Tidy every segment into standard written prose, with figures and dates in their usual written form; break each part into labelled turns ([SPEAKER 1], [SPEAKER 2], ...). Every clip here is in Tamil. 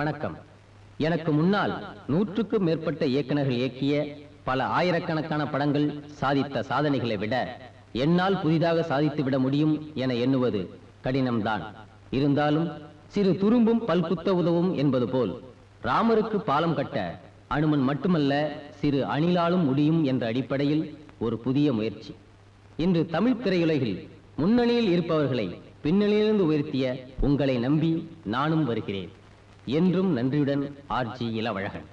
[SPEAKER 1] வணக்கம். எனக்கு முன்னால் 100க்கும் மேற்பட்ட இயக்குநர்கள் இயக்கிய பல ஆயிரக்கணக்கான படங்கள் சாதித்த சாதனைகளை விட என்னால் புதிதாக சாதித்து விட முடியும் என எண்ணுவது கடினம்தான். இருந்தாலும் சிறு துரும்பும் பல்குத்த உதவும் என்பது போல் ராமருக்கு பாலம் கட்ட அனுமன் மட்டுமல்ல சிறு அணிலாலும் முடியும் என்ற அடிப்படையில் ஒரு புதிய முயற்சி. இன்று தமிழ் திரையுலகில் முன்னணியில் இருப்பவர்களை பின்னணியிலிருந்து உயர்த்திய உங்களை நம்பி நானும் வருகிறேன். என்றும் நன்றியுடன் R G Ilavazhagan.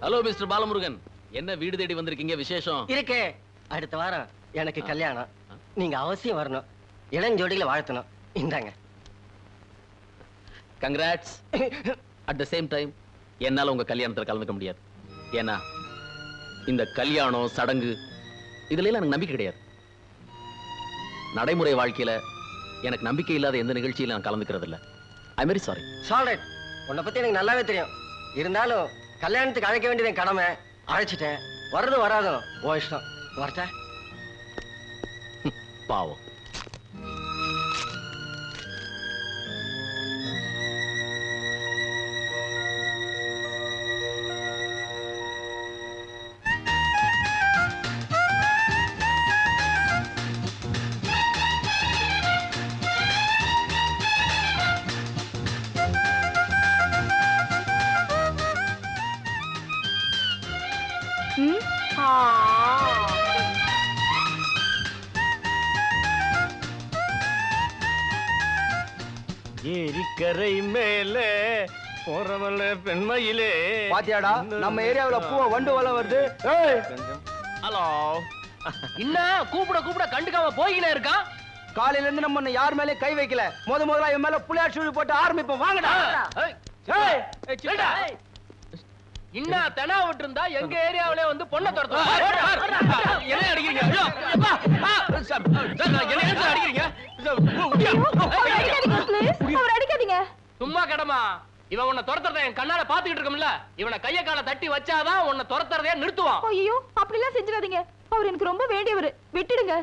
[SPEAKER 2] Hello mister Balamurugan, என்ன வீடு தேடி வந்திருக்கீங்க? விசேஷம்
[SPEAKER 3] இருக்கு. அடுத்த வாரம் எனக்கு கல்யாணம். நீங்க அவசியம் வரணும். இளஞ்சோடியில வாழ்த்தணும். இந்தாங்க.
[SPEAKER 2] Congrats. At the same time என்னால உங்க கல்யாணத்துல கலந்துக்க முடியாது. ஏன்னா இந்த கல்யாணம் சடங்கு இதுல எல்லாம் எனக்கு நம்பிக்கை கிடையாது. நடைமுறை வாழ்க்கையில எனக்கு நம்பிக்கை இல்லாத எந்த நிகழ்ச்சியில நான் கலந்துக்கிறது இல்ல. I am very sorry.
[SPEAKER 3] Alright. உன்னை பத்தி எனக்கு நல்லாவே தெரியும். இருந்தாலும் கல்யாணத்துக்கு அழைக்க வேண்டியது என் கடமை. அழைச்சிட்டேன். வர்றது வராதும் ஓ இஷ்டம். வரட்டேன்.
[SPEAKER 2] பாவம்.
[SPEAKER 4] ஏரிக்கரை மேலே போறவள பெண்மையிலே
[SPEAKER 5] பாத்தியாடா நம்ம ஏரியாவுல பூவை வண்டு வலை வருது.
[SPEAKER 4] ஹலோ.
[SPEAKER 5] என்ன கூப்பிட கூப்பிட கண்டுக்காம போய்கினே இருக்கான். காலையில இருந்து நம்ம யார் மேலே கை வைக்கல. முதல்ல இவன் மேல புளியார் சூழி போட்டு ஆரம்பிப்போம். வாங்கடா. இன்ன தெனா விட்டு இருந்தா எங்க ஏரியாவிலே வந்து பொண்ணை துரத்தும். என்ன அடிக்கிறீங்க?
[SPEAKER 6] அடிக்காதீங்க.
[SPEAKER 5] சும்மா கடமா. இவன் உன்னை துரத்துறத என் கண்ணால பாத்துக்கிட்டு இருக்கோம்ல. இவனை கைய கால தட்டி வச்சாதான் உன்னை துரத்துறதே நிறுத்துவான்.
[SPEAKER 6] ஐயோ அப்படிலாம் செஞ்சிடாதீங்க. அவர் எனக்கு ரொம்ப வேண்டியவர். விட்டுடுங்க.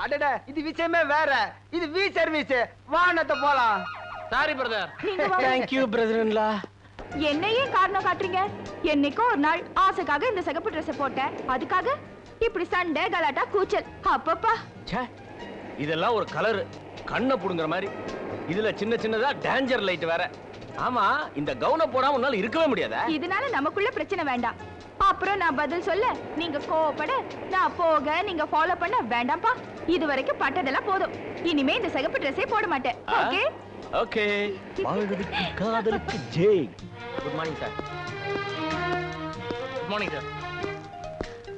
[SPEAKER 5] அடடா இது விஷயமே வேற. இது வி சர்வீஸ். வானத்தை போலாம். Sorry brother.
[SPEAKER 4] Thank you brother in law.
[SPEAKER 6] என்னையே காரணம் காட்டுறீங்க. என்னைக்கோ ஒரு நாள் ஆசைக்காக இந்த சிகப்பு ட்ரெஸ் போட்டேன். அதுக்காக இப்படி சண்டை கலாட்டா கூச்சல். அப்பப்பா.
[SPEAKER 4] இதெல்லாம் ஒரு கலர் கண்ணை புடுங்குற மாதிரி. இதுல சின்ன சின்னதா டேஞ்சர் லைட் வேற. ஆமா இந்த கவுன போடாம உன்னால இருக்கவே முடியாதா?
[SPEAKER 6] இதனால நமக்குள்ள பிரச்சனை வேண்டாம். அப்புறம் நான் பதில் சொல்ல நீங்க கோவப்பட, நான் போக நீங்க ஃபாலோ பண்ண வேண்டாம்ப்பா. இது வரைக்கும் பட்டதெல்லாம் போதும். இனிமே இந்த சிகப்பு ட்ரெஸ்ஸே போட மாட்டேன். Okay
[SPEAKER 4] okay. வாழ்வதற்கு காதலுக்கு Jai.
[SPEAKER 5] Good morning sir. Good morning sir.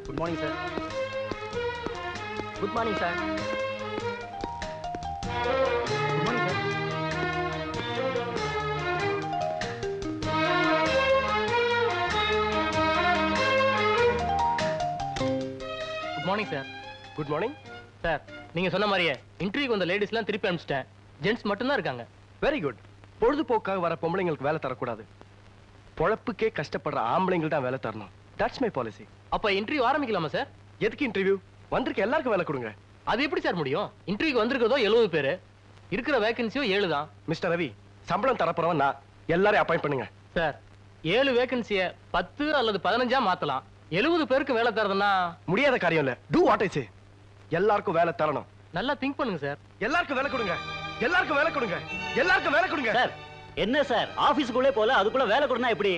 [SPEAKER 5] Good morning sir. Good morning sir. Good morning sir. Good morning sir.
[SPEAKER 4] Good morning
[SPEAKER 5] sir நீங்க சொன்ன மாதிரியே இன்டர்வியூக்கு வந்த லேடிஸ்லாம் திருப்பி அனுப்பிச்சிட்டேன். ஜென்ட்ஸ் மட்டும் தான் இருக்காங்க.
[SPEAKER 4] Very good. பொழுதுபோக்காக வர பொம்பளைங்களுக்கு வேலை தரக்கூடாது. பொழப்புக்கே கஷ்டப்படுற ஆம்பளைங்களுக்கு தான் வேலை தரணும். That's my policy.
[SPEAKER 5] அப்ப இன்டர்வியூ ஆரம்பிக்கலாமா சார்?
[SPEAKER 4] எதுக்கு இன்டர்வியூ? வந்திருக்க எல்லாருக்கும் வேலை கொடுங்க.
[SPEAKER 5] அது எப்படி சார் முடியும்? இன்டர்வியூக்கு வந்திருக்கிறதோ 70 பேரு. இருக்கிற வேகன்சியும் 7 தான்.
[SPEAKER 4] மிஸ்டர் ரவி, சம்பளம் தரப்போறவன் நான். எல்லாரையும் அப்பாயிண்ட் பண்ணுங்க.
[SPEAKER 5] சார் 7 வேகன்சியை 10 அல்லது 15ஆ மாத்தலாம். 70 பேருக்கு வேலை தரதுன்னா
[SPEAKER 4] முடியாத காரியம் இல்ல. டூ வாட் ஐ சே. எல்லாருக்கும் வேலை தரணும்.
[SPEAKER 5] நல்லா திங்க் பண்ணுங்க சார்.
[SPEAKER 4] எல்லாருக்கும் வேலை கொடுங்க. எல்லாருக்கும் வேலை கொடுங்க. எல்லாருக்கும் வேலை கொடுங்க.
[SPEAKER 7] சார் என்ன சார் ஆபீஸ்க்குள்ளே போல அதுக்குள்ள வேலை கொடுனா எப்படி?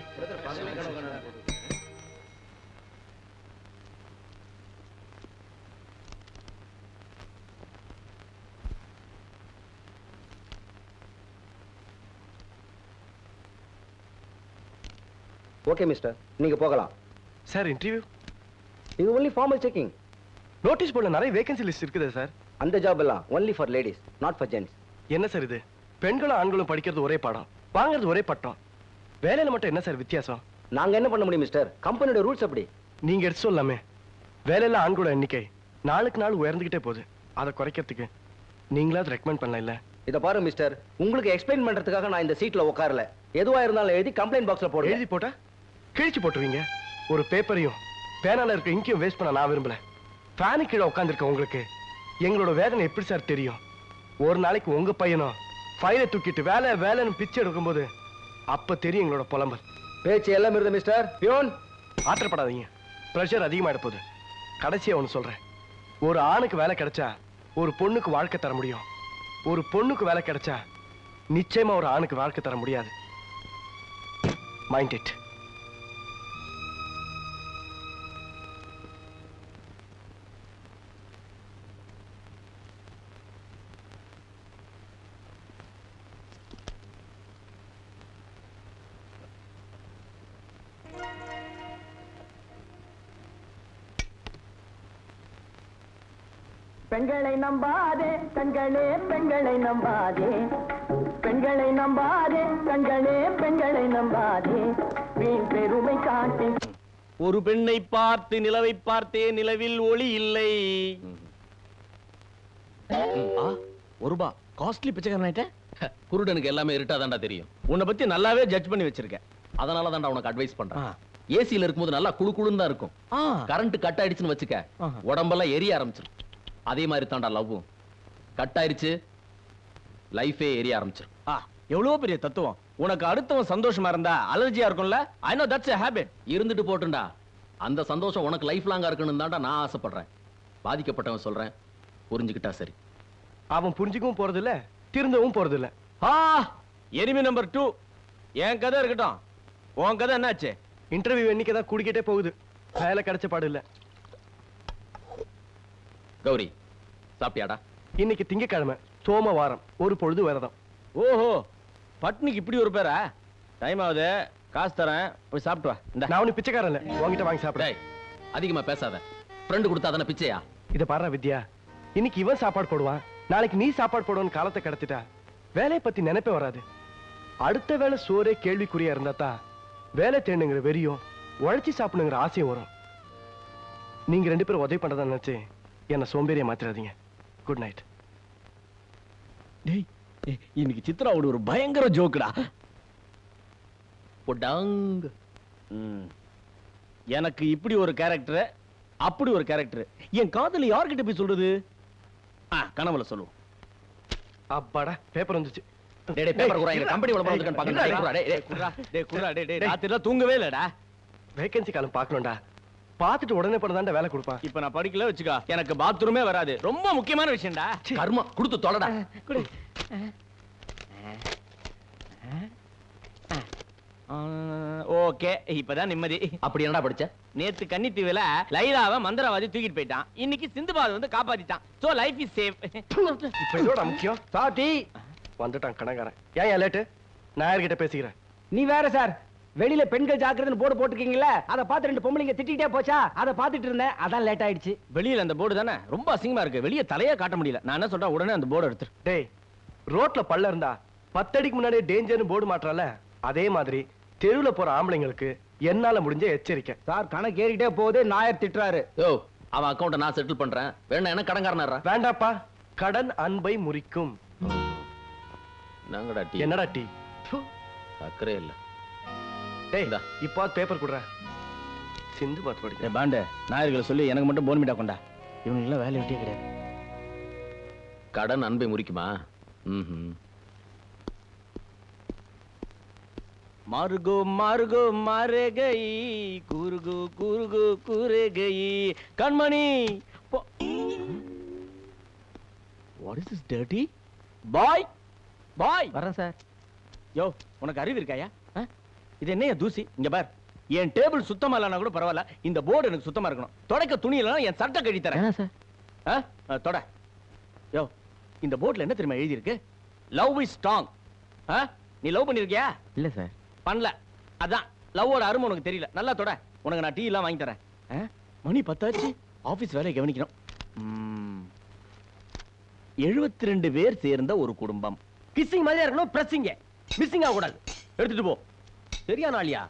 [SPEAKER 8] ஓகே மிஸ்டர், நீங்க போகலாம்.
[SPEAKER 4] சார் இன்டர்வியூ
[SPEAKER 8] இது ஒன்லி ஃபார்மல் செக்கிங்.
[SPEAKER 4] நோட்டீஸ் போர்டுல நிறைய வேகன்சி லிஸ்ட் இருக்குது சார்.
[SPEAKER 8] அந்த ஜாப் எல்லாம் only for ladies, not for gents.
[SPEAKER 4] என்ன சார் இது? பெண்களும் ஆண்களும் படிக்கிறது ஒரே பாடம், வாங்குறது ஒரே பட்டம். வேலையில மட்டும் என்ன சார் வித்தியாசம்?
[SPEAKER 8] நாங்க என்ன பண்ண முடியும் மிஸ்டர்? கம்பெனியோட ரூல்ஸ் அப்படி.
[SPEAKER 4] நீங்க எடுத்து சொல்லாமே. வேலையில ஆண்களோட எண்ணிக்கை நாளுக்கு நாள் உயர்ந்துகிட்டே போகுது. அதை குறைக்கிறதுக்கு நீங்களாவது ரெக்கமெண்ட் பண்ணல இல்ல?
[SPEAKER 8] இத பாருங்க மிஸ்டர், உங்களுக்கு எக்ஸ்பிளைன் பண்றதுக்காக நான் இந்த சீட்ல உட்காரல. எதுவா இருந்தாலும் எழுதி கம்ப்ளைண்ட் பாக்ஸ்ல போடுங்க.
[SPEAKER 4] எழுதி போட்டா கிழிச்சு போட்டுருவீங்க. ஒரு பேப்பரையும் பேனால இருக்க இங்கேயும் வேஸ்ட் பண்ண நான் விரும்பல. ஃபேனு கீழே உட்காந்துருக்க உங்களுக்கு எங்களோட வேதனை எப்படி சார் தெரியும்? ஒரு நாளைக்கு உங்க பையனும் ஃபைலை தூக்கிட்டு வேலை வேலைன்னு பிச்சை எடுக்கும்போது அப்ப தெரியும் எங்களோட புலம்பல்.
[SPEAKER 8] பேச்சு எல்லாம் இருந்த மிஸ்டர் பியோன்.
[SPEAKER 4] ஆத்திரப்படாதீங்க, ப்ரெஷர் அதிகமாயிட போகுது. கடைசியா ஒண்ணு சொல்றேன். ஒரு ஆணுக்கு வேலை கிடைச்சா ஒரு பொண்ணுக்கு வாழ்க்கை தர முடியும். ஒரு பொண்ணுக்கு வேலை கிடைச்சா நிச்சயமா ஒரு ஆணுக்கு வாழ்க்கை தர முடியாது. Mind it.
[SPEAKER 9] பெண்களை நம்பாதே கண்களே, பெண்களை நம்பாதே, பெண்களை நம்பாதே கண்களே, பெண்களை நம்பாதே, வீண் பெருமை காட்டி.
[SPEAKER 4] ஒரு பெண்ணை பார்த்து நிலவை பார்த்தே, நிலவில் ஒளி இல்லை.
[SPEAKER 2] ₹1 காஸ்ட்லி பிச்சைக்காரன். குருடனுக்கு எல்லாமே இருட்டாதான்டா தெரியும்.
[SPEAKER 4] உன்னை பத்தி நல்லாவே ஜட்ஜ் பண்ணி வச்சிருக்கேன்.
[SPEAKER 2] அதனால தான்டா உனக்கு அட்வைஸ் பண்றேன். ஏசில இருக்கும்போது நல்லா குளு குளுன்னு தான் இருக்கும். கரண்ட் கட் ஆயிடுச்சுன்னு வச்சுக்க, உடம்பெல்லாம் எரிய ஆரம்பிச்சிடும். அதே மாதிரி தாண்டா லவ்வும். கட் ஆயிடுச்சு, லைஃபே எரிய ஆரம்பிச்சிடும்.
[SPEAKER 5] எவ்வளவு பெரிய தத்துவம். உனக்கு அடுத்தவன் சந்தோஷமா இருந்தா அலர்ஜியா இருக்கும்ல? I know that's a habit.
[SPEAKER 2] இருந்துட்டு போட்டுண்டா, அந்த சந்தோஷம் உனக்கு லைஃப் லாங்கா இருக்கணும் தான்டா நான் ஆசைப்படுறேன். பாதிக்கப்பட்டவன் சொல்றேன், புரிஞ்சுக்கிட்டா சரி.
[SPEAKER 4] அவன் புரிஞ்சுக்கவும் போறது இல்ல, திருந்தவும் போறது இல்ல.
[SPEAKER 5] எனிமி நம்பர் 2 என் கதை இருக்கட்டும். உன் கதை என்னாச்சு?
[SPEAKER 4] இன்டர்வியூ எண்ணிக்கை தான் கூடிக்கிட்டே போகுது, வேலை கிடைச்ச பாடு இல்ல.
[SPEAKER 2] கௌரி, சாப்பிட்டியாடா?
[SPEAKER 4] இன்னைக்கு திங்கக்கிழமை, சோமவாரம், ஒரு பொழுது விரதம்.
[SPEAKER 5] ஓஹோ, பட்னிக்கு இப்படி ஒரு பேரா? டைம் ஆகுது, காசு தரேன், போய் சாப்பிட்டு வா.
[SPEAKER 4] நான் ஒண்ணு பிச்சைக்காரன் இல்ல, உங்ககிட்ட வாங்கி சாப்பிடுறேன்.
[SPEAKER 2] அதிகமா பேசாத. ஃப்ரெண்டு கொடுத்தா தானே பிச்சையா?
[SPEAKER 4] இத பாரு வித்யா, இன்னைக்கு இவன் சாப்பாடு போடுவான், நாளைக்கு நீ சாப்பாடு போடுவான்னு காலத்தை கடத்திட்டா வேலையை பத்தி நினைப்பே வராது. அடுத்த வேலை சோறே கேள்விக்குறியா இருந்தா தான் வேலை தேடுங்கிற வெறியும் உழைச்சி சாப்பிடுங்கிற ஆசையும் வரும். நீங்க 2 பேரும் உதவி பண்றதா நினைச்சு என்ன சோம்பேறியா மாத்திராதீங்க. Good night.
[SPEAKER 5] டேய், இன்னைக்கு சித்ராவோட ஒரு பயங்கர ஜோக்குடா. எனக்கு இப்படி ஒரு கேரக்டர், அப்படி ஒரு கேரக்டர். என் காதல யார்கிட்ட போய் சொல்றது? கனவுல சொல்லுவோம்.
[SPEAKER 4] அப்பாடா, பேப்பர் வந்துச்சு.
[SPEAKER 2] டேய் பேப்பர் குறா, எங்க கம்பெனி உள்ள போறதுக்கு பாக்கணும். டேய் குறா,
[SPEAKER 5] டேய் குறா, டேய் ராத்திரில தூங்கவே இல்லடா.
[SPEAKER 4] வேகன்சி காலம் பார்க்கணும்டா, பார்த்துட்டு உடனே பண்ணதாண்டா வேலை கொடுப்பான்.
[SPEAKER 5] இப்ப நான் படிக்கல வச்சுக்கா, எனக்கு பாத்ரூமே வராது. ரொம்ப முக்கியமான விஷயம்டா.
[SPEAKER 2] கர்மா கொடுத்து தொலைடா.
[SPEAKER 5] குடு. ஓகே, இப்பதான் நிம்மதி.
[SPEAKER 2] அப்படி என்னடா படிச்ச?
[SPEAKER 5] நேத்து கன்னித்தீவுல லைலாவை மந்திரவாதி தூக்கிட்டு போயிட்டான். இன்னைக்கு சிந்துபாத் வந்து காப்பாத்திட்டான். So life is safe.
[SPEAKER 4] இப்ப இதோட முக்கியம் சாட்டி வந்துட்டான் கணக்காரன். ஏன் லேட்டு? நான் யார்கிட்ட பேசிக்கிறேன்?
[SPEAKER 8] நீ வேற சார், வெளியில பெண்கள் ஜாக்கிரதைன்னு போர்டு போட்டுருக்கீங்களா, அதை பார்த்து 2 பொம்பளைங்க திட்டிட்டே போச்சா, அதை பார்த்துட்டு இருந்தேன், அதான் லேட் ஆயிடுச்சு.
[SPEAKER 5] வெளியில அந்த போர்டு தானே ரொம்ப அசிங்கமா இருக்கு, வெளியே தலையே காட்ட முடியல. நான் என்ன சொல்றேன், உடனே அந்த போர்டு எடுத்துரு.
[SPEAKER 4] டேய், ரோட்ல பள்ள இருந்தா 10 அடிக்கு முன்னாடியே டேஞ்சர்னு போர்டு மாற்றல, அதே மாதிரி தெருவுல போற ஆம்பளைங்களுக்கு என்னால முடிஞ்ச எச்சரிக்கை.
[SPEAKER 8] சார் கணக்கு ஏறிட்டே போகுது, நாயர் திட்டுறாரு.
[SPEAKER 2] யோ, அவன் அக்கௌண்ட நான் செட்டில் பண்றேன், வேணா என்ன கடன்காரனாரா?
[SPEAKER 4] வேண்டாப்பா, கடன் அன்பை முறிக்கும்.
[SPEAKER 2] நாங்கடா டீ.
[SPEAKER 4] என்னடா டீ?
[SPEAKER 2] அக்கறை இல்ல.
[SPEAKER 4] டேய், இப்போ பேப்பர் குடுறா, சிந்து பாத்து படிக்க.
[SPEAKER 5] பாண்டு, நாயர்களை சொல்லி எனக்கு மட்டும் போன்மிட்டா கொண்டா. இவனுக்கு வேலை விட்டே கிடையாது.
[SPEAKER 2] கடன் அன்பை முறிக்குமா?
[SPEAKER 5] Marco Marco மாரே guy, கூர்கோ கூர்கோ Cooray guy, Kanmani. What is this dirty பாய்? பாய்
[SPEAKER 3] வரேன் சார்.
[SPEAKER 5] யோ, உனக்கு அறிவு இருக்காயா? இது என்னையா தூசி? இங்க பார், என் டேபிள் சுத்தமா இல்லைன்னா கூட பரவாயில்ல, இந்த போர்டு எனக்கு சுத்தமா இருக்கணும். தொடக்க துணி இல்லைன்னா என் சட்டை கழட்டி தரேன் சார். தொட. யோ, இந்த போர்ட்ல என்ன தெரியுமா எழுதி இருக்கு? Love is strong. நீ லவ் பண்ணிருக்கியா?
[SPEAKER 3] இல்ல சார்.
[SPEAKER 5] பண்ணல, அதான் லவ்வோட அருமை உனக்கு தெரியல. நல்லா தொட, உனக்கு நான் டீ எல்லாம் வாங்கி தரேன். மணி 10 ஆச்சு, ஆபீஸ் வேலையை கவனிக்கணும். 72 பேர் சேர்ந்த ஒரு குடும்பம்.
[SPEAKER 3] கிஸ்ஸிங் மாதிரியா இருக்கணும், பிரஸ்ஸிங் மிஸ்ஸிங் ஆக கூடாது.
[SPEAKER 5] எடுத்துட்டு போ.
[SPEAKER 3] சரியா நாளியா?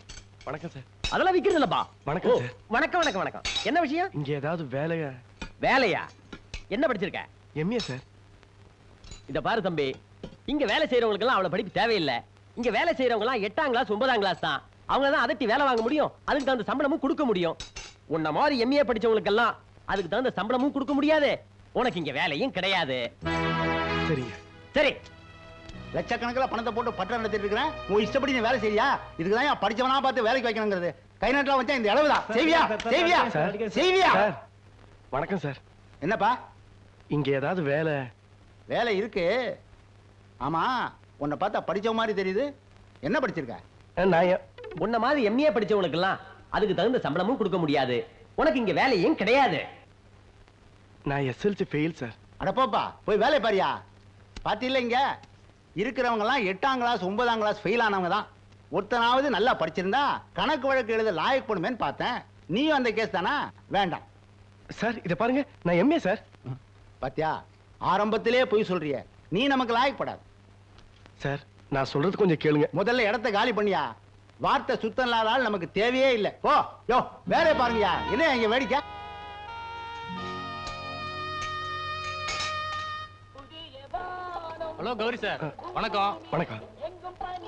[SPEAKER 4] வணக்கம் சார்.
[SPEAKER 3] அதெல்லாம் விக்கிறது இல்லப்பா.
[SPEAKER 4] வணக்கம் சார்.
[SPEAKER 3] வணக்கம் வணக்கம் வணக்கம். என்ன விஷயம்?
[SPEAKER 4] இங்க ஏதாவது வேலையா?
[SPEAKER 3] வேலையா? என்ன படிச்சிருக்க?
[SPEAKER 4] MA sir.
[SPEAKER 3] இத பாரு தம்பி, இங்க வேலை செய்யறவங்களுக்கு எல்லாம் அவ்வளவு படிப்பு தேவையில்லை. இங்க வேலை செய்யறவங்க எல்லாம் 8ஆம் கிளாஸ் 9ஆம் கிளாஸ் தான். அவங்க தான் அதட்டி வேலை வாங்க முடியும், அதுக்கு தகுந்த சம்பளமும் கொடுக்க முடியும். உன்ன மாதிரி எம்ஏ படிச்சவங்களுக்கு எல்லாம் அதுக்கு தகுந்த சம்பளமும் கொடுக்க முடியாது. உனக்கு இங்க வேலையும் கிடையாது.
[SPEAKER 4] சரிங்க.
[SPEAKER 3] சரி,
[SPEAKER 10] லட்சக்கணக்கில் பணத்தை போட்டு பட்டம் நடத்திட்டு இருக்கிறேன், உன் இஷ்டப்படி நீ வேலை செய்யா? இதுக்கு தான் படிச்சவனா பார்த்து வேலைக்கு வைக்கணுங்கிறது. கை நாட்டில் வச்சா இந்த அளவுதான். செய்வியா? செய்வியா? செய்வியா?
[SPEAKER 4] வணக்கம் சார்.
[SPEAKER 10] என்னப்பா
[SPEAKER 4] இங்க ஏதாவது வேலை?
[SPEAKER 10] வேலை இருக்கு. ஆமா, உன்னை பார்த்தா படிச்ச மாதிரி தெரியுது. என்ன படிச்சிருக்க?
[SPEAKER 3] நான் உன்ன மாதிரி எம்ஏ படிச்சவங்களுக்கு எல்லாம் அதுக்கு தகுந்த சம்பளமும் கொடுக்க முடியாது. உனக்கு இங்க வேலையும் கிடையாது.
[SPEAKER 4] நான் எஸ்எல்சி ஃபெயில் சார்.
[SPEAKER 10] அடப்போப்பா, போய் வேலை பாரியா. பாத்தீங்களா, இங்க இருக்கிறவங்க எல்லாம் 8ஆம் கிளாஸ் 9ஆம் கிளாஸ் ஃபெயில் ஆனவங்க தான். ஒருத்தனாவது நல்லா படிச்சிருந்தா கணக்கு வழக்கு எழுத லாயக்கப்படுமேன்னு பார்த்தேன். நீயும் அந்த கேஸ் தானா? வேண்டாம்
[SPEAKER 4] சார். இத பாருங்க, நான் எம்ஏ சார்.
[SPEAKER 10] பாத்தியா, ஆரம்பத்திலே போய் சொல்றிய. நீ நமக்கு லாயக்கப்படாது
[SPEAKER 4] சார். நான் சொல்றது கொஞ்சம் கேளுங்க.
[SPEAKER 10] முதல்ல இடத்தை காலி பண்ணியா. வார்த்தை சுத்தம் இல்லாத ஆள் நமக்கு தேவையே இல்லை. ஓ யோ, வேலையை பாருங்கயா. என்ன இங்க வேடிக்கை?
[SPEAKER 5] ஹலோ கௌரி சார், வணக்கம்.
[SPEAKER 4] வணக்கம்.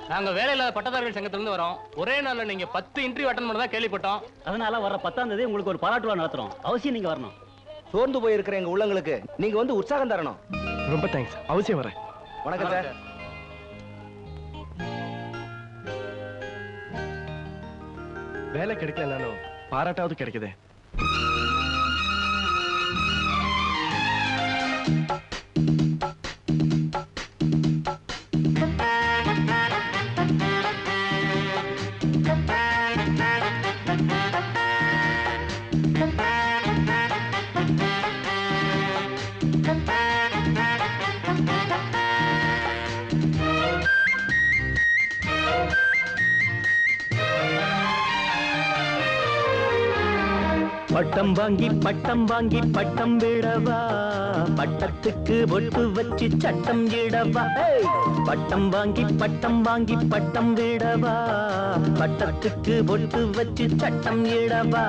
[SPEAKER 11] நாங்க வேலை இல்லாத பட்டதாரிகள் சங்கத்துல இருந்து வரோம். ஒரே நாள்ல நீங்க 10 இன்டர்வியூ அட்டெண்ட் பண்ணதா கேள்விப்பட்டோம்.
[SPEAKER 7] அதனால வர 10ஆம் தேதி உங்களுக்கு ஒரு பாராட்டு விழா நடத்துறோம். அவசியம் நீங்க வரணும்.
[SPEAKER 8] சோர்ந்து போயிருக்கிற எங்க உள்ளங்களுக்கு நீங்க வந்து உற்சாகம் தரணும்.
[SPEAKER 4] ரொம்ப தேங்க்ஸ், அவசியம் வரேன்.
[SPEAKER 8] வணக்கம் சார்.
[SPEAKER 4] வேலை கிடைக்கலனாலும் பாராட்டாவது கிடைக்குது.
[SPEAKER 9] பட்டம் வாங்கி பட்டம் விடவா, பட்டத்துக்கு ஒட்டு வச்சு சட்டம் இடவா. பட்டம் வாங்கி பட்டம் விடவா, பட்டத்துக்கு ஒட்டு வச்சு சட்டம் இடவா.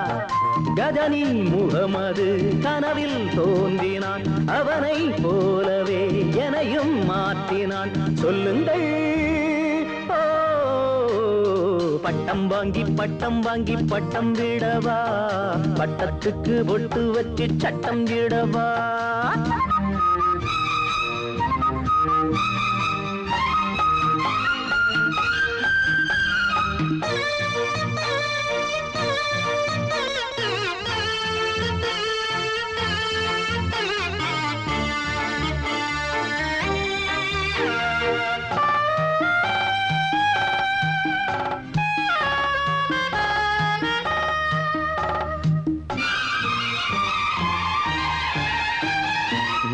[SPEAKER 9] கஜனி முகமது கனவில் தோன்றினான், அவனை போலவே எனையும் மாற்றினான். சொல்லுங்கள். பட்டம் வாங்கி பட்டம் விடவா, பட்டத்துக்கு ஒட்டு வச்சு சட்டம் விடவா.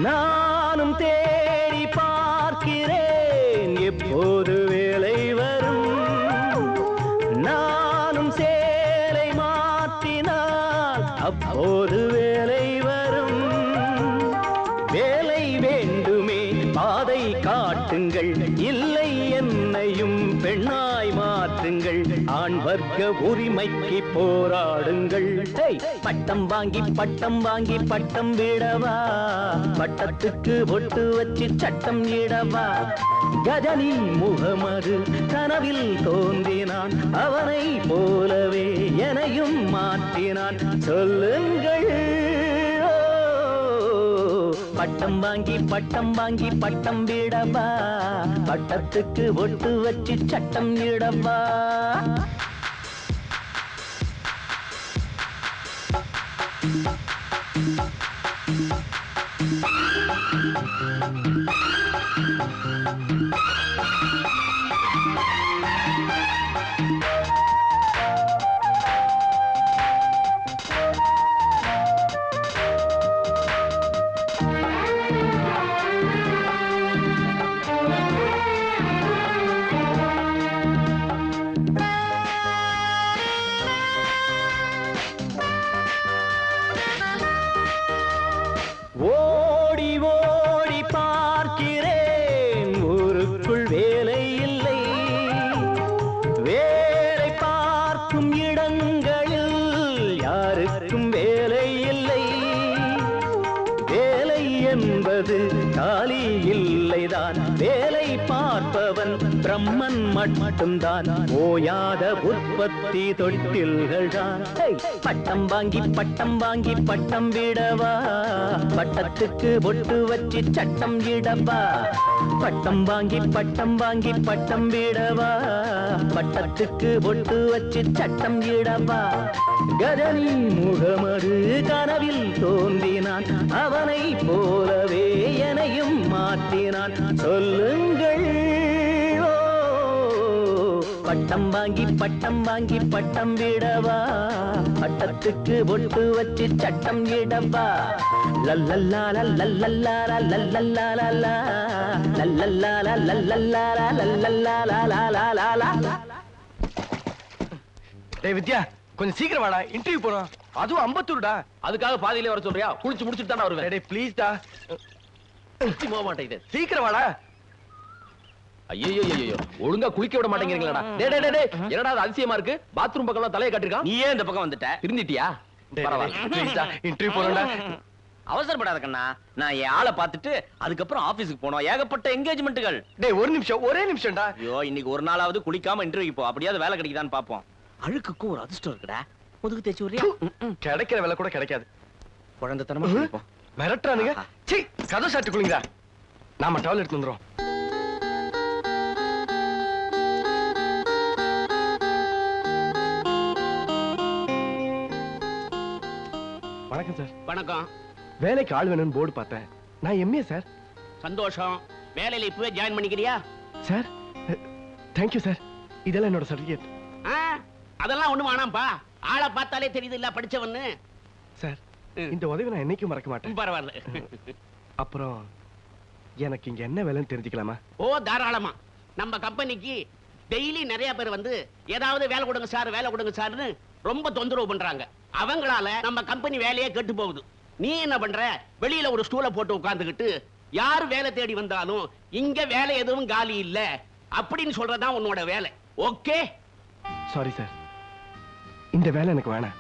[SPEAKER 9] நானும் தேடி பார்க்கிறேன் எப்போது வேலை வரும். நானும் சேலை மாற்றினால் அப்போது வேலை வரும். வேலை வேண்டுமே பாதை காட்டுங்கள், இல்லை என்னையும் பெண்ணாய் மாற்றுங்கள். ஆண் வர்க்க உரிமைக்கு போராடுங்கள். பட்டம் வாங்கி பட்டம் விடவா, பட்டத்துக்கு ஒட்டு வச்சு சட்டம் இடவா. கஜனி முகமது கனவில் தோன்றினான், அவனை போலவே எனையும் மாற்றினான். சொல்லுங்கள். பட்டம் வாங்கி பட்டம் விடவா, பட்டத்துக்கு ஒட்டு வச்சு சட்டம் இடவா. ஓடி ஓடி பார்க்கிறேன், ஊருக்குள் வேலை இல்லை. வேலை பார்க்கும் இடங்களில் யாருக்கும் வேலை இல்லை. வேலை என்பது காலி இல்லைதான், வேலை பார்ப்பவன் பிரம்மன் மட்டும்தான். ஓயாத உற்பத்தி தொட்டில்கள் தான். பட்டம் வாங்கி பட்டம் விடவா, பட்டத்துக்கு ஒட்டு வச்சு சட்டம் இடவா. பட்டம் வாங்கி பட்டம் விடவா, பட்டத்துக்கு ஒட்டு வச்சு சட்டம் இடவா. கஜனி முகமது கனவில் தோன்றினான், அவனை போலவே எனையும் மாற்றினான். சொல்லுங்கள். பட்டம் வாங்கி பட்டம் விடவா, பட்டத்துக்கு ஒட்டு வச்சு சட்டம் இடவா. லல்லல்லாலா லல்லல்லாலா லல்லல்லாலா லல்லல்லாலா லல்லல்லாலா லல்லல்லாலா.
[SPEAKER 4] டேய் வித்யா, கொஞ்சம் சீக்கிரம் வாடா, இன்டர்வியூ போறோம். அதுவும் அம்பத்தூர்டா.
[SPEAKER 2] அதுக்காக பாதியிலே வர சொல்றியா? குளிச்சு முடிச்சுட்டு தானே வருவேன்.
[SPEAKER 4] டேய் ப்ளீஸ் டா,
[SPEAKER 2] போக மாட்டேங்குது.
[SPEAKER 4] சீக்கிரம் வாடா.
[SPEAKER 2] ஐயோ ஒழுங்கா குளிக்க விட மாட்டேங்கிறீங்களா? என்னடா அது அதிசயமா இருக்கு? பாத்ரூம் பக்கம் தலையை காட்டிருக்கான்.
[SPEAKER 5] நீ ஏன் இந்த பக்கம் வந்துட்ட?
[SPEAKER 2] திருந்திட்டியா? பரவாயில்ல.
[SPEAKER 4] ப்ளீஸ் டா, இன்டர்வியூ போறோம்டா.
[SPEAKER 5] அவசரப்படாத கண்ணா. நான் என் ஆளை பார்த்துட்டு அதுக்கப்புறம் ஆபீஸ்க்கு போனோம். ஏகப்பட்ட என்கேஜ்மெண்ட்டுகள்.
[SPEAKER 4] டேய் ஒரு நிமிஷம், ஒரே நிமிஷம்டா.
[SPEAKER 5] ஐயோ, இன்னைக்கு ஒரு நாளாவது குளிக்காம இன்டர்வியூ போ. அப்படியாவது வேலை கிடைக்குதான்னு பாப்போம். அழுக்குக்கும் ஒரு அதிர்ஷ்டம் இருக்குடா. முதுகு தேய்ச்சி விடுறியா?
[SPEAKER 4] கிடைக்கிற வேலை கூட கிடைக்காது.
[SPEAKER 5] குழந்தைத்தனமா குளிப்போம்.
[SPEAKER 4] மிரட்டுறானுங்க. சீ, கதை சாட்டு குளிங்கடா. நாம டவல் எடுத்து வந்துரும். வணக்கம் சார்.
[SPEAKER 12] வணக்கம்.
[SPEAKER 4] வேலைக்கு ஆள் வேணும்னு போர்டு பார்த்தேன். நான் எம்ஏ சார்.
[SPEAKER 12] சந்தோஷம். வேலையில இப்பவே ஜாயின் பண்ணிக்கிறியா?
[SPEAKER 4] Sir thank you sir. இதெல்லாம் என்னோட சர்டிபிகேட்.
[SPEAKER 12] அதெல்லாம் ஒண்ணு வேணாம்பா. ஆளை பார்த்தாலே தெரியுது இல்ல படிச்சவன்னு.
[SPEAKER 4] சார் இந்த உதவி நான் என்னைக்கும் மறக்க மாட்டேன்.
[SPEAKER 12] பரவாயில்ல.
[SPEAKER 4] அப்புறம் எனக்கு இங்க என்ன வேலைன்னு தெரிஞ்சுக்கலாமா?
[SPEAKER 12] ஓ தாராளமா. நம்ம கம்பெனிக்கு டெய்லி நிறைய பேர் வந்து ஏதாவது வேலை கொடுங்க சார், வேலை கொடுங்க சார்னு ரொம்ப தொந்தரவு பண்றாங்க. அவங்களால நம்ம கம்பெனி வேலையே கெட்டு போகுது. நீ என்ன பண்ற? வெளியில ஒரு ஸ்டூலை போட்டு உட்கார்ந்துகிட்டு யார் வேலை தேடி வந்தாலும் இங்க வேலை எதுவும் காலி இல்ல அப்படின்னு சொல்றதுதான் உன்னோட வேலை. ஓகே?
[SPEAKER 4] சாரி சார், இந்த வேலை எனக்கு வேணாம்.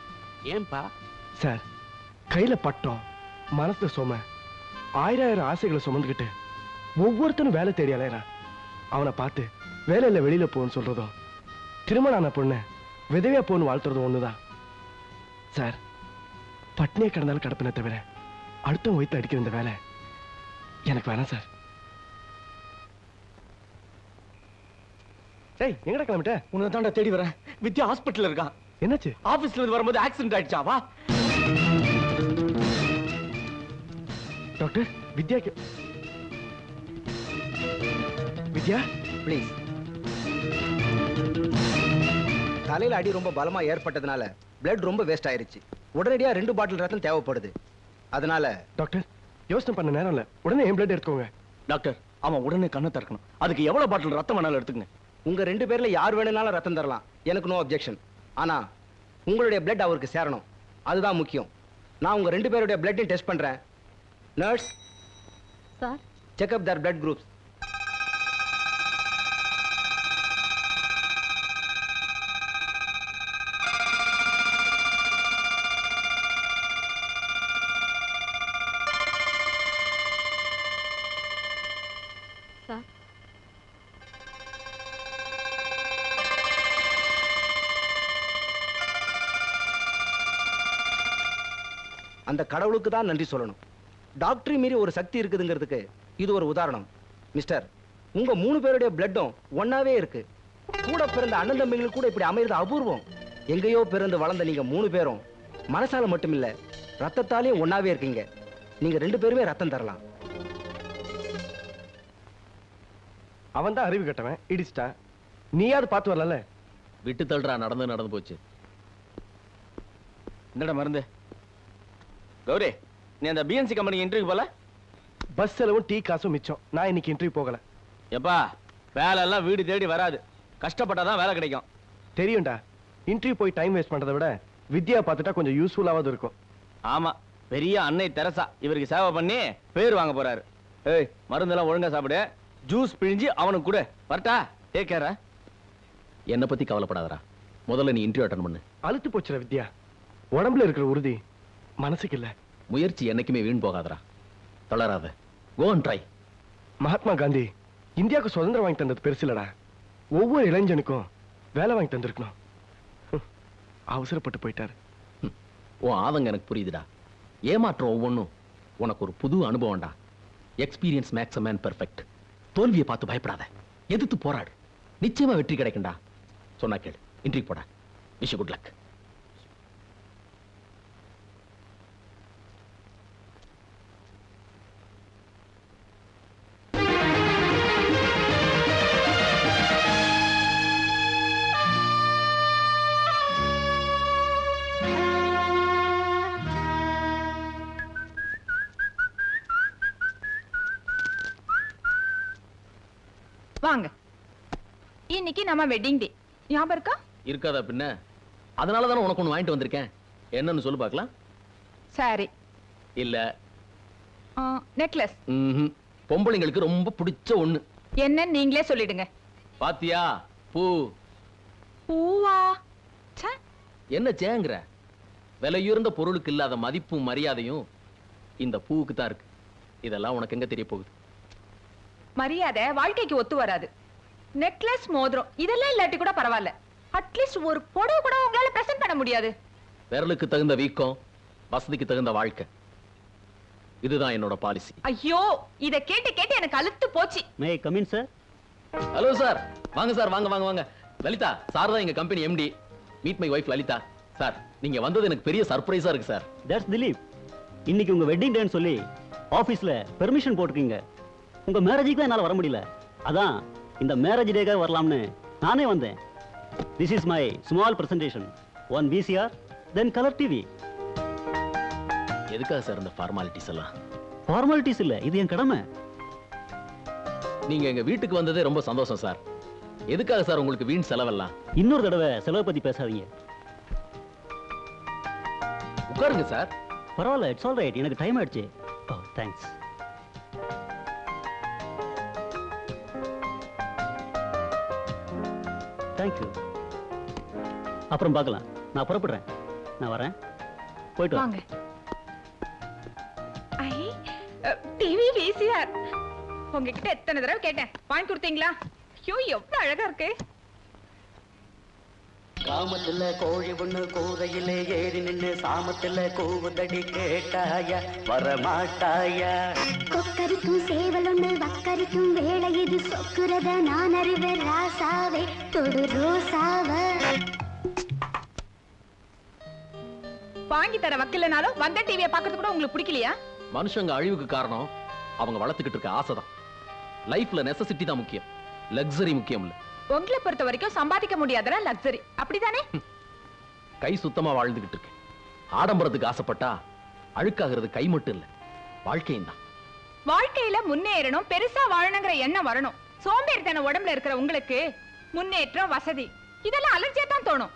[SPEAKER 12] ஏன்பா?
[SPEAKER 4] சார் கையில பட்டம், மனசுல சுமை, ஆயிரம் ஆசைகளை சுமந்துக்கிட்டு ஒவ்வொருத்தனும் வேலை தேடி அலையறான். அவனை பார்த்து வேலையில வெளியில போன்னு சொல்றதோ, திருமணம் ஆன பொண்ணு விதவையா போன்னு வாழ்த்துறதும் ஒண்ணுதான். சார் பட்னியை கிடந்தாலும் கடப்பின தவிர அடுத்தவங்க வயிற்று அடிக்கிற இந்த வேலை எனக்கு வேணாம் சார். ஏய் எங்கடா கிளம்பிட்ட?
[SPEAKER 5] உன்னை தாண்டா தேடி வரேன். வித்யா ஹாஸ்பிட்டல்ல இருக்கான்.
[SPEAKER 4] என்னாச்சு?
[SPEAKER 5] ஆபீஸ்ல இருந்து வரும்போது ஆக்சிடென்ட் ஆயிடுச்சா? வா
[SPEAKER 4] டாக்டர். வித்யாக்கு Vidya
[SPEAKER 8] please. தலையில அடி ரொம்ப பலமா ஏற்பட்டதுனால பிளட் ரொம்ப வேஸ்ட் ஆயிருச்சு. உடனடியா 2 பாட்டில் ரத்தம் தேவைப்படுது. அதனால
[SPEAKER 4] டாக்டர் யோசனை பண்ண நேரம் இல்ல, உடனே என் பிளட் எடுத்துக்கோங்க.
[SPEAKER 5] டாக்டர் அவன் உடனே கண்ணை திறக்கணும். அதுக்கு எவ்வளவு பாட்டில் ரத்தம் வேணாலும் எடுத்துக்கங்க.
[SPEAKER 8] உங்க 2 பேர்ல யார் வேணும்னாலும் ரத்தம் தரலாம். எனக்கு நோ அப்ஜெக்ஷன். ஆனா உங்களுடைய பிளட் அவருக்கு சேரணும். அதுதான் முக்கியம். நான் உங்க 2 பேருடைய பிளட்டையும் டெஸ்ட் பண்றேன். Nurse
[SPEAKER 13] sir,
[SPEAKER 8] check up their blood groups.
[SPEAKER 13] Sir,
[SPEAKER 8] அந்த கடவுளுக்கு தான் நன்றி சொல்லணும். டாக்டர் மீறி ஒரு சக்தி இருக்குதுங்கிறதுக்கு இது ஒரு உதாரணம். மிஸ்டர், உங்க 3 பேருடைய பிளட்டும் ஒன்னாவே இருக்கு. கூட பிறந்த அண்ணன் தம்பிங்களுக்கு கூட இப்படி அமைகிறது அபூர்வம். எங்கேயோ பிறந்து வளர்ந்த நீங்க 3 பேரும் மனசால மட்டும் இல்ல ரத்தத்தாலேயும் ஒன்னாவே இருக்கீங்க. நீங்க 2 பேருமே ரத்தம் தரலாம்.
[SPEAKER 4] அவன் தான் அறிவு கட்டவன், இடிச்சிட்டான். நீயாவது பார்த்து வரல.
[SPEAKER 2] விட்டு தள்ளுறா, நடந்து போச்சு.
[SPEAKER 5] என்னடா மருந்து? கௌரி, நீ அந்த பிஎன்சி கம்பெனி இன்டர்வியூ போல?
[SPEAKER 4] பஸ் செலவும் டீ காசும் மிச்சம். நான் இன்னைக்கு இன்டர்வியூ போகல.
[SPEAKER 5] எப்பா வேலை எல்லாம் வீடு தேடி வராது. கஷ்டப்பட்டாதான் வேலை கிடைக்கும்.
[SPEAKER 4] தெரியும்டா. இன்டர்வியூ போய் டைம் வேஸ்ட் பண்றதை விட வித்யா பார்த்துட்டா கொஞ்சம் யூஸ்ஃபுல்லாவது இருக்கும்.
[SPEAKER 5] ஆமா, பெரிய அன்னை தெரசா இவருக்கு சேவை பண்ணி பேர் வாங்க போறாரு. ஏய், மருந்தெல்லாம் ஒழுங்கா சாப்பிடு. ஜூஸ் பிழிஞ்சு அவனுக்கு கொடு. வரட்டா? Take care.
[SPEAKER 2] என்ன பத்தி கவலைப்படாதடா. முதல்ல நீ இன்டர்வியூ அட்டெண்ட் பண்ணு.
[SPEAKER 4] அழுத்து போச்சுற வித்யா. உடம்புல இருக்கிற உறுதி மனசுக்கு இல்ல.
[SPEAKER 2] முயற்சி என்னைக்குமே வீண் போகாதடா. தளராத. Go and try.
[SPEAKER 4] Mahatma Gandhi இந்தியாவுக்கு சுதந்திரம் வாங்கி தந்தது பெருசு இல்லடா. ஒவ்வொரு இளைஞனுக்கும் வேலை வாங்கி தந்திருக்கணும். அவசரப்பட்டு போயிட்டாரு.
[SPEAKER 2] உன் ஆதங்க எனக்கு புரியுதுடா. ஏமாற்றம் ஒவ்வொன்றும் உனக்கு ஒரு புது அனுபவம்டா. Experience makes a man perfect. தோல்வியை பார்த்து பயப்படாத, எதிர்த்து போராடு. நிச்சயமா வெற்றி கிடைக்கும்டா. சொன்னா கேளு. இன்டர்வியூ போடா. Wish you good luck.
[SPEAKER 6] வாங்க. இன்னைக்கு நம்ம வெட்டிங் டே. ஞாபகம் இருக்கா?
[SPEAKER 2] இருக்காதா பின்ன? அதனால தானே உனக்கு ஒன்று வாங்கிட்டு வந்திருக்கேன். என்னன்னு சொல்லு பார்க்கலாம்.
[SPEAKER 6] சரி.
[SPEAKER 2] இல்ல
[SPEAKER 6] நெக்லஸ்.
[SPEAKER 2] பொம்பளைங்களுக்கு ரொம்ப பிடிச்ச ஒண்ணு.
[SPEAKER 6] என்ன நீங்களே சொல்லிடுங்க.
[SPEAKER 2] பாத்தியா? பூ.
[SPEAKER 6] பூவா?
[SPEAKER 2] என்ன சேங்கற? விலையுயர்ந்த பொருளுக்கு இல்லாத மதிப்பும் மரியாதையும் இந்த பூவுக்கு தான் இருக்கு. இதெல்லாம் உனக்கு எங்க தெரிய போகுது?
[SPEAKER 6] மரியாதை வாழ்க்கைக்கு ஒத்து வராது. நெக்லஸ், மோதிரம் இதெல்லாம் இல்லாட்டி கூட பரவாயில்ல. அட்லீஸ்ட் ஒரு புடவை கூட உங்களால பிரசன்ட் பண்ண முடியாது.
[SPEAKER 2] விரலுக்கு தகுந்த வீக்கம், வசதிக்கு தகுந்த வாழ்க்கை. இதுதான் என்னோட பாலிசி.
[SPEAKER 6] ஐயோ, இத கேட்டு கேட்டு எனக்கு அலுத்து போச்சு.
[SPEAKER 7] May come in sir.
[SPEAKER 2] Hello sir, வாங்க சார், வாங்க வாங்க வாங்க. லலிதா சார் தான் எங்க company MD. Meet my wife Lalitha. Sir, நீங்க வந்தது எனக்கு பெரிய சர்ப்ரைஸா இருக்கு சார்.
[SPEAKER 7] தட்ஸ் திலீப். இன்னைக்கு உங்க வெட்டிங் டேன்னு சொல்லி ஆபீஸ்ல பெர்மிஷன் போட்டுருக்கீங்க. உங்க மேரேஜுக்கு தான் என்னால வர முடியல. அதான் இந்த மேரேஜ் டேக்காக வரலாம்னு நானே வந்தேன். This is my small presentation. 1 VCR, then colour TV.
[SPEAKER 2] எதுக்காக சார் இந்த ஃபார்மாலிட்டிஸ் எல்லாம்?
[SPEAKER 7] ஃபார்மாலிட்டிஸ் இல்ல, இது என் கடமை.
[SPEAKER 2] நீங்க எங்க வீட்டுக்கு வந்ததே ரொம்ப சந்தோஷம் சார். எதுக்காக சார் உங்களுக்கு வீண் செலவெல்லாம்?
[SPEAKER 7] இன்னொரு தடவை செலவை பத்தி பேசாதீங்க.
[SPEAKER 2] உட்காருங்க சார்.
[SPEAKER 7] பரவாயில்ல, இட்ஸ் ஆல் ரைட். எனக்கு டைம் ஆயிடுச்சு. ஓ, தேங்க்ஸ். தேங்க்யூ. அப்புறம் பார்க்கலாம். நான் புறப்படுறேன். நான் வரேன். போயிட்டு
[SPEAKER 6] வாங்க. ஐ டிவி VCR உங்ககிட்ட எத்தனை தடவை கேட்டேன், வாங்கி கொடுத்தீங்களா? ஐயோ, எவ்வளவு அழகா இருக்கு.
[SPEAKER 9] காமத்துல கோழி ஒண்ணு கூரையிலே ஏறி நின்னு சாமத்துல கூவுதடி கேட்டாயா வரமாட்டாயா?
[SPEAKER 14] கொக்கரிக்கும் சேவல் ஒண்ணு வக்கரிக்கும் வேலை இது சொக்குறத நான் அறிவேன் ராசாவே தொடு ரோசாவ.
[SPEAKER 6] வாங்கி தர வக்கலனாலும் வந்த டிவியை பார்க்கறது கூட உங்களுக்கு பிடிக்கலையா?
[SPEAKER 2] மனுஷங்க அழிவுக்கு காரணம் அவங்க வளர்த்துக்கிட்டு இருக்க ஆசைதான். லைஃப்ல நெசசிட்டி தான் முக்கியம், லக்ஸரி முக்கியம் இல்ல.
[SPEAKER 6] உங்களை பொறுத்த வரைக்கும் சம்பாதிக்க முடியாதா லக்ஸரி, அப்படிதானே?
[SPEAKER 2] கை சுத்தமா வாழ்ந்துகிட்டு இருக்கு. ஆடம்பரத்துக்கு ஆசைப்பட்டா அழுக்காகிறது கை மட்டும் இல்ல, வாழ்க்கையும் தான்.
[SPEAKER 6] வாழ்க்கையில முன்னேறணும், பெருசா வாழணுங்கிற எண்ணம் வரணும். சோம்பேறித்தன உடம்புல இருக்கிற உங்களுக்கு முன்னேற்றம், வசதி இதெல்லாம் அலர்ஜியா தான் தோணும்.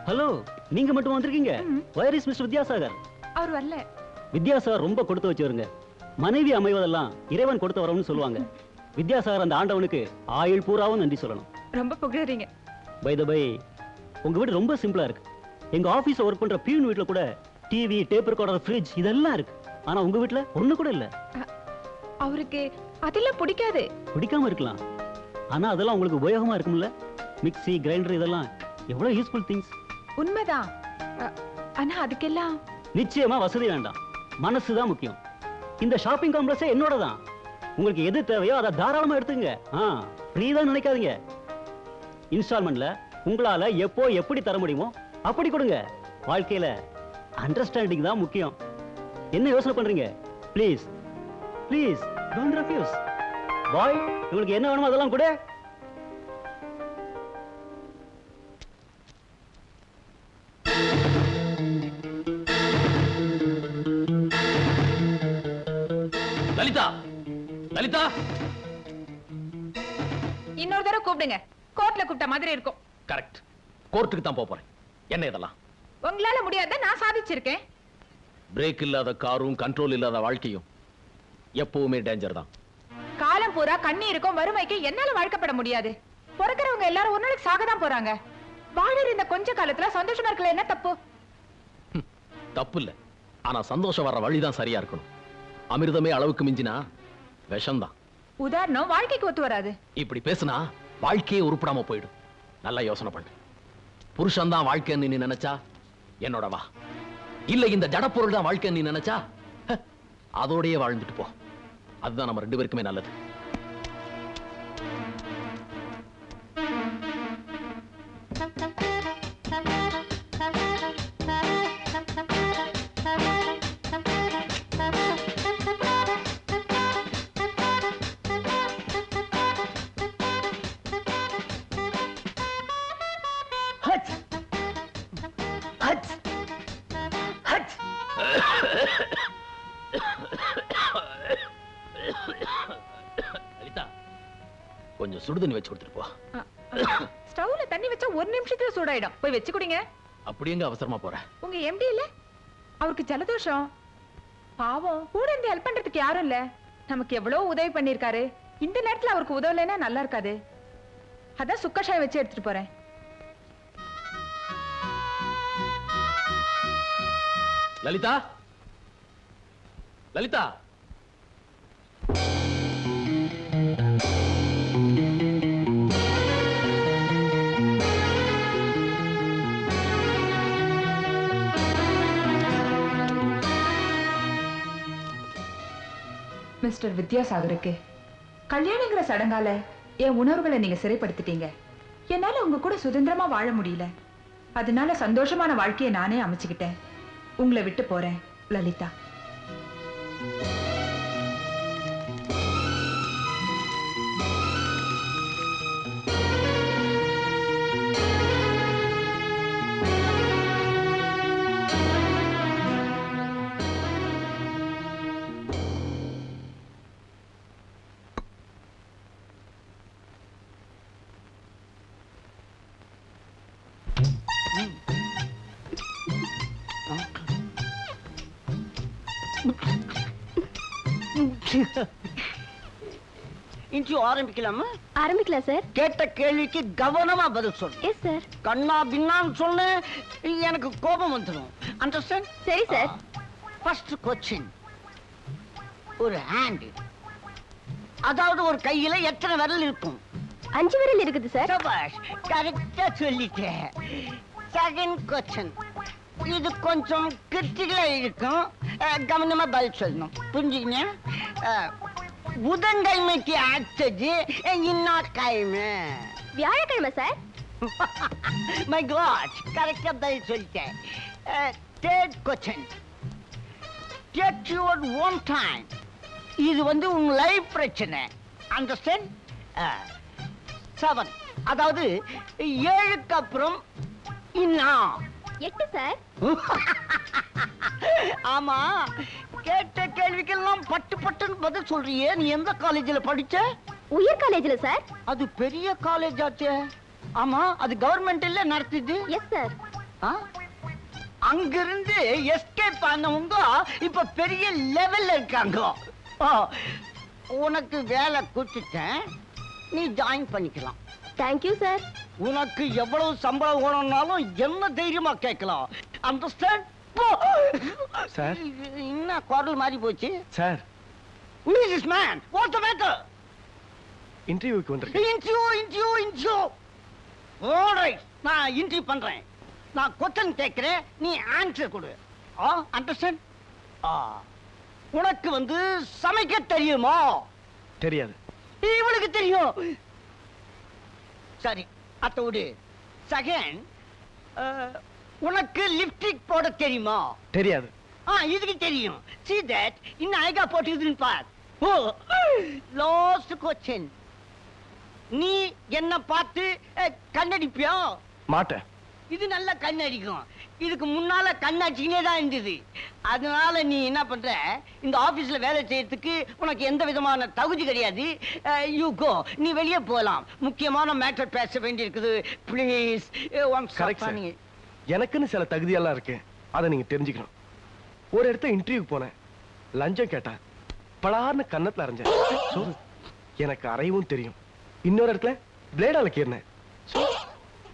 [SPEAKER 7] ஹலோ, நீங்க மட்டும் வந்திருக்கீங்க? Where is mister Vidyasagar?
[SPEAKER 6] அவர் வரல.
[SPEAKER 7] வித்யாசாகர் ரொம்ப கொடுத்து வச்சவருங்க. மனைவி அமைவதெல்லாம் இறைவன் கொடுத்து வரணும்னு சொல்லுவாங்க. வித்யாசாகர் அந்த ஆண்டவனுக்கு ஆயுள் பூராவும் நன்றி சொல்லணும்.
[SPEAKER 6] ரொம்ப புகழறீங்க.
[SPEAKER 7] பை த பை, உங்க வீடு ரொம்ப சிம்பிளா இருக்கு. எங்க ஆபீஸ்ல ஒர்க் பண்ற பியூன் வீட்ல கூட டிவி, டேப் ரெக்கார்டர், ஃப்ரிட்ஜ் இதெல்லாம் இருக்கு. ஆனா உங்க வீட்ல ஒண்ணு கூட இல்ல.
[SPEAKER 6] அவருக்கு அதெல்லாம் பிடிக்காது.
[SPEAKER 7] பிடிக்காம இருக்கலாம், ஆனா அதெல்லாம் உங்களுக்கு உபயோகமா இருக்கும்ல. மிக்ஸி, கிரைண்டர் இதெல்லாம் எவ்வளவு யூஸ்ஃபுல் திங்ஸ்.
[SPEAKER 6] உண்மைதான். ஆனா அதுக்கெல்லாம்
[SPEAKER 7] நிச்சயமா வசதி வேண்டாம், மனசுதான் முக்கியம். இந்த ஷாப்பிங் காம்ப்ளெக்ஸ் என்னோட தான். உங்களுக்கு எது தேவையோ அதை தாராளமா எடுத்துங்க. ஃப்ரீ தான் நினைக்காதீங்க. இன்ஸ்டால்மெண்ட்ல உங்களால எப்போ எப்படி தர முடியுமோ அப்படி கொடுங்க. வாழ்க்கையில அண்டர்ஸ்டாண்டிங் தான் முக்கியம். என்ன யோசனை பண்றீங்க? Please please don't refuse. பாய், உங்களுக்கு என்ன வேணுமோ அதெல்லாம் கொடு.
[SPEAKER 2] லலிதா, லலிதா,
[SPEAKER 6] இன்னொரு தடவை கூப்பிடுங்க. கோர்ட்ல கூப்பிட்ட மாதிரி இருக்கும்.
[SPEAKER 2] கரெக்ட். கோர்ட்டுக்கு தான் போறேன். என்ன இதெல்லாம்?
[SPEAKER 6] உங்களால முடியாத நான் சாதிச்சிருக்கேன்.
[SPEAKER 2] பிரேக் இல்லாத காரும் கண்ட்ரோல் இல்லாத வாழ்க்கையும் எப்பவுமே டேஞ்சர் தான்.
[SPEAKER 6] காலம் பூரா கண்ணீருக்கும் வறுமைக்கு என்னால வாழ்க்கப்பட முடியாது. பிறக்கிறவங்க எல்லாரும் ஒரு நாளைக்கு சாகதான் போறாங்க. வாழற இந்த கொஞ்ச காலத்துல சந்தோஷமா இருக்கல என்ன தப்பு?
[SPEAKER 2] தப்பு இல்ல, ஆனா சந்தோஷம் வர்ற வழிதான் சரியா இருக்கணும். அமிர்தமே அளவுக்கு மிஞ்சினா விஷம்தான்.
[SPEAKER 6] உதாரணம் வாழ்க்கைக்கு ஒத்து வராது.
[SPEAKER 2] இப்படி பேசுனா வாழ்க்கையே உருப்படாம போயிடும். நல்லா யோசனை பண்ணு. புருஷன் தான் வாழ்க்கைன்னு நீ நினைச்சா என்னோட வா. இல்ல இந்த ஜடப்பொருள் தான் வாழ்க்கைன்னு நீ நினைச்சா அதோடயே வாழ்ந்துட்டு போ. அதுதான் நம்ம 2 பேருக்குமே நல்லது. கொஞ்சம் சுடுதண்ணி வச்சு கொடுத்துட்டு போ.
[SPEAKER 6] ஸ்டவ்ல தண்ணி வச்சா 1 நிமிஷத்துல சூடாயிடும். போய் வச்சு குடிங்க.
[SPEAKER 2] அப்படி எங்க அவசரமா போற?
[SPEAKER 6] உங்க எம்டி இல்ல, அவருக்கு ஜலதோஷம். பாவம், கூட இருந்து ஹெல்ப் பண்றதுக்கு யாரும் இல்ல. நமக்கு எவ்வளவு உதவி பண்ணிருக்காரு. இந்த நேரத்துல அவருக்கு உதவலைன்னா நல்லா இருக்காது. அதான் சுக்கஷாயம் வச்சு எடுத்துட்டு போறேன்.
[SPEAKER 2] லலிதா, லலிதா,
[SPEAKER 6] மிஸ்டர் வித்யாசாகருக்கு கல்யாணங்கிற சடங்கால என் உணர்வுகளை நீங்க சிறைப்படுத்திட்டீங்க. என்னால உங்க கூட சுதந்திரமா வாழ முடியல. அதனால சந்தோஷமான வாழ்க்கையை நானே அமைச்சுக்கிட்டேன். உங்களை விட்டு போறேன் லலிதா.
[SPEAKER 15] இன்ட்ரியூ ஆரம்பிக்கலாமா?
[SPEAKER 14] ஆரம்பிக்கலாம் சார்.
[SPEAKER 15] கேட்ட கேள்விக்கு கவனமா பதில் சொல்லு.
[SPEAKER 14] Yes sir.
[SPEAKER 15] கண்ணா பின்னான்னு சொன்ன எனக்கு கோபம் வந்துடும். அண்டர்ஸ்டாண்ட்?
[SPEAKER 14] சரி சார்.
[SPEAKER 15] ஃபர்ஸ்ட் கொஸ்டின், ஒரு ஹேண்ட், அதாவது ஒரு கையில எத்தனை விரல் இருக்கும்?
[SPEAKER 14] 5 விரல் இருக்குது சார்.
[SPEAKER 15] சபாஷ், கரெக்டா சொல்லிட்டேன். செகண்ட் கொஸ்டின், இது கொஞ்சம் கிரிட்டிக்கலா இருக்கும், கவனமா பதில் சொல்லணும். புரிஞ்சுக்கிங்க? புதன்கிழமைக்கு அடுத்தது என்ன கிழமை?
[SPEAKER 14] வியாழக்கிழமை சார்.
[SPEAKER 15] மை காட், கரெக்டா பதில் சொல்லிட்டேன். Third question, take your own time. இது வந்து உங்க லைஃப் பிரச்சனை. அண்டர்ஸ்டாண்ட்? 7, அதாவது 7க்கு அப்புறம் இன்னும்
[SPEAKER 14] 8 சார்.
[SPEAKER 15] ஆமா, கேட்ட கேள்விக்கெல்லாம் பட்டு பட்டுன்னு பதில் சொல்றியே. நீ எந்த காலேஜ்ல படிச்ச?
[SPEAKER 14] உயர் காலேஜ்ல சார்.
[SPEAKER 15] அது பெரிய காலேஜ் ஆச்சே. ஆமா, அது கவர்மெண்ட் இல்ல நடத்துது?
[SPEAKER 14] Yes sir.
[SPEAKER 15] அங்கிருந்து எஸ்கேப் ஆனவங்க இப்ப பெரிய லெவல்ல இருக்காங்க. உனக்கு வேலை கொடுத்துட்டேன், நீ ஜாயின் பண்ணிக்கலாம்.
[SPEAKER 14] Thank you sir.
[SPEAKER 15] உனக்கு எவ்வளவு சம்பளம் வேணும்னாலும் என்ன தைரியமா கேட்கலாம். அண்டர்ஸ்டாண்ட்?
[SPEAKER 4] சார்,
[SPEAKER 15] என்ன குரல் மாறி போச்சு
[SPEAKER 4] sir?
[SPEAKER 15] Who is this man? What's the matter?
[SPEAKER 4] இன்டர்வியூக்கு வந்திருக்கேன்.
[SPEAKER 15] இன்டர்வியூ. ஆல்ரைட், நான் இன்டர்வியூ பண்றேன். நான் கொஸ்டின் கேட்கிறேன், நீ ஆன்சர் கொடு. அண்டர்ஸ்டாண்ட்? உனக்கு வந்து சமைக்க தெரியுமா?
[SPEAKER 4] தெரியாது.
[SPEAKER 15] இவளுக்கு தெரியும். சரி, அத்த விடு. செகண்ட், உனக்கு லிப்ஸ்டிக் போட தெரியுமா?
[SPEAKER 4] தெரியாது.
[SPEAKER 15] இதுக்கு தெரியும். See that? இன்னும் அழகா போட்டுக்குதுன்னு பார். லாஸ்ட் கொஸ்டின், நீ என்ன பார்த்து கண்ணடிப்பியா?
[SPEAKER 4] மாட்டேன்.
[SPEAKER 15] இது நல்ல கண்ணடிக்கும். இதுக்கு முன்னால கண்ணடிச்சுக்கினே தான் இருந்தது. அதனால நீ என்ன பண்ற, இந்த ஆபீஸ்ல வேலை செய்யறதுக்கு உனக்கு எந்த விதமான தகுதி கிடையாது. யூ கோ, நீ வெளியே போலாம். முக்கியமான மேட்டர் பேச வேண்டியிருக்குது. ப்ளீஸ்.
[SPEAKER 4] எனக்குன்னு சில தகுதியெல்லாம் இருக்கு, அதை நீங்க தெரிஞ்சுக்கணும். ஒரு இடத்த இன்டர்வியூ போனேன், லஞ்சம் கேட்டேன், பலார்னு கன்னத்துல அரைஞ்சேன். எனக்கு அறையவும் தெரியும். இன்னொரு இடத்துல பிளேடால கீறினேன்.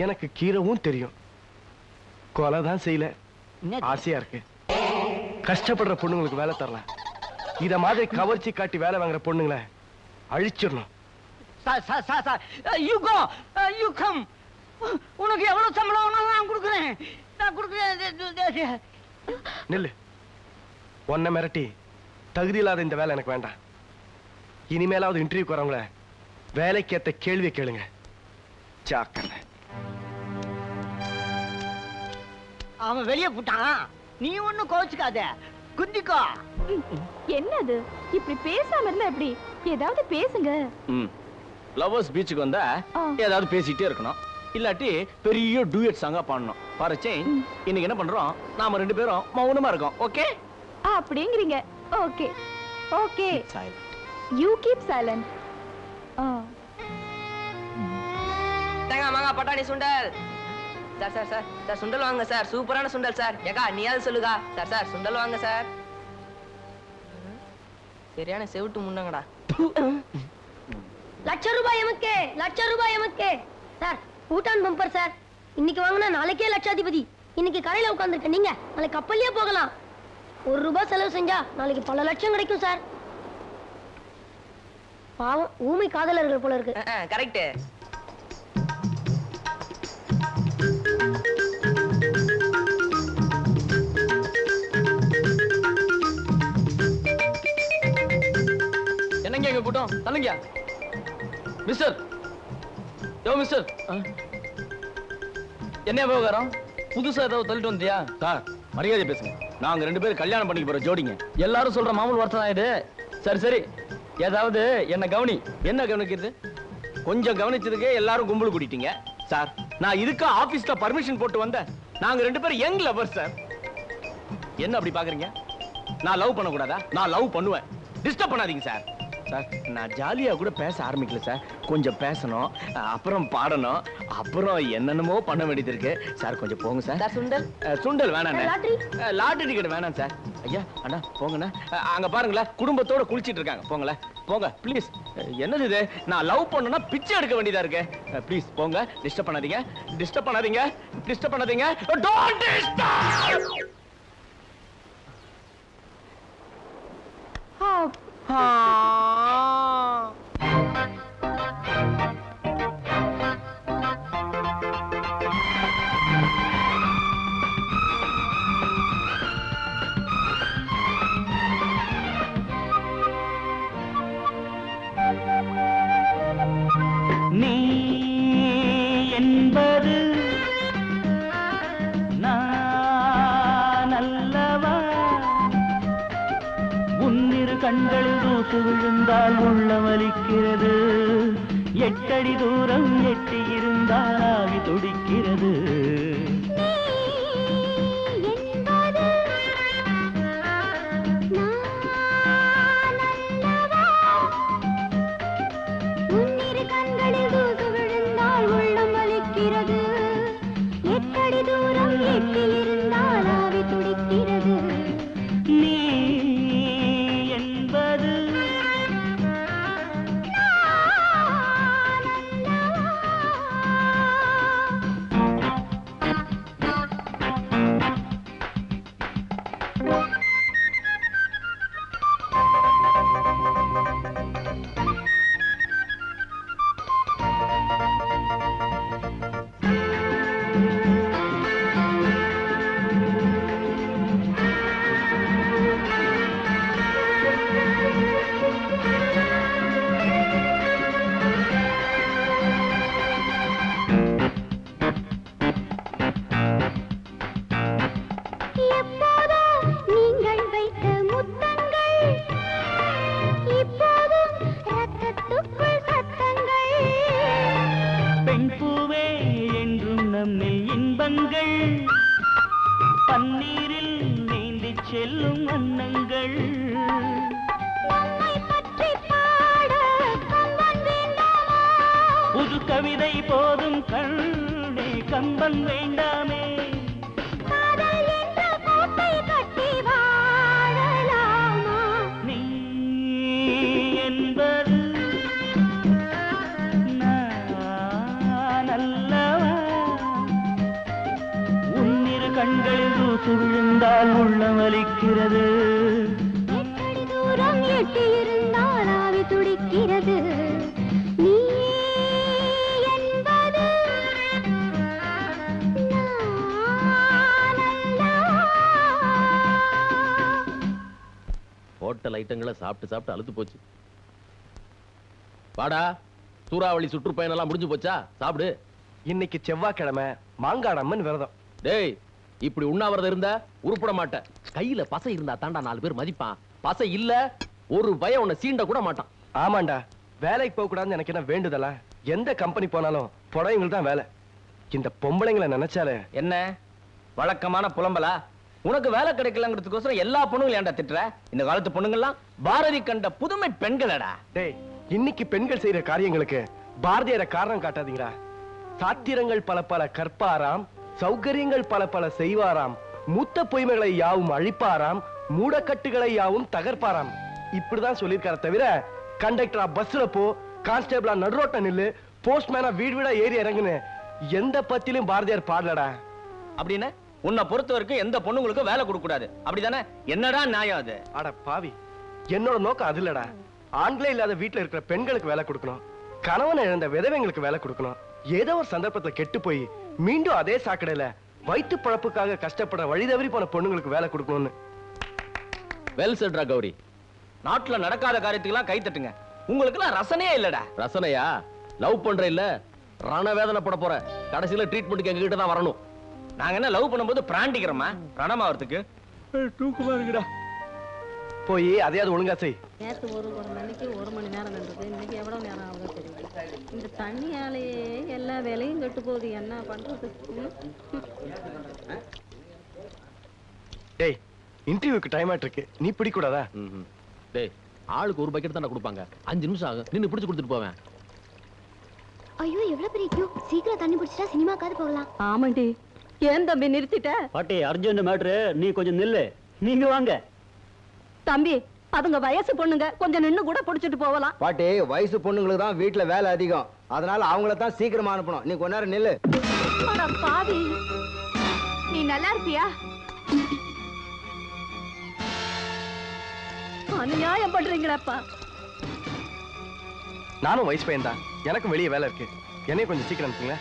[SPEAKER 4] எனக்கு கீரவும் தெரியும். கொலை தான் செய்யல, ஆசையா இருக்கு. கஷ்டப்படுற பொண்ணுங்களுக்கு வேலை தரலாம். இத மாதிரி கவர்ச்சி காட்டி வேலை வாங்குற பொண்ணுங்களை அழிச்சிடணும்.
[SPEAKER 15] உனக்கு எவ்வளவு சம்பளம் நான் கொடுக்குறேன்.
[SPEAKER 4] நில்லு. ஒன்ன மிரட்டி தகுதி இல்லாத இந்த வேலை எனக்கு வேண்டாம். இனிமேலாவது இன்டர்வியூக்கு வரவங்கள வேலைக்கேத்த கேள்வியை கேளுங்க. ஜாக்கிரதை.
[SPEAKER 15] அவன் வெளியே போட்டான், நீ ஒண்ணும் கோச்சுக்காத. குந்திக்கோ.
[SPEAKER 6] என்னது இப்படி பேசாம இருந்தா எப்படி? ஏதாவது பேசுங்க.
[SPEAKER 5] லவர்ஸ் பீச்சுக்கு வந்தா ஏதாவது பேசிட்டே இருக்கணும், இல்லாட்டி பெரிய டூயட் சாங்கா பாடணும். ஃபார் சேஞ்ச் இன்னைக்கு என்ன பண்றோம், நாம 2 பேரும் மௌனமா இருக்கோம். ஓகே?
[SPEAKER 6] அப்படிங்கிறீங்க. Okay okay. You keep silent.
[SPEAKER 16] தேங்காய் மாங்காய் பட்டாணி சுண்டல். சார் சார் சார் சார் சுண்டல் வாங்க சார். சூப்பரான சுண்டல் சார். ஏக்கா நீயாவது சொல்லுகா. சார் சார் சுண்டல் வாங்க சார். சரியான செவிட்டு முன்னங்கடா.
[SPEAKER 14] ₹1,00,000 எமக்கே, ₹1,00,000 எமக்கே. Sir, Bhutan bumper sir. இன்னைக்கு வாங்கினா நாளைக்கே லட்சாதிபதி. இன்னைக்கு கரையில உட்கார்ந்துருக்க நீங்க நாளைக்கு கப்பல்லையே போகலாம். ₹1 செலவு செஞ்சா நாளைக்கு பல லட்சம் கிடைக்கும் சார். பாவம் ஊமை காதலர்கள் போல இருக்கு.
[SPEAKER 16] கரெக்ட்.
[SPEAKER 2] என்னங்க எங்க கூட்டம் தள்ளுங்க. மிஸ்டர், யோ மிஸ்டர், என்ன விவகாரம்? புதுசா ஏதாவது தள்ளிட்டு வந்தியா?
[SPEAKER 5] சார் மரியாதை பேசுங்க. நாங்க 2 பேரும் கல்யாணம் பண்ணிக்க போற ஜோடிங்க.
[SPEAKER 2] எல்லாரும் சொல்ற மாமூல் வார்த்தை தான் இது. சரி சரி, ஏதாவது என்ன கவனி.
[SPEAKER 5] என்ன கவனிக்கிறது? கொஞ்சம் கவனிச்சதுக்கு எல்லாரும் கும்பல் கூட்டிட்டீங்க. சார், நான் இதுக்கு ஆபீஸ்ல பர்மிஷன் போட்டு வந்தேன். நாங்க 2 பேரும் யங் லவர்ஸ் சார். என்ன அப்படி பாக்குறீங்க? நான் லவ் பண்ண கூடாதா? நான் லவ் பண்ணுவேன். டிஸ்டர்ப் பண்ணாதீங்க சார். சார், நான் ஜாலியா கூட பேச ஆரம்பிக்கல சார். கொஞ்சம் பேசணும், அப்புறம் பாடணும், அப்புறம் என்னென்னமோ பண்ண வேண்டியது இருக்கு சார். கொஞ்சம் போங்க சார்.
[SPEAKER 16] சுண்டல்
[SPEAKER 5] சுண்டல் வேணாம். லாட்டரி டிக்கெட் வேணாம் சார். ஐயா அண்ணா போங்கண்ணா. அங்க பாருங்களேன், குடும்பத்தோட குளிச்சிட்டு இருக்காங்க. போங்களேன், போங்க ப்ளீஸ். என்னது இது? நான் லவ் பண்ணனா பிச்சை எடுக்க வேண்டியதா இருக்கு. ப்ளீஸ் போங்க. டிஸ்டர்ப் பண்ணாதீங்க, டிஸ்டர்ப் பண்ணாதீங்க, டிஸ்டர்ப் பண்ணாதீங்க. Don't disturb.
[SPEAKER 7] நீ என்பது நான் அல்லவா? உன்னிரு கண்களில் தூசு விழுந்தால் உள்ள வலிக்கிறது. 8 அடி தூரம் எட்டி இருந்தால் ஆவி துடிக்கிறது. பன்னீரில் நீந்தி செல்லும் அன்னங்கள் புது கவிதை போதும் கண்ணே கம்பன் வேண்டாமே. நீ என்பது நான் அல்லவா? உன்னிரு கண்களில் தூசு விழுந்தால் உள்ள வலிக்கிறது.
[SPEAKER 14] தூரம் எட்டி இருந்தால் ஆவி துடிக்கிறது. நீ என்பது
[SPEAKER 2] ஹோட்டல் ஐட்டங்களை சாப்பிட்டு சாப்பிட்டு அழுத்து போச்சு. வாடா, சூறாவளி சுற்றுப்பயணம் எல்லாம் முடிஞ்சு போச்சா? சாப்பிடு.
[SPEAKER 4] இன்னைக்கு செவ்வாய்க்கிழமை, மாங்காடம்மன் விரதம்.
[SPEAKER 2] டேய், இப்படி உண்ணாவிரதம் இருந்தா உருப்பட மாட்டேன். கையில பசை இருந்தா தாண்டா 4 பேர் மதிப்பான். பசை இல்ல, ஒரு பயம் உன்னை சீண்ட கூட மாட்டான்.
[SPEAKER 4] ஆமாண்டா, வேலைக்கு போக கூடாதுன்னு எனக்கு என்ன வேண்டுதலா? எந்த கம்பெனி போனாலும் புடவைங்களுக்கு தான் வேலை. இந்த பொம்பளைங்களை நினைச்சாலே
[SPEAKER 5] என்ன வழக்கமான புலம்பலா? உனக்கு வேலை கிடைக்கலங்கிறதுக்கோசரம் எல்லா பொண்ணுங்களும் ஏன்டா திட்டுற? இந்த காலத்து பொண்ணுங்கள்லாம் பாரதி கண்ட புதுமை பெண்களடா.
[SPEAKER 4] டேய், இன்னைக்கு பெண்கள் செய்யற காரியங்களுக்கு பாரதியார காரணம் காட்டாதீங்கடா. சாத்திரங்கள் பல பல கற்பாராம், சௌகரியங்கள் பல பல செய்வாராம், மூத்த பொய்மைகளை யாவும் அழிப்பாராம், மூடக்கட்டுகளை யாவும் தகர்ப்பாராம். இப்படிதான் சொல்லியிருக்கார தவிர கண்டக்டரா பஸ்ல போ, கான்ஸ்டேபிளா நடுரோட்ட நில்லு, போஸ்ட்மேனா வீடு வீடா ஏறி இறங்குன்னு எந்த பத்திலும் பாரதியார் பாடலடா.
[SPEAKER 5] அப்படின்னு உன்னை பொறுத்த வரைக்கும் எந்த பொண்ணுங்களுக்கும் வேலை கொடுக்க கூடாது, அப்படிதானே? என்னடா நியாயம் அது?
[SPEAKER 4] அட பாவி, என்னோட நோக்கம் அது இல்லடா. ஆண்களே இல்லாத வீட்டுல இருக்கிற பெண்களுக்கு வேலை கொடுக்கணும், கணவனை இழந்த விதவைங்களுக்கு வேலை கொடுக்கணும். ஏதோ ஒரு சந்தர்ப்பத்துல கெட்டு போய் மீண்டும் அதே சாக்கடையில வயிற்று பழப்புக்காக கஷ்டப்படுற வழி தவறி போன பொண்ணுங்களுக்கு வேலை கொடுக்கணும்னு.
[SPEAKER 2] Well Setra Gowri.
[SPEAKER 5] நாட்டுல நடக்காத காரியத்துக்கெல்லாம் கை தட்டுங்க. உங்களுக்குலாம் ரசனையே இல்லடா.
[SPEAKER 2] ரசனையா? லவ் பண்ற இல்ல, ரணவேதனை பட போற. கடைசியில ட்ரீட்மெண்ட்டுக்கு எங்க கிட்ட தான் வரணும்.
[SPEAKER 5] நாங்க என்ன லவ் பண்ணும்போது பிராண்டிக்கிறோமா? ரணமாவதுக்கு தூக்கமா இருக்குடா.
[SPEAKER 4] போய் அதையாவது ஒழுங்கா செய்.
[SPEAKER 13] நேற்று ஒரு மணிக்கு 1 மணி நேரம் நின்றது, இன்னைக்கு எவ்வளவு நேரம் ஆகுதோ தெரியல. இந்த தண்ணியாலேயே எல்லா வேலையும் கெட்டு போகுது, என்ன பண்றது?
[SPEAKER 4] டேய், இன்டர்வியூக்கு டைம் ஆயிட்டு இருக்கு, நீ பிடிக்கூடாதா?
[SPEAKER 2] டேய், ஆளுக்கு ஒரு பக்கெட் தான் கொடுப்பாங்க. 5 நிமிஷம் ஆகும், நின்னு பிடிச்சு கொடுத்துட்டு போவேன்.
[SPEAKER 17] ஐயோ எவ்வளவு பெரிய கியூ, சீக்கிரம் தண்ணி பிடிச்சிட்டா சினிமாக்காவது போகலாம்.
[SPEAKER 13] ஆமாண்டி, ஏன் தம்பி நிறுத்திட்ட?
[SPEAKER 7] பாட்டி அர்ஜென்ட் மேட்ரு, நீ கொஞ்சம் நில்லு. நீங்க வாங்க.
[SPEAKER 13] தம்பி, அதுங்க வயசு பொண்ணுங்க, கொஞ்சம் நின்னு கூட பிடிச்சிட்டு போகலாம்.
[SPEAKER 8] பாட்டி, வயசு பொண்ணுங்களுக்கு தான் வீட்டுல வேலை அதிகம், அதனால அவங்கள தான் சீக்கிரமா அனுப்பணும். நீ கொஞ்ச நேரம் நில்லு.
[SPEAKER 13] அட பாவி,
[SPEAKER 6] நீ நல்லா இருப்பியா?
[SPEAKER 13] அநியாயம் பண்றீங்களப்பா.
[SPEAKER 4] நானும் வயசு பையன் தான், எனக்கும் வெளியே வேலை இருக்கு. என்னைய கொஞ்சம் சீக்கிரம் அனுப்புங்க.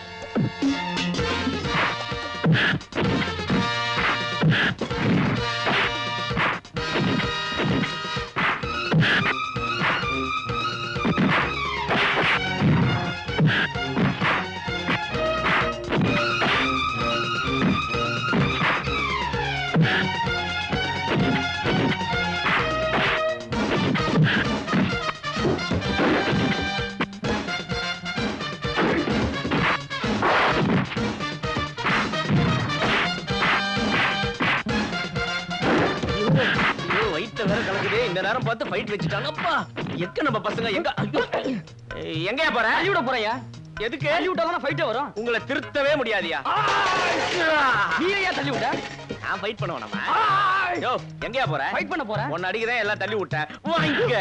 [SPEAKER 5] இந்த நேரம் பார்த்து ஃபைட் வச்சிட்டாங்கப்பா. எங்க நம்ம பசங்க எங்க? எங்கயா போற? அழிவிட போறயா? எதுக்கு? அழிவிட்டாதானே ஃபைட்டே வரும். உங்களை திருத்தவே முடியாதியா? நீ ஏன் தள்ளி விட்ட? நான் ஃபைட் பண்ணுவேன். நம்ம யோ, எங்கயா போற? ஃபைட் பண்ண போற? உன்னை அடிக்கதான் எல்லாம் தள்ளி விட்ட. வாங்க.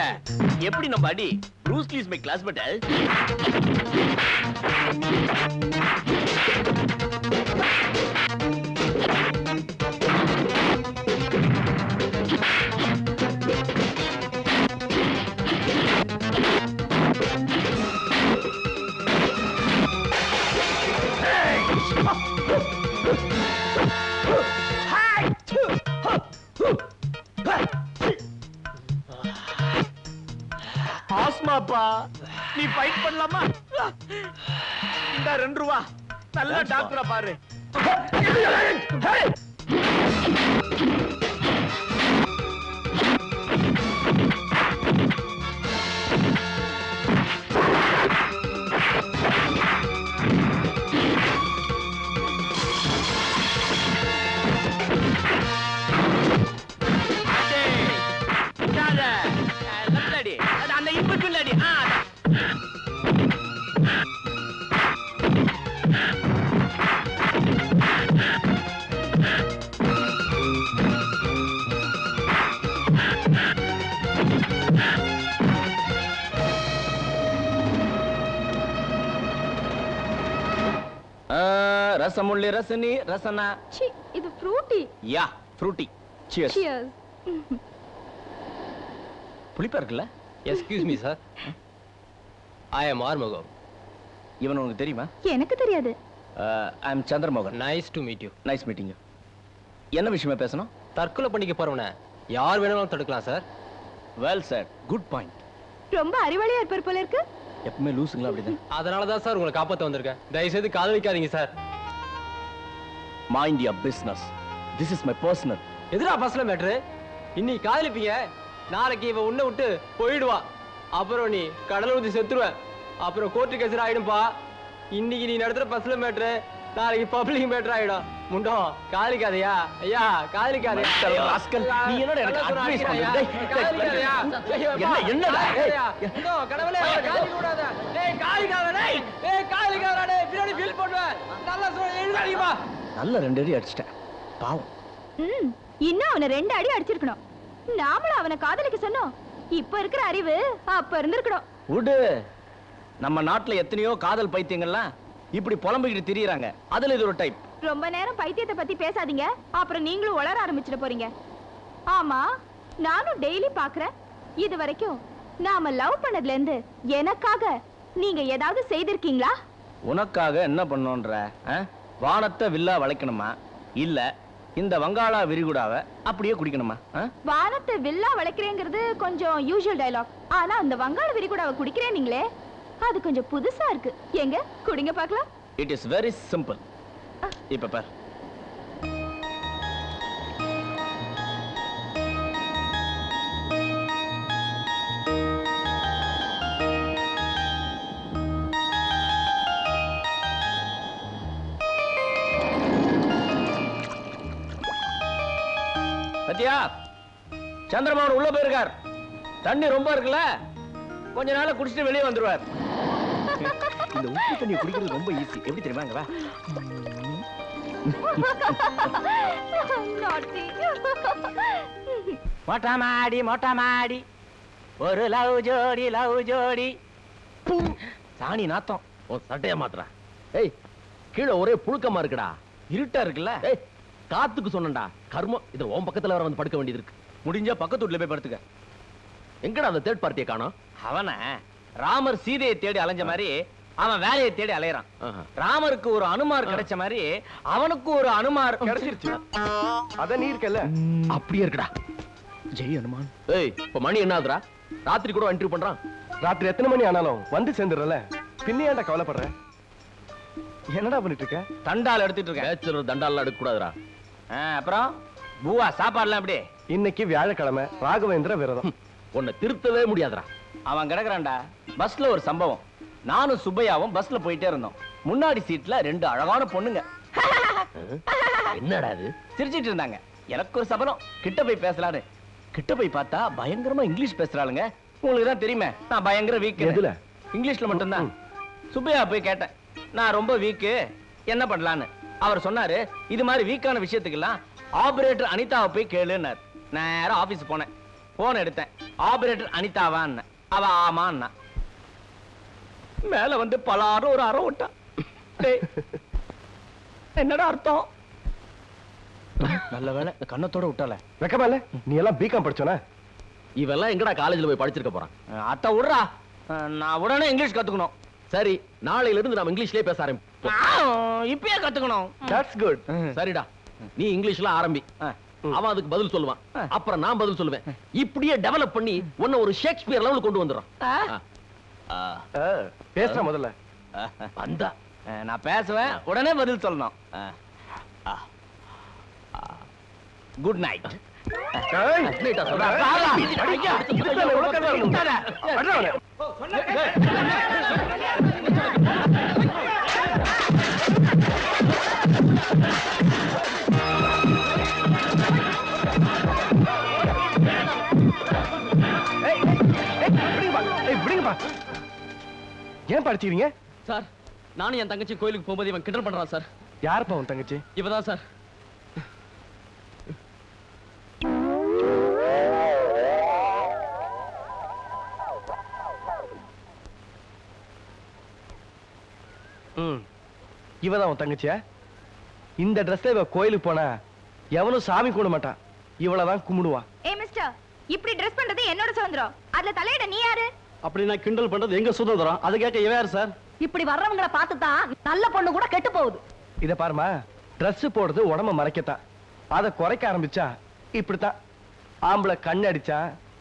[SPEAKER 5] எப்படி நம்ம அடி? Bruce Lee is my classmate. ஆஸ்மாப்பா, நீ ஃபைட் பண்ணலாமா? இந்த 2 ரூபா நல்ல டாக்டரா பாரு. அந்த இன்புட் அடி. ரசமுள்ளி ரசனி ரசனா.
[SPEAKER 13] இது ஃப்ரூட்டி.
[SPEAKER 5] யா, ஃப்ரூட்டி. Cheers.
[SPEAKER 13] Cheers.
[SPEAKER 5] புளிப்பா இருக்குல்ல?
[SPEAKER 1] Excuse me sir, I am Arumugam.
[SPEAKER 5] இவன் உங்களுக்கு தெரியுமா?
[SPEAKER 6] எனக்கு தெரியாது.
[SPEAKER 5] I am Chandramohan.
[SPEAKER 1] Nice to meet you.
[SPEAKER 5] Nice meeting you. என்ன விஷயமா பேசணும்?
[SPEAKER 1] தற்கொலை பண்ணிக்க போறவன யார் வேணாலும் தடுக்கலாம் sir.
[SPEAKER 5] Well sir, good point.
[SPEAKER 6] ரொம்ப அறிவாளியா இருப்பார் போல இருக்கு.
[SPEAKER 5] எப்பவுமே லூசுங்களா அப்படிதான்.
[SPEAKER 1] அதனால தான் சார் உங்களை காப்பாத்த வந்திருக்கேன். தயவு செய்து காதலிக்காதீங்க sir.
[SPEAKER 5] Mind your business. This is my personal.
[SPEAKER 1] எதுடா பர்சனல் மேட்டர்? இன்னைக்கு காதலிப்பீங்க, நாளைக்கு இவ உன்னை விட்டு போயிடுவா, அப்புறம் நீ கடலை ஊத்தி செத்துருவ, அப்புறம் கோர்ட்டு கேஸ் ஆயிடும்பா. இன்னைக்கு நீ நடத்துற பர்சனல் மேட்டர் நாளைக்கு பப்ளிக் மேட்டர் ஆயிடும். முண்டோ, காதலிக்காதயா ஐயா, காதலிக்காதயா.
[SPEAKER 5] நீ என்னடா எனக்கு அட்வைஸ் பண்ற?
[SPEAKER 1] காதலிக்காதயா
[SPEAKER 5] என்னடா?
[SPEAKER 1] முண்டோ, கடவுளே காதலிக்க கூடாத. டேய் காதலிக்காத, டேய் காதலிக்காத, டேய் பின்னாடி ஃபீல் பண்ணுவேன். நல்லா எழுதாதீங்கப்பா.
[SPEAKER 5] நல்ல 2 அடி அடிச்சிட்டேன். பாவம்.
[SPEAKER 6] இன்னும் அவனை 2 அடி அடிச்சிருக்கணும். நாமளும் அவனை காதலிக்க சொன்னோம். இப்ப இருக்கிற அறிவு அப்ப இருந்திருக்கணும்.
[SPEAKER 5] விடு, நம்ம நாட்டுல எத்தனையோ காதல் பைத்தியங்கள்லாம் இப்படி புலம்பிக்கிட்டு திரியறாங்க. அதுல இது ஒரு டைப்.
[SPEAKER 18] ரொம்ப நேரம் பைத்தியத்தை பத்தி பேசாதீங்க, அப்புறம் நீங்களும் உளர ஆரம்பிச்சிட போறீங்க. ஆமா, நானும் டெய்லி பாக்குறேன். இது வரைக்கும் நாம லவ் பண்ணதுல இருந்து எனக்காக நீங்க ஏதாவது செய்திருக்கீங்களா?
[SPEAKER 5] உனக்காக என்ன பண்ணோன்ற? வானத்தை வில்லா வளைக்கணுமா, இல்ல இந்த வங்காளா விரிகுடாவை அப்படியே குடிக்கணுமா?
[SPEAKER 18] வானத்தை வில்லா வளைக்கிறேங்கிறது கொஞ்சம் யூசுவல் டயலாக். ஆனா அந்த வங்காள விரிகுடாவை குடிக்கிறேன் நீங்களே, அது கொஞ்சம் புதுசா இருக்கு. எங்க குடிங்க பார்க்கலாம்.
[SPEAKER 5] It is very simple. இப்ப பார். சத்யா, சந்திரமோகன் உள்ள போயிருக்கார். தண்ணி ரொம்ப இருக்குல்ல, கொஞ்ச நாள குடிச்சிட்டு வெளியே வந்துருவார். இந்த உப்பு தண்ணி குடிக்கிறது ரொம்ப ஈஸி. எப்படி தெரியுமா? அங்க வா. மொட்டை மாடி மொட்டை மாடி ஒரு லவ் ஜோடி சாணி நாத்தம்.
[SPEAKER 2] உன் சட்டையா மாத்திரா. ஏய், கீழே ஒரே புழுக்கமா இருக்குடா.
[SPEAKER 5] இருட்டா இருக்குல்ல.
[SPEAKER 2] ஏய், காத்துக்கு சொன்னடா. கர்மம், இது உன் பக்கத்துல வர வந்து படுக்க வேண்டியது இருக்கு.
[SPEAKER 5] முடிஞ்சா பக்கத்து வீட்டுல போய் படுத்துக்க.
[SPEAKER 2] எங்கடா அந்த தேர்ட் பார்ட்டியை காணோம்?
[SPEAKER 5] அவன ராமர் சீதையை தேடி அலைஞ்ச மாதிரி அவன் வேலையை தேடி அலையறான். ராமருக்கு ஒரு அனுமார் கிடைச்ச மாதிரி அவனுக்கு ஒரு அனுமார்
[SPEAKER 4] கிடைச்சிருச்சு. அத நீ இருக்கல.
[SPEAKER 2] அப்படியே இருக்குடா.
[SPEAKER 5] ஜெய் அனுமான்.
[SPEAKER 2] ஏய், இப்ப மணி என்ன ஆகுதுடா? ராத்திரி கூட இன்டர்வியூ பண்றான்.
[SPEAKER 4] ராத்திரி எத்தனை மணி ஆனாலும் வந்து சேர்ந்துடுறல. பின்ன ஏன்டா கவலைப்படுற? என்னடா பண்ணிட்டு இருக்க?
[SPEAKER 5] தண்டால் எடுத்துட்டு இருக்க.
[SPEAKER 2] பேச்சுலர் தண்டாலாம் எடுக்க கூடாதுடா.
[SPEAKER 5] அப்புறம் பூவா சாப்பாடுலாம் எப்படி?
[SPEAKER 4] இன்னைக்கு வியாழக்கிழமை, ராகவேந்திர விரதம்.
[SPEAKER 2] உன்னை திருத்தவே முடியாதுடா.
[SPEAKER 5] அவன் கிடக்குறான்டா. பஸ்ல ஒரு சம்பவம். நானும் சுப்பையாவும் பஸ்ல போயிட்டே இருந்தோம். முன்னாடி சீட்ல ரெண்டு அழகான பொண்ணுங்க.
[SPEAKER 2] என்னடா இது?
[SPEAKER 5] சிரிச்சிட்டு இருந்தாங்க. எனக்கு ஒரு சபலம். கிட்ட போய் பேசலான்னு கிட்ட போய் பார்த்தா பயங்கரமா இங்கிலீஷ் பேசுறாளுங்க. உங்களுக்கு தான் தெரியுமே, நான் பயங்கர வீக்.
[SPEAKER 4] எதுல?
[SPEAKER 5] இங்கிலீஷ்ல மட்டும்தான். சுப்பையா போய் கேட்டேன், நான் ரொம்ப வீக்கு, என்ன பண்ணலான்னு. அவர் சொன்னாரு, இது மாதிரி வீக்கான விஷயத்துக்கெல்லாம் ஆபரேட்டர் அனிதாவை போய் கேளுன்னார். நேரா ஆபீஸ் போனேன். போன் எடுத்தேன். ஆபரேட்டர் அனிதாவான்னு. அவ ஆமான்னா. மேல வந்து பலாரும் ஒரு அரை விட்டா. என்னடா அர்த்தம்? நல்ல வேலை கண்ணத்தோட விட்டால.
[SPEAKER 4] வெக்கமா இல்ல? நீ எல்லாம் பிகாம் படிச்சோனா?
[SPEAKER 2] இவெல்லாம் எங்கடா காலேஜ்ல போய் படிச்சிருக்க போறான்?
[SPEAKER 5] அத்தை விடுறா, நான் உடனே இங்கிலீஷ் கத்துக்கணும்.
[SPEAKER 2] சரி, நாளையில இருந்து நாம இங்கிலீஷ்லயே பேச ஆரம்பிப்போம்.
[SPEAKER 5] இப்பயே கத்துக்கணும்.
[SPEAKER 4] That's good.
[SPEAKER 2] சரிடா, நீ இங்கிலீஷ்ல ஆரம்பி. அவன் அதுக்கு பதில் சொல்லுவான், அப்புறம் நான் பதில் சொல்லுவேன். இப்படியே டெவலப் பண்ணி உன்னை ஒரு ஷேக்ஸ்பியர் லெவலுக்கு கொண்டு வந்துடுறான்.
[SPEAKER 4] பேசுற முதல்ல.
[SPEAKER 2] வந்தா
[SPEAKER 5] நான் பேசுவேன், உடனே பதில் சொல்லணும். Good night.
[SPEAKER 4] ஏன் படிச்சீங்க
[SPEAKER 2] சார்? நானும் என் தங்கச்சி கோயிலுக்கு போகும்போது இவன் கிண்டல் பண்றான் சார்.
[SPEAKER 4] யாருப்பா உன் தங்கச்சி?
[SPEAKER 2] இவதான் சார்.
[SPEAKER 4] இவதான் உன் தங்கச்சியா? இந்த ட்ரெஸ்ல இவ கோயிலுக்கு போனா எவனும் சாமி கும்பிட மாட்டான். இவளதான் கும்பிடுவா.
[SPEAKER 18] ஏ மிஸ்டர், இப்படி ட்ரெஸ் பண்றது என்னோட சுதந்திரம். அதுல தலையிட நீ யாரு?
[SPEAKER 7] அப்படி நான் கிண்டல் பண்றது எங்க சுதந்திரம். அது கேட்க இவ யார் சார்?
[SPEAKER 15] இப்படி வர்றவங்கள பார்த்து தான் நல்ல பொண்ணு கூட கெட்டு போகுது.
[SPEAKER 4] இத பாருமா, ட்ரெஸ் போடுறது உடம்ப மறைக்கத்தான். அதை குறைக்க ஆரம்பிச்சா இப்படித்தான். ஆம்பளை கண் அடிச்சா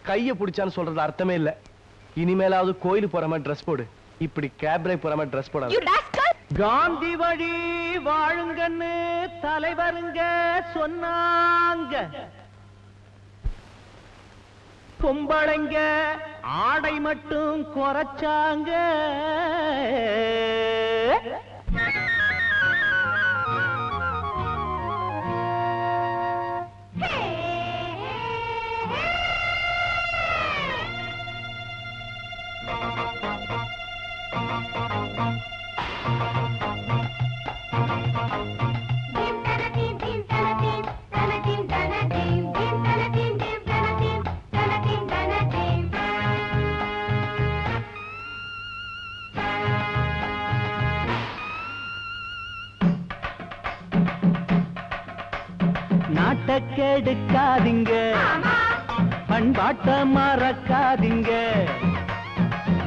[SPEAKER 4] கைய பிடிச்சான்னு சொல்றது அர்த்தமே இல்ல. இனிமேலாவது கோயிலுக்கு போற மாதிரி ட்ரெஸ் போடு. இப்படி கேப்ரே போற மாதிரி ட்ரெஸ் போடாது.
[SPEAKER 3] காந்தி வழி வாழுங்கன்னு தலைவருங்க சொன்னாங்க. பொம்பளைங்க ஆடை மட்டும் குறைச்சாங்க.
[SPEAKER 7] நாட்டை கெடுக்காதீங்க, பண்பாட்டை மறக்காதீங்க.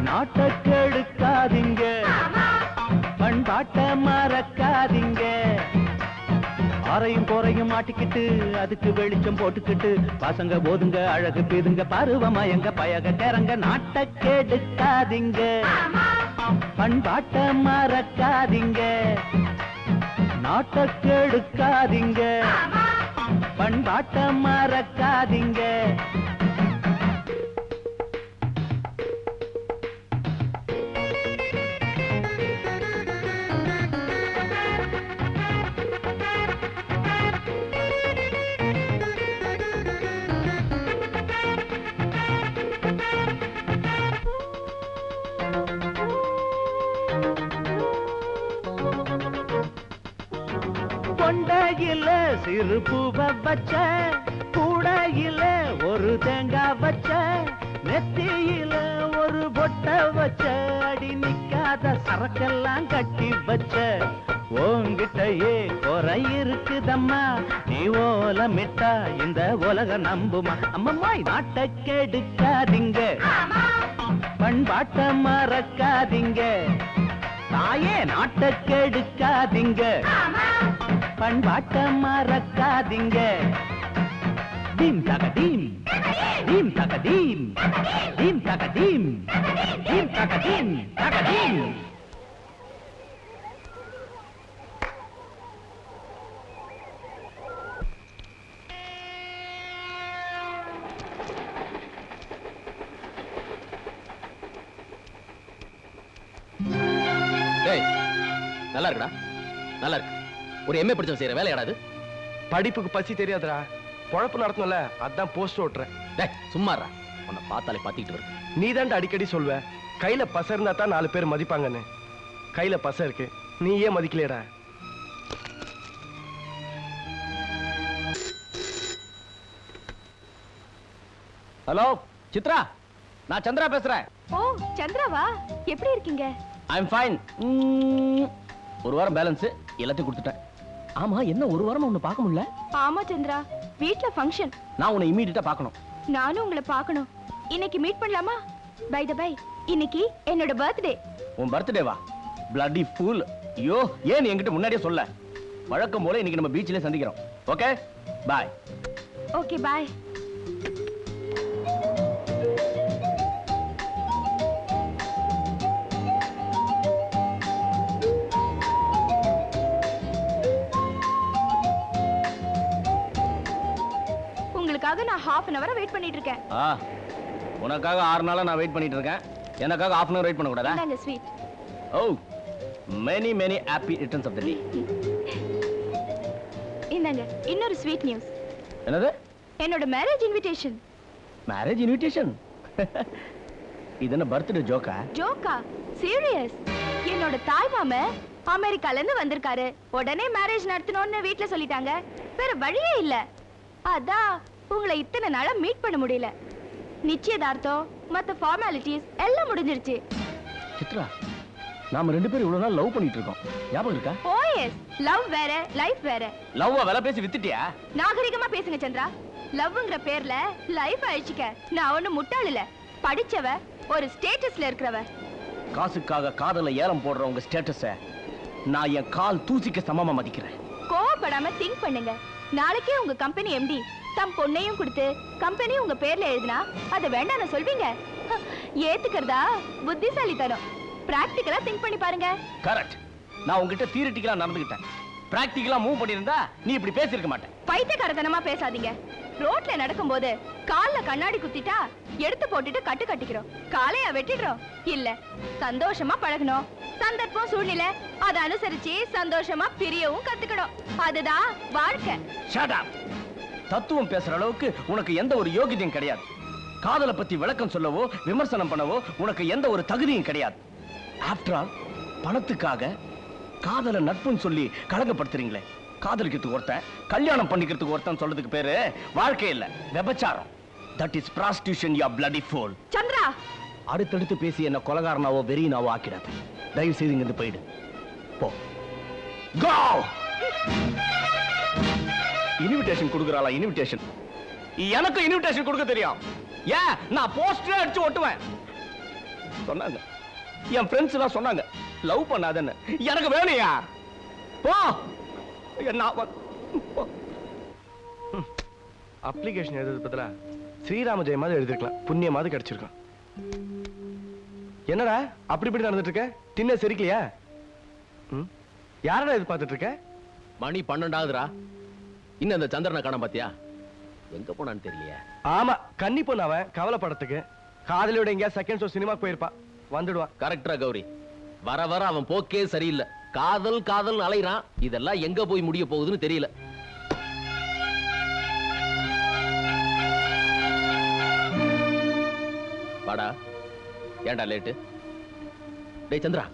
[SPEAKER 7] நாட்டை கெடுக்காதீங்க, பண்பாட்டை மறக்காதீங்க. அறையும் குறையும் மாட்டிக்கிட்டு அதுக்கு வெளிச்சம் போட்டுக்கிட்டு பசங்க போதுங்க அழகு பேதுங்க பருவமயங்க பயக கரங்க. நாட்டை கெடுக்காதீங்க, பண்பாட்டை மறக்காதீங்க. நாட்டை கெடுக்காதீங்க, பண்பாட்டை மறக்காதீங்க. கொண்டையில சிறு பூவ வச்ச, கூடையில ஒரு தேங்காய் வச்ச, நெத்தியில ஒரு பொட்ட வச்ச, அடி நிக்காத சரக்கெல்லாம் கட்டி வச்ச. உங்கிட்டயே குறை இருக்குதம்மா, நீ ஓலமிட்டா இந்த உலக நம்புமா. அம்மம்மாய் நாட்டை கெடுக்காதீங்க, பண்பாட்டை மறக்காதீங்க. தாயே நாட்டை கெடுக்காதீங்க, பண்பாட்டை மறக்காதீங்க. தீம் தக தீம், தீம் தக தீம், தீம் தக தீம், தீம் தக தீம், தக தீம்.
[SPEAKER 2] நல்லா இருக்குடா, நல்லா இருக்கு. ஒரு எம்ஏ படிச்சவன் செய்யற வேலையாடா அது?
[SPEAKER 4] படிப்புக்கு பசி தெரியாதுடா, பொழப்பு நடத்தணும்ல, அதான் போஸ்ட் ஓட்டுறேன்.
[SPEAKER 2] டேய் சும்மாடா, உன்னை பார்த்தாலே பாத்திட்டு வருது.
[SPEAKER 4] நீ தான்டா அடிக்கடி சொல்வ கையில பச இருந்தா தான் 4 பேர் மதிப்பாங்கன்னு. கையில பச இருக்கு, நீ ஏன் மதிக்கலையடா?
[SPEAKER 5] ஹலோ சித்ரா, நான் சந்திரா பேசுறேன்.
[SPEAKER 18] ஓ சந்திராவா, எப்படி இருக்கீங்க?
[SPEAKER 5] ஐ அம் ஃபைன். ஒரு வாரம் பேலன்ஸ் எல்லாத்தையும் கொடுத்துட்டேன். ஆமா, என்ன ஒரு வாரமா உன்னை பார்க்க முடியல?
[SPEAKER 18] ஆமா சந்திரா, வீட்ல ஃபங்க்ஷன்.
[SPEAKER 5] நான் உன்னை இமீடியட்டா பார்க்கணும்.
[SPEAKER 18] நானும் உங்களை பார்க்கணும். இன்னைக்கு மீட் பண்ணலாமா? பை தி பை, இன்னைக்கு என்னோட பர்த்டே.
[SPEAKER 5] உன் பர்த்டேவா? Bloody pool. ஐயோ, ஏன் என்கிட்ட முன்னாடியே சொல்ல? வழக்கம் போல இன்னைக்கு நம்ம பீச்ல சந்திக்கிறோம். Okay bye.
[SPEAKER 18] Okay bye. உங்களுக்காக நான் half an hour வெயிட் பண்ணிட்டு இருக்கேன்.
[SPEAKER 5] உனக்காக 6 நாளா நான் வெயிட் பண்ணிட்டு இருக்கேன். எனக்காக half an hour வெயிட் பண்ண கூடாதா?
[SPEAKER 18] இந்தாங்க sweet.
[SPEAKER 5] O, many happy returns of the day.
[SPEAKER 18] இந்தாங்க இன்னொரு ஸ்வீட் நியூஸ்.
[SPEAKER 5] என்னது?
[SPEAKER 18] என்னோட மேரேஜ் இன்விடேஷன்.
[SPEAKER 5] Marriage invitation? இது என்ன பர்த்டே ஜோக்கா?
[SPEAKER 18] ஜோக்கா? சீரியஸ். என்னோட தாய் மாமா அமெரிக்கால இருந்து வந்திருக்காரு. உடனே மேரேஜ் நடத்தணும்னு வீட்ல சொல்லிட்டாங்க. வேற வழியே இல்ல. அதான் உங்களை இத்தனை நாளா மீட் பண்ண முடியல. நிச்சயதார்த்தம் மத்த ஃபார்மாலிட்டிஸ் எல்லாம் முடிஞ்சிருச்சு.
[SPEAKER 5] சித்ரா, நாம 2 பேரும் இவ்வளவு நாள் லவ் பண்ணிட்டு இருக்கோம். ஞாபகம் இருக்கா?
[SPEAKER 18] ஓ எஸ், லவ் வேற லைஃப் வேற.
[SPEAKER 5] லவ்வ வேலை பேசி வித்துட்டியா?
[SPEAKER 18] நாகரிகமா பேசுங்க சந்திரா. லவ்ங்கற பேர்ல லைஃப் அழிச்சிக்க நான் ஒண்ணு முட்டாள் இல்ல. படிச்சவ, ஒரு ஸ்டேட்டஸ்ல இருக்கறவ.
[SPEAKER 5] காசுக்காக காதல ஏலம் போடுற உங்க ஸ்டேட்டஸ நான் என் கால் தூசிக்கு சமமா மதிக்கிறேன்.
[SPEAKER 18] கோவப்படாம திங்க் பண்ணுங்க. நாளைக்கே உங்க கம்பெனி எம்டி தம் பொண்ணையும் கொடுத்து கம்பெனி உங்க பேர்ல எழுதினா அதை வேண்டாம்னு சொல்வீங்க? ஏத்துக்கிறதா புத்திசாலித்தனம். பிராக்டிகலா திங்க் பண்ணி பாருங்க.
[SPEAKER 5] கரெக்ட். நான் உங்ககிட்ட தியரிட்டிக்கலா நடந்துக்கிட்டேன். பிராக்டிகலா மூவ் பண்ணிருந்தா நீ இப்படி பேசிருக்க மாட்டேன்.
[SPEAKER 18] பைத்தியக்காரத்தனமா பேசாதீங்க. ரோட்ல நடக்கும்போது கால்ல கண்ணாடி குத்திட்டா எடுத்து போட்டுட்டு கட்டு கட்டிக்கிறோம். காலையா வெட்டிடுறோம் இல்ல. சந்தோஷமா பழகணும். சந்தர்ப்பம் சூழ்நிலை அதை அனுசரிச்சு சந்தோஷமா பிரியவும் கத்துக்கணும். அதுதான் வாழ்க்கை.
[SPEAKER 5] Shut up. தத்துவம் பேசுற அளவுக்கு உனக்கு எந்த ஒரு யோகியதையும் கிடையாது. காதலை பத்தி விளக்கம் சொல்லவோ விமர்சனம் பண்ணவோ உனக்கு எந்த ஒரு தகுதியும் கிடையாது. ஆஃப்டர் ஆல், பணத்துக்காக காதலை நட்புன்னு சொல்லி கலங்கப்படுத்துறீங்களே. காதலிக்கிறதுக்கு ஒருத்தன், கல்யாணம் பண்ணிக்கிறதுக்கு ஒருத்தன் சொல்றதுக்கு பேரு வாழ்க்கை இல்ல, விபச்சாரம். That is prostitution, you bloody fool.
[SPEAKER 18] Chandra,
[SPEAKER 5] அடுத்தடுத்து பேசி என்ன கொலகாரனாவோ வெறியனாவோ ஆக்கிடாத. தயவு செய்து இங்கிருந்து போயிடு. போ. Go! இன்விடேஷன் கொடுக்கறாளா? இன்விடேஷன் எனக்கு இன்விடேஷன் கொடுக்க தெரியும். ஏன் நான் போஸ்டர் அடிச்சு ஒட்டுவேன். சொன்னாங்க என் ஃப்ரெண்ட்ஸ் எல்லாம் சொன்னாங்க லவ் பண்ணாதன்னு. எனக்கு வேணும்யா. போ. என்ன
[SPEAKER 4] அப்ளிகேஷன் எழுதுறது பதிலா ஸ்ரீராம ஜெயமாவது எழுதிருக்கலாம். புண்ணியமாவது கிடைச்சிருக்கும். என்னடா அப்படி இப்படி நடந்துட்டு இருக்க? தின்ன சரிக்கலையா? யாரடா இது பார்த்துட்டு இருக்க?
[SPEAKER 2] மணி 12ஆகுதுடா. இன்னும் அந்த சந்திரனை காண பாத்தியா? எங்க போனான்னு தெரியலையே.
[SPEAKER 4] ஆமா, கன்னி பொண்ணு அவன். கவலைப்படத்துக்கு காதலியோட எங்கேயா செகண்ட் ஷோ சினிமா போயிருப்பா. வந்துடுவான்.
[SPEAKER 2] கரெக்டா கௌரி. வர வர அவன் போக்கே சரியில்லை. காதல் காதல் அலைறான். இதெல்லாம் எங்க போய் முடிய போகுதுன்னு தெரியல. வாடா. ஏன்டா லேட்டு? டேய் சந்திரா,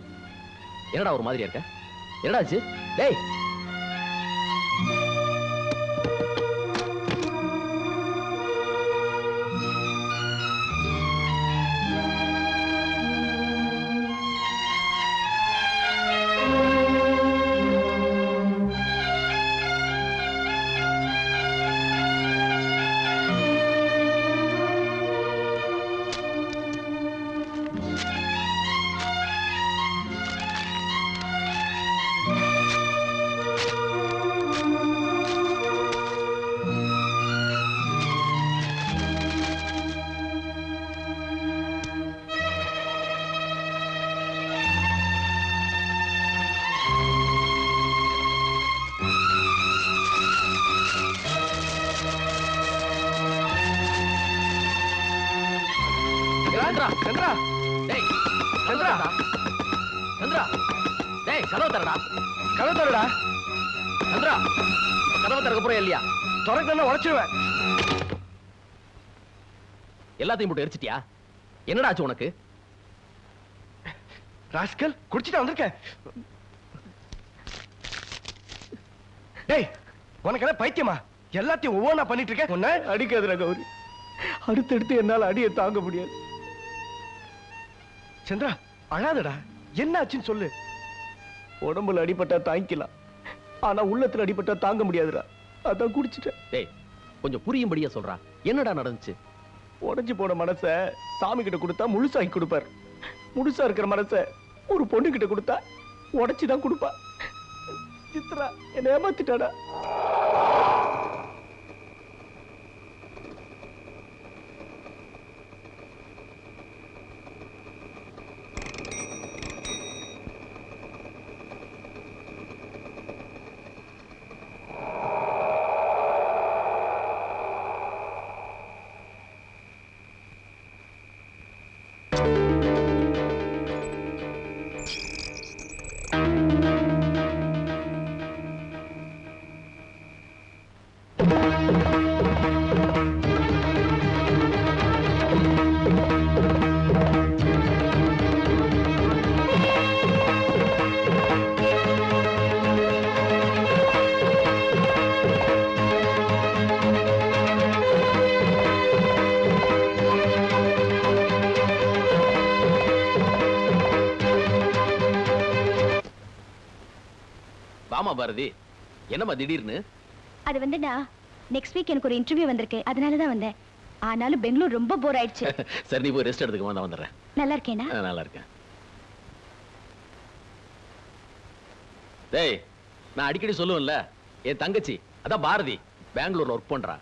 [SPEAKER 2] என்னடா ஒரு மாதிரியா இருக்க? என்னடா ஆச்சு? டேய் சந்திரா, சந்திரா, டேய் சந்திரா, சந்திரா, டேய் கதவு தரடா,
[SPEAKER 4] கதவு தரடா.
[SPEAKER 2] சந்திரா, கதவு திறக்க போறே இல்லையா?
[SPEAKER 4] திறக்கலன்னா உடைச்சிடுவேன்.
[SPEAKER 2] எல்லாத்தையும் போட்டு எரிச்சிட்டியா? என்னடா ஆச்சு உனக்கு?
[SPEAKER 4] ராஸ்கல், குடிச்சிட்டு வந்திருக்க. டேய், உனக்கு என்ன பைத்தியமா? எல்லாத்தையும் ஒவ்வொன்னா பண்ணிட்டு இருக்க. உன்னை
[SPEAKER 5] அடிக்காதுடா கௌரி. அடுத்தடுத்து என்னால அடியை தாங்க முடியாது.
[SPEAKER 4] சந்திரா, அழாதடா. என்ன ஆச்சுன்னு சொல்லு.
[SPEAKER 5] உடம்புல அடிபட்டா தாங்கிக்கலாம், ஆனா உள்ளத்துல அடிபட்டா தாங்க முடியாதுடா. அதான் குடிச்சிட்டேன்.
[SPEAKER 2] டேய், கொஞ்சம் புரியும்படியா சொல்றா. என்னடா நடந்துச்சு?
[SPEAKER 5] உடைஞ்சு போன மனச சாமி கிட்ட கொடுத்தா முழுசாக்கி கொடுப்பார். முழுசா இருக்கிற மனச ஒரு பொண்ணு கிட்ட கொடுத்தா உடைச்சுதான் கொடுப்பா. சித்ரா என்ன ஏமாத்திட்டாடா.
[SPEAKER 2] ஆமா பாரதி, என்னம்மா திடீர்னு?
[SPEAKER 18] அது வந்துடா, நெக்ஸ்ட் வீக் எனக்கு ஒரு இன்டர்வியூ வந்திருக்கு, அதனால தான் வந்தேன். ஆனாலும் பெங்களூர் ரொம்ப போர் ஆயிடுச்சு.
[SPEAKER 2] சரி, நீ போய் ரெஸ்ட் எடுத்துக்க. நான் வந்துடுறேன்.
[SPEAKER 18] நல்லா இருக்கேனா?
[SPEAKER 2] நல்லா இருக்கேன். டேய், நான் அடிக்கடி சொல்லுவேன்ல, என் தங்கச்சி அதான் பாரதி பெங்களூர்ல ஒர்க் பண்றா.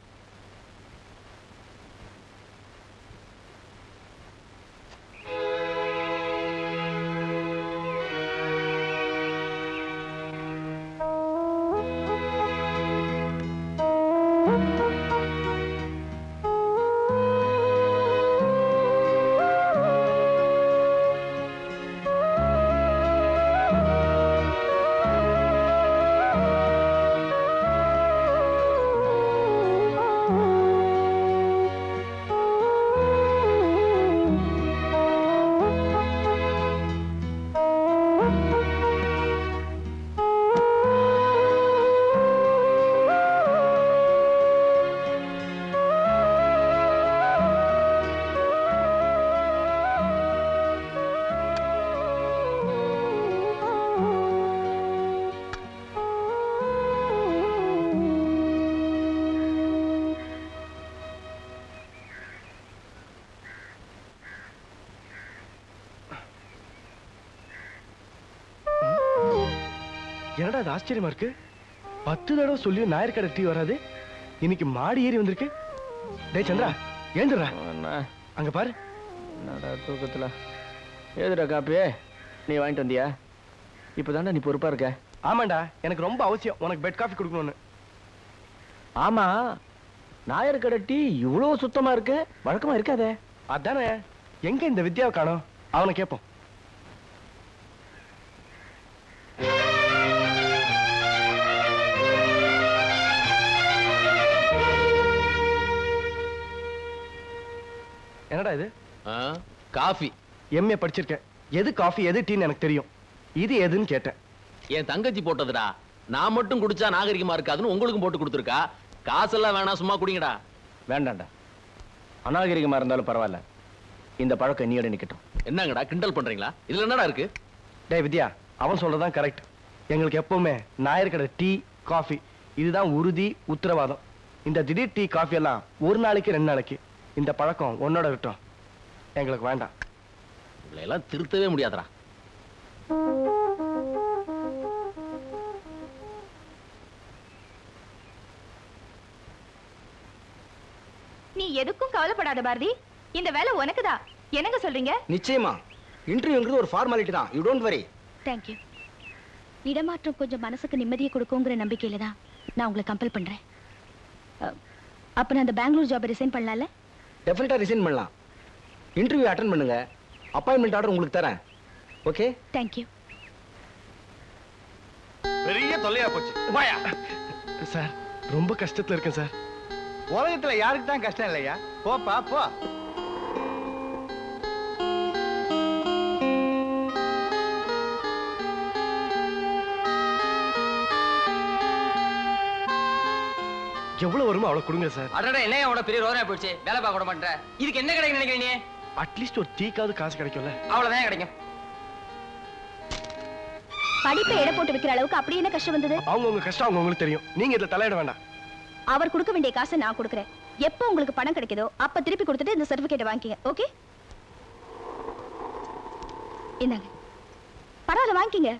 [SPEAKER 4] என்னடா அது ஆச்சரியமா இருக்கு? 10 தடவை சொல்லியும் நாயர் கடை டீ வராது, இன்னைக்கு மாடி ஏறி வந்திருக்கு. டேய் சந்திரா, ஏந்துடுறா. அங்க பாரு.
[SPEAKER 5] என்னடா தூக்கத்துல ஏதுடா காப்பியே? நீ வாங்கிட்டு வந்தியா? இப்பதான்டா நீ பொறுப்பா இருக்க.
[SPEAKER 4] ஆமாண்டா, எனக்கு ரொம்ப அவசியம் உனக்கு பெட் காஃபி கொடுக்கணும்னு.
[SPEAKER 5] ஆமா, நாயர் கடை டீ இவ்வளவு சுத்தமா இருக்கு, வழக்கமா இருக்காதே.
[SPEAKER 4] அதானே, எங்க இந்த வித்யாவை காணோம்? அவனை கேட்போம். என்னடா இது?
[SPEAKER 2] காஃபி.
[SPEAKER 4] எம்ஏ படிச்சிருக்கேன், எது காஃபி எது டீன்னு எனக்கு தெரியும். இது எதுன்னு கேட்டேன்.
[SPEAKER 2] என் தங்கச்சி போட்டதுடா. நான் மட்டும் குடிச்சா நாகரிகமா இருக்காதுன்னு உங்களுக்கும் போட்டு கொடுத்துருக்கா. காசெல்லாம் வேணாம், சும்மா குடிங்கடா.
[SPEAKER 5] வேண்டாம்டா, அநாகரிகமா இருந்தாலும் பரவாயில்ல, இந்த பழக்கம் நீயோட நிக்கட்டும்.
[SPEAKER 2] என்னங்கடா கிண்டல் பண்றீங்களா? இதுல என்னடா இருக்கு?
[SPEAKER 4] டேய் வித்யா, அவன் சொல்றதான் கரெக்ட். எங்களுக்கு எப்பவுமே நாயர் கடை டீ காஃபி இதுதான் உறுதி உத்தரவாதம். இந்த திடீர் டீ காஃபி எல்லாம் ஒரு நாளைக்கு 2 நாளைக்கு. இந்த பழக்கம் உன்னோட இருக்கட்டும், எங்களுக்கு வேண்டாம்.
[SPEAKER 2] இவளை எல்லாம் திருத்தவே முடியாதுடா.
[SPEAKER 18] நீ எதுக்கும் கவலைப்படாத பாரதி, இந்த வேலை உனக்குதான். என்னங்க சொல்றீங்க?
[SPEAKER 8] நிச்சயமா, இன்டர்வியூங்கிறது ஒரு ஃபார்மாலிட்டி தான். You don't worry.
[SPEAKER 17] தேங்க்யூ. இடமாற்றம் கொஞ்சம் மனசுக்கு நிம்மதியை கொடுக்குங்கிற நம்பிக்கையில தான் நான் உங்களை கம்பல் பண்றேன். அப்ப நான் அந்த பெங்களூர் ஜாபை ரிசைன் பண்ணலாம்ல?
[SPEAKER 8] டெஃபினட்டா ரிசைன் பண்ணலாம். இன்டர்வியூ அட்டெண்ட் பண்ணுங்க, அப்பாயின்மெண்ட் ஆர்டர் உங்களுக்கு தரேன். ஓகே?
[SPEAKER 17] தேங்க்யூ.
[SPEAKER 4] பெரிய தொல்லையா போச்சு. வாயா சார், ரொம்ப கஷ்டத்துல இருக்கேன் சார்.
[SPEAKER 10] உலகத்துல யாருக்கு தான் கஷ்டம் இல்லையா? போப்பா போ.
[SPEAKER 4] எவ்வளவு வருமோ அவ்வளவு கொடுங்க சார்.
[SPEAKER 16] அடடா, என்ன அவனோட பெரிய ரோதனை போயிடுச்சு. வேலை பார்க்க விட மாட்டேன். இதுக்கு என்ன கிடைக்கும் நினைக்கிறீங்க?
[SPEAKER 4] அட்லீஸ்ட் ஒரு டீக்காவது காசு கிடைக்கும்ல?
[SPEAKER 16] அவ்வளவுதான் கிடைக்கும்.
[SPEAKER 17] படிப்பை எடை போட்டு வைக்கிற அளவுக்கு அப்படி என்ன கஷ்டம் வந்தது?
[SPEAKER 4] அவங்க கஷ்டம் அவங்களுக்கு தெரியும், நீங்க இதுல தலையிட வேண்டாம்.
[SPEAKER 17] அவர் கொடுக்க வேண்டிய காசை நான் கொடுக்குறேன். எப்போ உங்களுக்கு பணம் கிடைக்குதோ அப்ப திருப்பி கொடுத்துட்டு இந்த சர்டிபிகேட் வாங்கிக்கங்க. ஓகே? இந்தாங்க, பரவாயில்ல வாங்கிக்கங்க.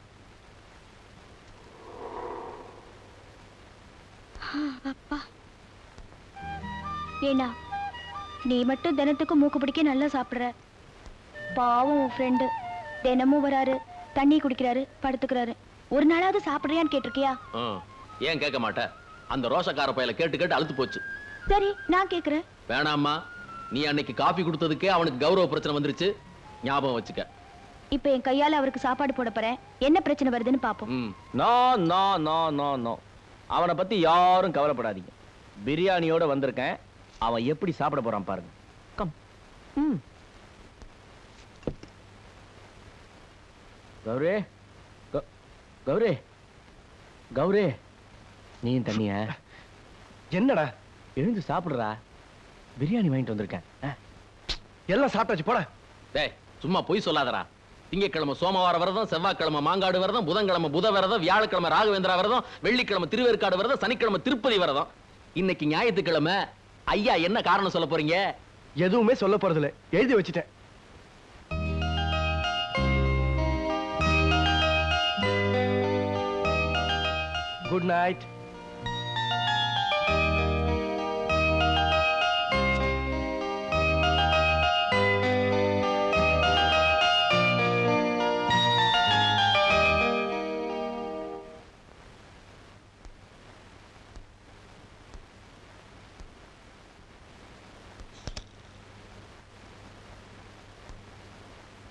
[SPEAKER 17] அப்பா, ஏன்னா நீ மட்டும் தினத்துக்கு மூக்கு பிடிக்க நல்லா சாப்பிடுற. பாவம் உன் ஃப்ரெண்டு தினமும் வராரு, தண்ணி குடிக்கிறாரு, படுத்துக்கிறாரு. ஒரு நாளாவது சாப்பிடுறியான்னு கேட்டிருக்கியா?
[SPEAKER 2] ஏன் கேட்க மாட்டேன்? அந்த ரோஷக்கார பையல கேட்டு கேட்டு அழுத்து போச்சு.
[SPEAKER 17] சரி, நான் கேக்குறேன்.
[SPEAKER 2] வேணாம்மா, நீ அன்னைக்கு காபி கொடுத்ததுக்கே அவனுக்கு கௌரவ பிரச்சனை வந்துருச்சு, ஞாபகம் வச்சுக்க.
[SPEAKER 17] இப்ப என் கையால அவருக்கு சாப்பாடு போட போறேன், என்ன பிரச்சனை வருதுன்னு பாப்போம்.
[SPEAKER 5] No no no no no, அவனை பத்தி யாரும் கவலைப்படாதீங்க. பிரியாணியோட வந்திருக்கேன், அவன் எப்படி சாப்பிட போறான் பாருங்க. கம். கௌரே, கௌரே, கௌரே, நீயும் தண்ணிய.
[SPEAKER 4] என்னடா?
[SPEAKER 5] எழுந்து சாப்பிடுறா, பிரியாணி வாங்கிட்டு வந்திருக்கேன்.
[SPEAKER 4] எல்லாம் சாப்பிட்டாச்சு, போட.
[SPEAKER 2] டேய், சும்மா பொய் சொல்லாதடா. திங்கட்கிழமை சோமவார விரதம், செவ்வாய்க்கிழமை மாங்காடு விரதம், புதன்கிழமை புத விரதம், வியாழக்கிழமை ராகவேந்திரா விரதம், வெள்ளிக்கிழமை திருவேற்காடு விரதம், சனிக்கிழமை திருப்பதி விரதம். இன்னைக்கு ஞாயிற்றுக்கிழமை. ஐயா என்ன காரணம் சொல்ல போறீங்க?
[SPEAKER 4] எதுவுமே சொல்ல போறதில்ல, எழுதி வச்சுட்டேன். Good night.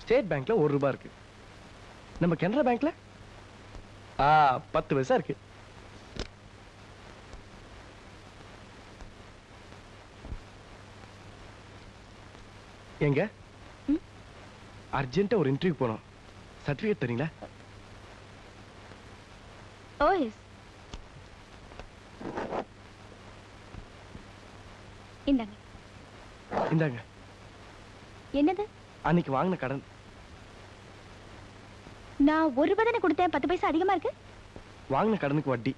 [SPEAKER 4] ஸ்டேட் பேங்க்ல 1 ரூபாய் இருக்கு. நம்ம கனரா பேங்க்ல 10 பைசா இருக்கு. எங்க அர்ஜென்ட்டா ஒரு இன்டர்வியூ போனோம், சர்டிபிகேட் தரீங்களா?
[SPEAKER 17] ஓ எஸ். இந்தாங்க.
[SPEAKER 4] இந்தாங்க.
[SPEAKER 17] என்னது?
[SPEAKER 4] அன்னைக்கு வாங்கின கடன்.
[SPEAKER 17] நான் 1 ரூபாய் தானே கொடுத்தேன், 10 பைசா அதிகமா இருக்கு.
[SPEAKER 4] வாங்கின கடனுக்கு வட்டி.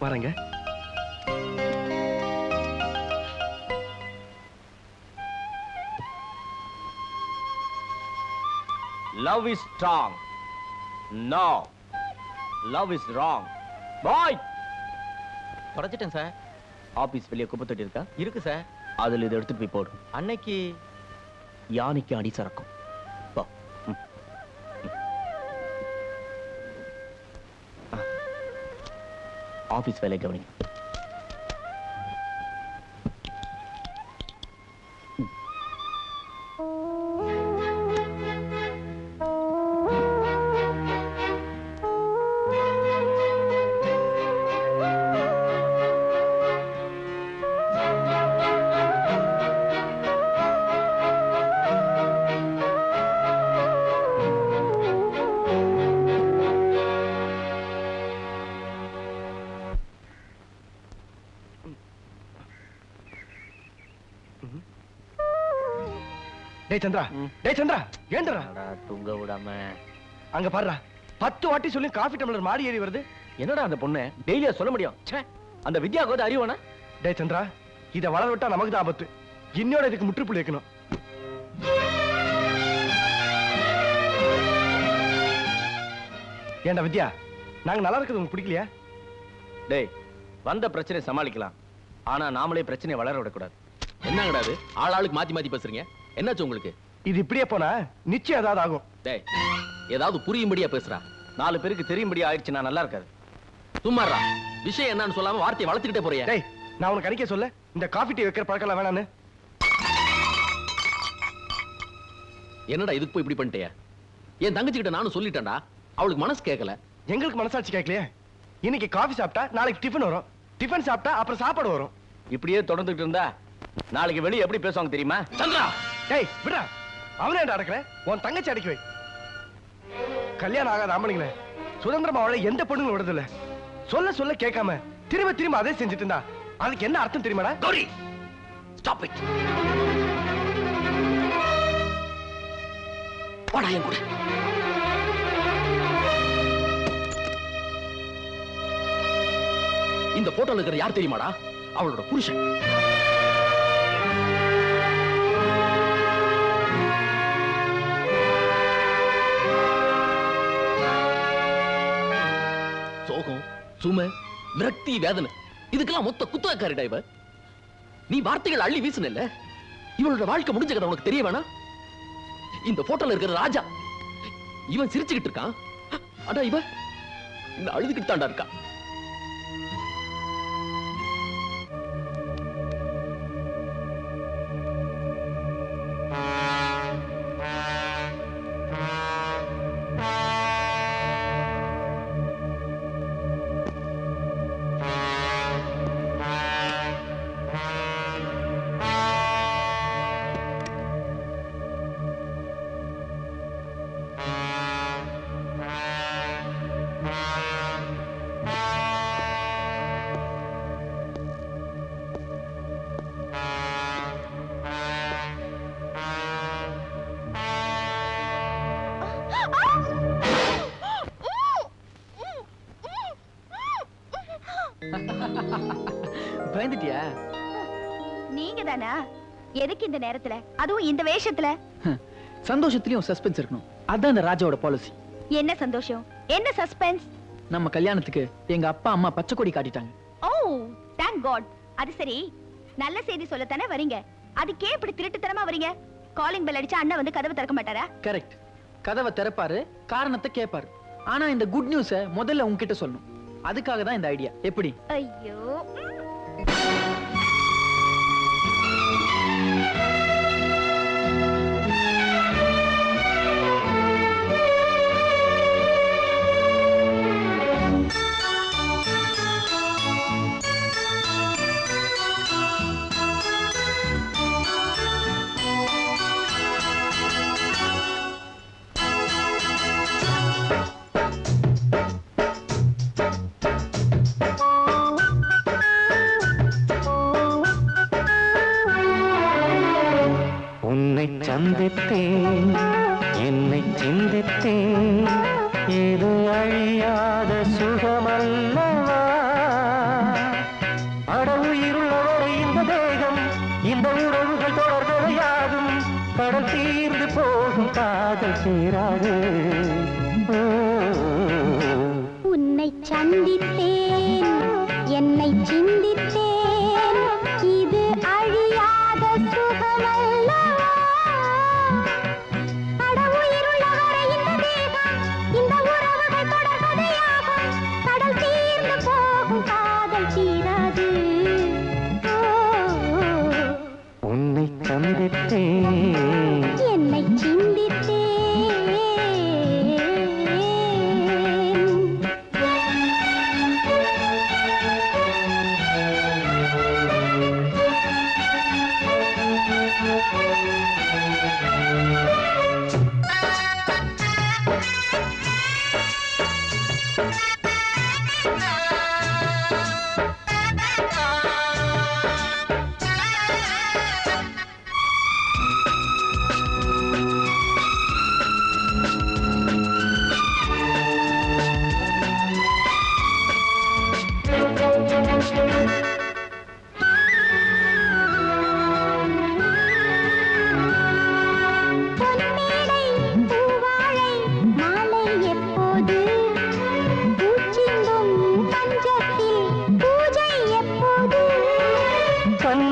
[SPEAKER 4] வரேங்க.
[SPEAKER 5] Love is strong. No. Love is wrong. பாய் தொடச்சிட்டேன் சார். ஆபீஸ் வெளியே குப்பை தொட்டி இருக்கா? இருக்கு சார். அதுல இதை எடுத்துட்டு போய் போடு. அன்னைக்கு யானைக்கு அடி சரக்கும். போ. ஆபீஸ் வேலை கவனிங்க.
[SPEAKER 4] டேய் சந்திரா, டேய் சந்திரா, ஏண்டா
[SPEAKER 5] தூங்க விடாம
[SPEAKER 4] அங்க பாருடா. 10 வாட்டி சொல்லி காஃபி டம்ளர் மாடி ஏறி வருது.
[SPEAKER 5] என்னடா அந்த பொண்ணு டெய்லியா சொல்ல முடியும்? அந்த வித்யாவுக்கு அறிவானா?
[SPEAKER 4] டேய் சந்திரா, இத வளர விட்டா நமக்கு தான் ஆபத்து. இன்னோட இதுக்கு முற்றுப்புள்ளி வைக்கணும். ஏண்டா வித்யா, நாங்க நல்லா இருக்கிறது உங்களுக்கு பிடிக்கலையா?
[SPEAKER 5] டேய், வந்த பிரச்சனை சமாளிக்கலாம், ஆனா நாமளே பிரச்சனை வளர விடக்கூடாது.
[SPEAKER 2] என்னங்கடா அது? ஆளாளுக்கு மாத்தி மாத்தி பேசுறீங்க. என்னாச்சு உங்களுக்கு?
[SPEAKER 4] இது இப்படியே போனா நிச்சயம் ஏதாவது ஆகும்.
[SPEAKER 2] டேய், ஏதாவது புரியும்படியா பேசுறா.
[SPEAKER 5] 4 பேருக்கு தெரியும்படி ஆயிடுச்சுன்னா நல்லா இருக்காது.
[SPEAKER 2] சும்மாறா, விஷயம் என்னன்னு சொல்லாம வார்த்தையை வளர்த்துக்கிட்டே போறியா?
[SPEAKER 4] டேய், நான் உனக்கு அன்னைக்கே சொல்ல இந்த காஃபி டீ வைக்கிற பழக்கம் வேணான்னு.
[SPEAKER 2] என்னடா இதுக்கு போய் இப்படி பண்ணிட்டியா? என் தங்கச்சி கிட்ட நானும் சொல்லிட்டேன்டா, அவளுக்கு மனசு கேட்கல.
[SPEAKER 4] எங்களுக்கு மனசாட்சி கேட்கலையே. இன்னைக்கு காஃபி சாப்பிட்டா நாளைக்கு டிஃபன் வரும், டிஃபன் சாப்பிட்டா அப்புறம் சாப்பாடு வரும்.
[SPEAKER 5] இப்படியே தொடர்ந்துட்டு இருந்தா நாளைக்கு வெளியே எப்படி பேசுவாங்க தெரியுமா?
[SPEAKER 2] சந்திரா,
[SPEAKER 4] டேய் விடுடா, அவனே அடக்கல, உன் தங்கச்சி அடக்கி வை. கல்யாணம் ஆகாத ஆம்பளைங்களே சுதந்திரமா அவளை எந்த பொண்ணுங்களும் விடுறதில்ல. சொல்ல சொல்ல கேட்காம திரும்ப திரும்ப அதே செஞ்சுட்டு இருந்தா அதுக்கு என்ன அர்த்தம் தெரியுமாடா?
[SPEAKER 2] Gauri, stop it. வாடா என் கூட. இந்த போட்டோல இருக்கிற யார் தெரியுமாடா? அவளோட புருஷன். சோகம், சுமை, விரக்தி, வேதனை, இதுக்கெல்லாம் மொத்த குத்தகாரிடா இவ. நீ வார்த்தைகள் அள்ளி வீசுனல்ல, இவளோட வாழ்க்கை முடிஞ்ச கதை உனக்கு தெரிய வேணா? இந்த போட்டோல இருக்கிற ராஜா, இவன் சிரிச்சுக்கிட்டு இருக்கான், ஆனா இவ இந்த அழுதுகிட்டு தாண்டா இருக்கா.
[SPEAKER 19] பயந்துட்டியா?
[SPEAKER 17] நீங்க தானா? எதுக்கு இந்த நேரத்துல, அதுவும் இந்த வேஷத்துல?
[SPEAKER 19] சந்தோஷத்துலயும் சஸ்பென்ஸ் இருக்கணும், அதான் இந்த ராஜாவோட பாலிசி.
[SPEAKER 17] என்ன சந்தோஷம், என்ன சஸ்பென்ஸ்?
[SPEAKER 19] நம்ம கல்யாணத்துக்கு எங்க அப்பா அம்மா பச்சை கொடி காட்டிட்டாங்க.
[SPEAKER 17] ஓ, தேங்க் காட். அது சரி, நல்ல செய்தி சொல்லத்தானே வரீங்க, அதுக்கே இப்படி திருட்டுத்தனமா வரீங்க? காலிங் பெல் அடிச்சா அண்ணா வந்து கதவை திறக்க மாட்டாரா?
[SPEAKER 19] கரெக்ட், கதவை திறப்பாரு, காரணத்தை கேட்பாரு. ஆனா இந்த குட் நியூஸ முதல்ல உங்ககிட்ட சொல்லணும், அதுக்காக தான் இந்த ஐடியா. எப்படி?
[SPEAKER 17] ஐயோ,
[SPEAKER 20] சந்தித்தேன், என்னை சிந்தித்தேன், இது அழியாத சுகமல்லவா? அடவுயிருள்ளவரை இந்த தேகம், இந்த உறவுகள் தொடர்பவையாகும், கடல் தீர்ந்து போகும் காதல் சேராது.
[SPEAKER 14] உன்னை சந்தித்தேன்,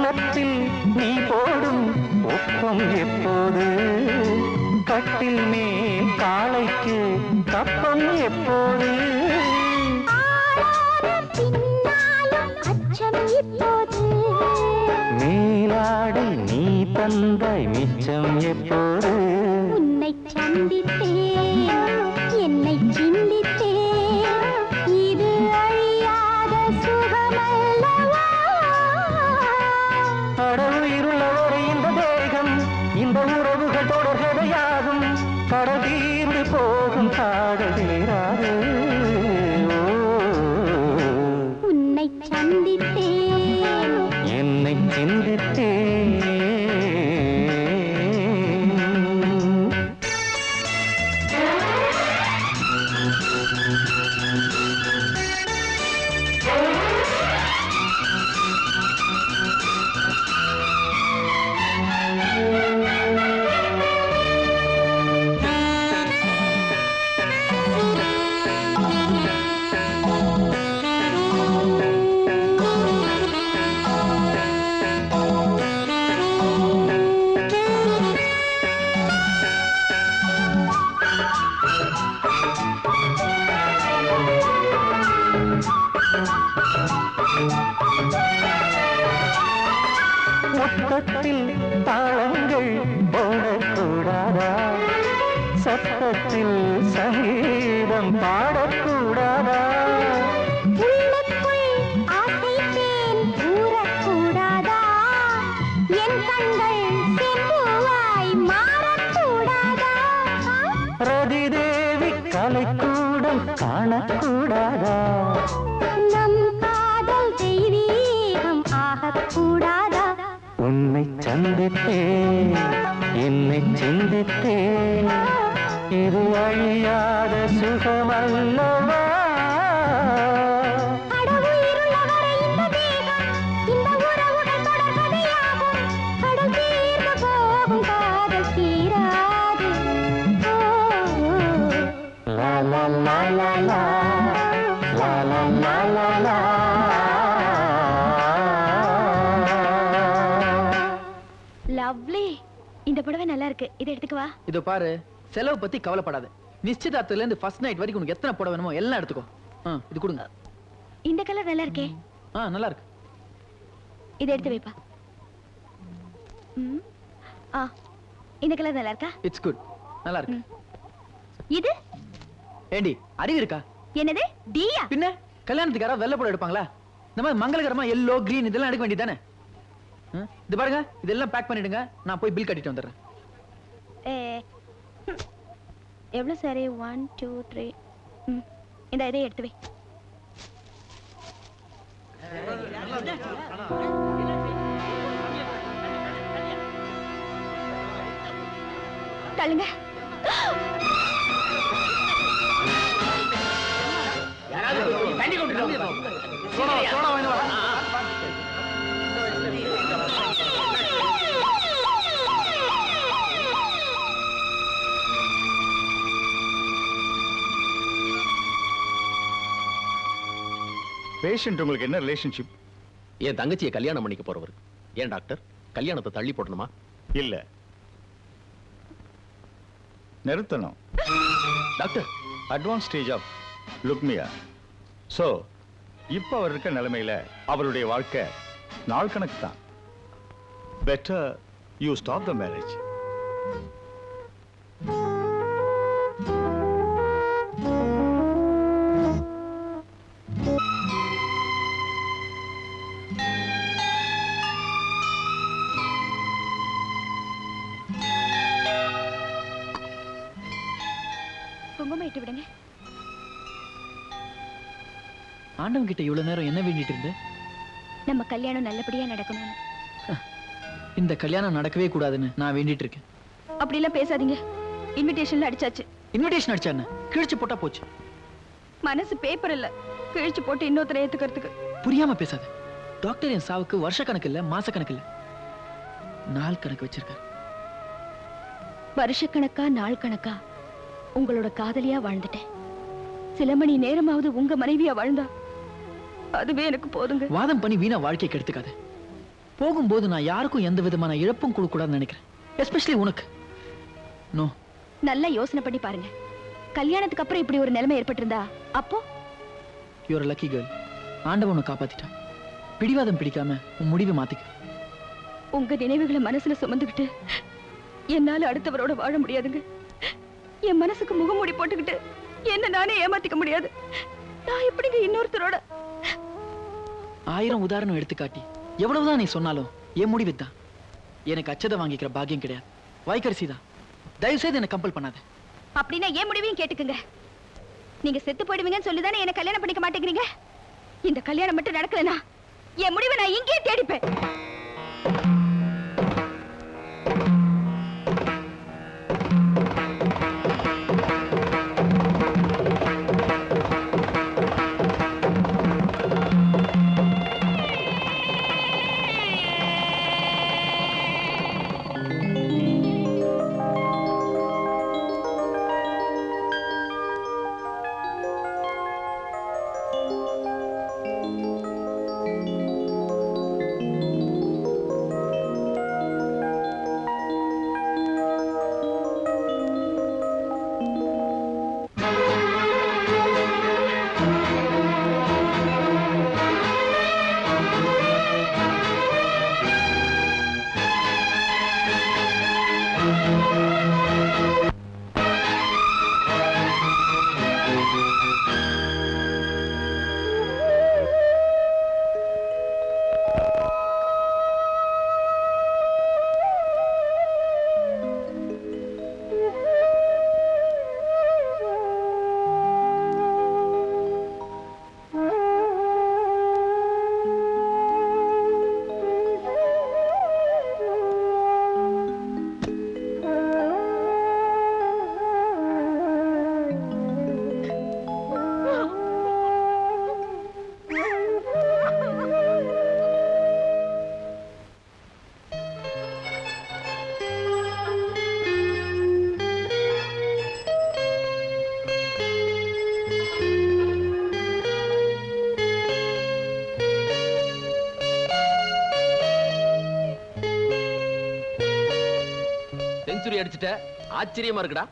[SPEAKER 20] உள்ளத்தில் நீ போடும் ஒப்பம் எப்போது கட்டில் மேல் காளைக்கு கப்பம் எப்போது மேலாடை நீ தந்தாய் மிச்சம் எப்போது
[SPEAKER 21] உன்னை சந்தித்தேன் என்னை சிந்தித்தேன் இது அழியாத சுகமல்லவா
[SPEAKER 20] கடவுயிருள்ளவரை இந்த தேகம் இந்த உறவுகள் தொடர்கதையாகும் கடல் தீர்ந்து போகும் காதல் தீராது
[SPEAKER 21] உன்னை சந்தித்தேன்
[SPEAKER 20] என்னை சிந்தித்தேன் முத்தத்தில் தாளங்கள் போடக்கூடாதா சத்தத்தில் சங்கீதம் பாடக்கூடாதா
[SPEAKER 21] உள்ளுக்குள் ஆசை தேன் ஊறக்கூடாதா என் கண்கள் செம்புவாய் மாறக்கூடாதா
[SPEAKER 20] ரதி தேவி கலைக்கூடம் காணக்கூடாதா
[SPEAKER 21] நம் காதல் தெய்வீகம் ஆகக்கூடாதா
[SPEAKER 20] உன்னை சந்தித்தேன் என்னை சிந்தித்தேன் இது அழியாத சுகமல்லவா
[SPEAKER 21] கடவுயிருள்ளவரை இந்த தேகம் இந்த உறவுகள் தொடர்கதையாகும் கடல் தீர்ந்து போகும் காதல் தீராது
[SPEAKER 20] லா லா லா லா லா லா லா லா லா லா
[SPEAKER 17] லவ்லி இந்த புடவை நல்லா இருக்கு இதை எடுத்துக்கவா
[SPEAKER 19] இதோ பாரு செலவு பத்தி கவலைப்படாத நிச்சயதார்த்தத்துல இருந்து ஃபர்ஸ்ட் நைட் வரைக்கும் உனக்கு எத்தனை புடவை வேணுமோ எல்லாம் எடுத்துக்கோ இது கொடுங்க
[SPEAKER 17] இந்த கலர் நல்லா இருக்கே
[SPEAKER 19] நல்லா இருக்கு
[SPEAKER 17] இதை எடுத்து வைப்பா இந்த கலர் நல்லா இருக்கா
[SPEAKER 19] இட்ஸ் குட் நல்லா இருக்கு
[SPEAKER 17] இது
[SPEAKER 19] ஏண்டி அறிவு இருக்கா
[SPEAKER 17] என்னது டியா
[SPEAKER 19] பின்ன கல்யாணத்துக்கு யாராவது வெள்ளை புடவை எடுப்பாங்களா இந்த மாதிரி மங்களகரமா எல்லோ கிரீன் இதெல்லாம் எடுக்க வேண்டியதானே இது பாருங்க இதெல்லாம் பேக் பண்ணிடுங்க நான் போய் பில் கட்டிட்டு வந்துடுறேன்
[SPEAKER 17] எவ்வளவு சரி 1 2 3 இந்த இதை எடுத்து வை தள்ளுங்க
[SPEAKER 12] தண்ணி கொண்டு
[SPEAKER 22] பேஷண்ட் உங்களுக்கு என்ன ரிலேஷன்ஷிப்?
[SPEAKER 2] என் தங்கச்சியை கல்யாணம் பண்ணிக்க போறவர். ஏன் டாக்டர் கல்யாணத்தை தள்ளி போடணுமா?
[SPEAKER 22] இல்ல, நிறுத்தணும்.
[SPEAKER 2] Doctor
[SPEAKER 22] advance stage of leukaemia. So இப்ப அவர் இருக்க நிலைமையில அவருடைய வாழ்க்கை நாள் கணக்கு தான். Better you stop the marriage.
[SPEAKER 17] குங்குமம் இட்டு விடுங்க.
[SPEAKER 19] ஆண்டவன் கிட்ட இவ்வளவு நேரம் என்ன வேண்டிட்டு இருந்த?
[SPEAKER 17] நம்ம கல்யாணம் நல்லபடியா நடக்கணும்.
[SPEAKER 19] இந்த கல்யாணம் நடக்கவே கூடாதுன்னு நான் வேண்டிட்டு இருக்கேன்.
[SPEAKER 18] அப்படி எல்லாம் பேசாதீங்க. இன்விடேஷன்ல அடிச்சாச்சு.
[SPEAKER 19] இன்விடேஷன் அடிச்சானே கிழிச்சு போட்டா போச்சு.
[SPEAKER 18] மனசு பேப்பர் இல்ல, கிழிச்சு போட்டு இன்னொருத்தரை ஏத்துக்கிறதுக்கு.
[SPEAKER 19] புரியாம பேசாத. டாக்டர் என் சாவுக்கு வருஷ கணக்கு இல்ல, மாச கணக்கு இல்ல, நாள் கணக்கு வச்சிருக்காரு.
[SPEAKER 17] வருஷக்கணக்கா நாள் கணக்கா உங்களோட காதலியா வாழ்ந்துட்டேன். சில மணி நேரமாவது உங்க மனைவியா வாழ்ந்தா அதுவே எனக்கு போதுங்க.
[SPEAKER 19] வாதம் பண்ணி வீணா வாழ்க்கை கெடுத்துக்காத. போகும்போது நான் யாருக்கும் எந்த விதமான இழப்பும் கொடுக்க கூடாதுன்னு நினைக்கிறேன். எஸ்பெஷலி உனக்கு. நோ.
[SPEAKER 17] நல்லா யோசனை பண்ணி பாருங்க. கல்யாணத்துக்கு அப்புறம் இப்படி ஒரு நிலைமை ஏற்பட்டிருந்தா அப்போ?
[SPEAKER 19] You are lucky girl. ஆண்டவன் உன்னை காப்பாத்திட்டான். பிடிவாதம் பிடிக்காம உன் முடிவை மாத்திக்க.
[SPEAKER 17] உங்க நினைவுகளை மனசுல சுமந்துக்கிட்டு என்னால அடுத்தவரோட வாழ முடியாதுங்க. என் மனசுக்கு முகமூடி போட்டுக்கிட்டு என்ன நானே ஏமாத்திக்க முடியாது. நான் எப்படிங்க இன்னொருத்தரோட?
[SPEAKER 19] 1000 உதாரணம் எடுத்துக்காட்டி எவ்வளவுதான் நீ சொன்னாலும் என் முடிவுதான். எனக்கு அச்சதை வாங்கிக்கிற பாக்கியம் கிடையாது. வாய்க்கரிசிதான். தயவு செய்து என்ன கம்பல் பண்ணாத.
[SPEAKER 17] அப்படின்னா ஏன் முடிவையும் கேட்டுக்குங்க. நீங்க செத்து போயிடுவீங்கன்னு சொல்லிதானே என்ன கல்யாணம் பண்ணிக்க மாட்டேங்கிறீங்க. இந்த கல்யாணம் மட்டும் நடக்கலனா என் முடிவை நான் இங்கேயே தேடிப்பேன்.
[SPEAKER 2] செஞ்சுரி அடிச்சிட்ட, ஆச்சரியமா இருக்குடா.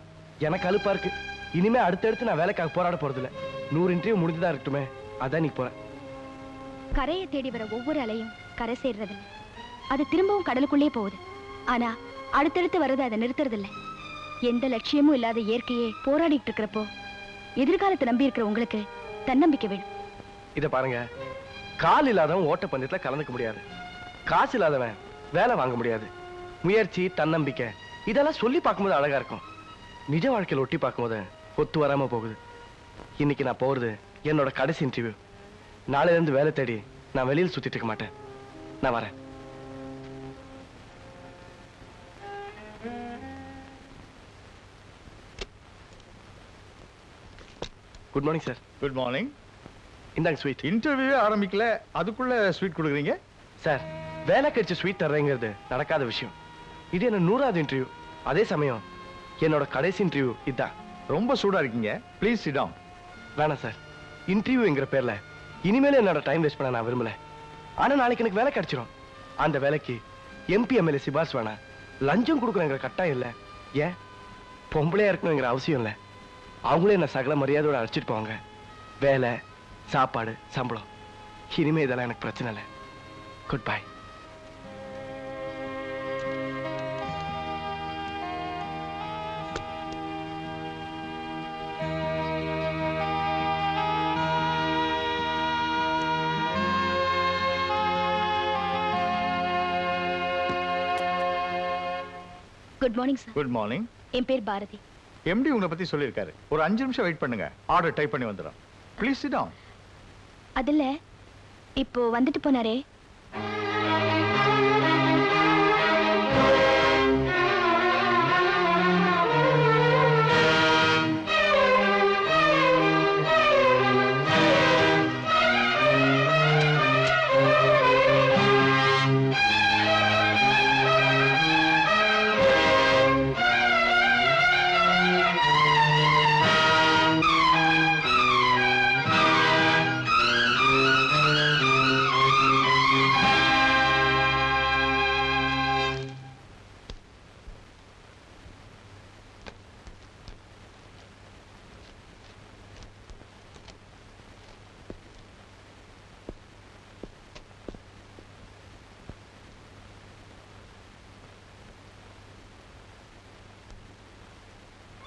[SPEAKER 4] எனக்கு அலுப்பா இருக்கு. இனிமே அடுத்தடுத்து நான் வேலைக்காக போராட போறது இல்ல. 100 இன்டர்வியூ முடிஞ்சுதான் இருக்கட்டுமே, அதான் நீ போறேன்.
[SPEAKER 17] கரையை தேடி வர ஒவ்வொரு அலையும் கரை சேர்றதில்ல. அது திரும்பவும் கடலுக்குள்ளே போகுது. ஆனா அடுத்தடுத்து வர்றது அதை நிறுத்துறதில்ல. எந்த லட்சியமும் இல்லாத இயற்கையே போராடிட்டு இருக்கிறப்போ எதிர்காலத்தை நம்பி இருக்கிற உங்களுக்கு தன்னம்பிக்கை வேணும்.
[SPEAKER 4] இத பாருங்க, கால் இல்லாதவன் ஓட்ட பந்தயத்துல கலந்துக்க முடியாது. காசு இல்லாதவன் வேலை வாங்க முடியாது. முயற்சி, தன்னம்பிக்கை இதெல்லாம் சொல்லி பார்க்கும்போது அழகா இருக்கும். நிஜ வாழ்க்கையில் ஒட்டி பார்க்கும்போது ஒத்து வராம போகுது. இன்னைக்கு நான் போறது என்னோட கடைசி இன்டர்வியூ. நாளையில இருந்து வேலை தேடி நான் வெளியில் சுத்திட்டு இருக்க மாட்டேன். நான் வரேன். Good morning sir.
[SPEAKER 22] Good morning.
[SPEAKER 4] இந்தாங்க ஸ்வீட்.
[SPEAKER 22] இன்டர்வியூ ஆரம்பிக்கல, அதுக்குள்ள ஸ்வீட் கொடுக்குறீங்க?
[SPEAKER 4] சார், வேலை கிடைச்ச ஸ்வீட் தர்றேங்கிறது நடக்காத விஷயம். இது என்ன 100வது இன்டர்வியூ. அதே சமயம் என்னோட கடைசி இன்டர்வியூ இதுதான்.
[SPEAKER 22] ரொம்ப சூடா இருக்கீங்க, ப்ளீஸ் சிட் டவுன்.
[SPEAKER 4] வேணாம் சார், இன்டர்வியூங்கிற பேர்ல இனிமேல என்னோட டைம் வேஸ்ட் பண்ண நான் விரும்பல. ஆனா நாளைக்கு எனக்கு வேலை கிடைச்சிடும். அந்த வேலைக்கு எம்பி எம்எல்ஏ சிபாஸ் வேணாம், லஞ்சம் கொடுக்குறங்கிற கட்டாயம் இல்லை. ஏன் பொம்பளையா இருக்கணுங்கிற அவசியம் இல்லை. அவங்களே என்ன சகல மரியாதையோட அழைச்சிட்டு போவாங்க. வேலை, சாப்பாடு, சம்பளம், இனிமே இதெல்லாம் எனக்கு பிரச்சனை இல்லை. Goodbye.
[SPEAKER 17] Good morning sir.
[SPEAKER 22] Good morning.
[SPEAKER 17] என் பேர் பாரதி.
[SPEAKER 22] எம்டி உங்களை பத்தி சொல்லியிருக்காரு. ஒரு 5 நிமிஷம் வெயிட் பண்ணுங்க, ஆர்டர் டைப் பண்ணி வந்துடும். Please sit down.
[SPEAKER 17] அதுல இப்போ வந்துட்டு போனாரே,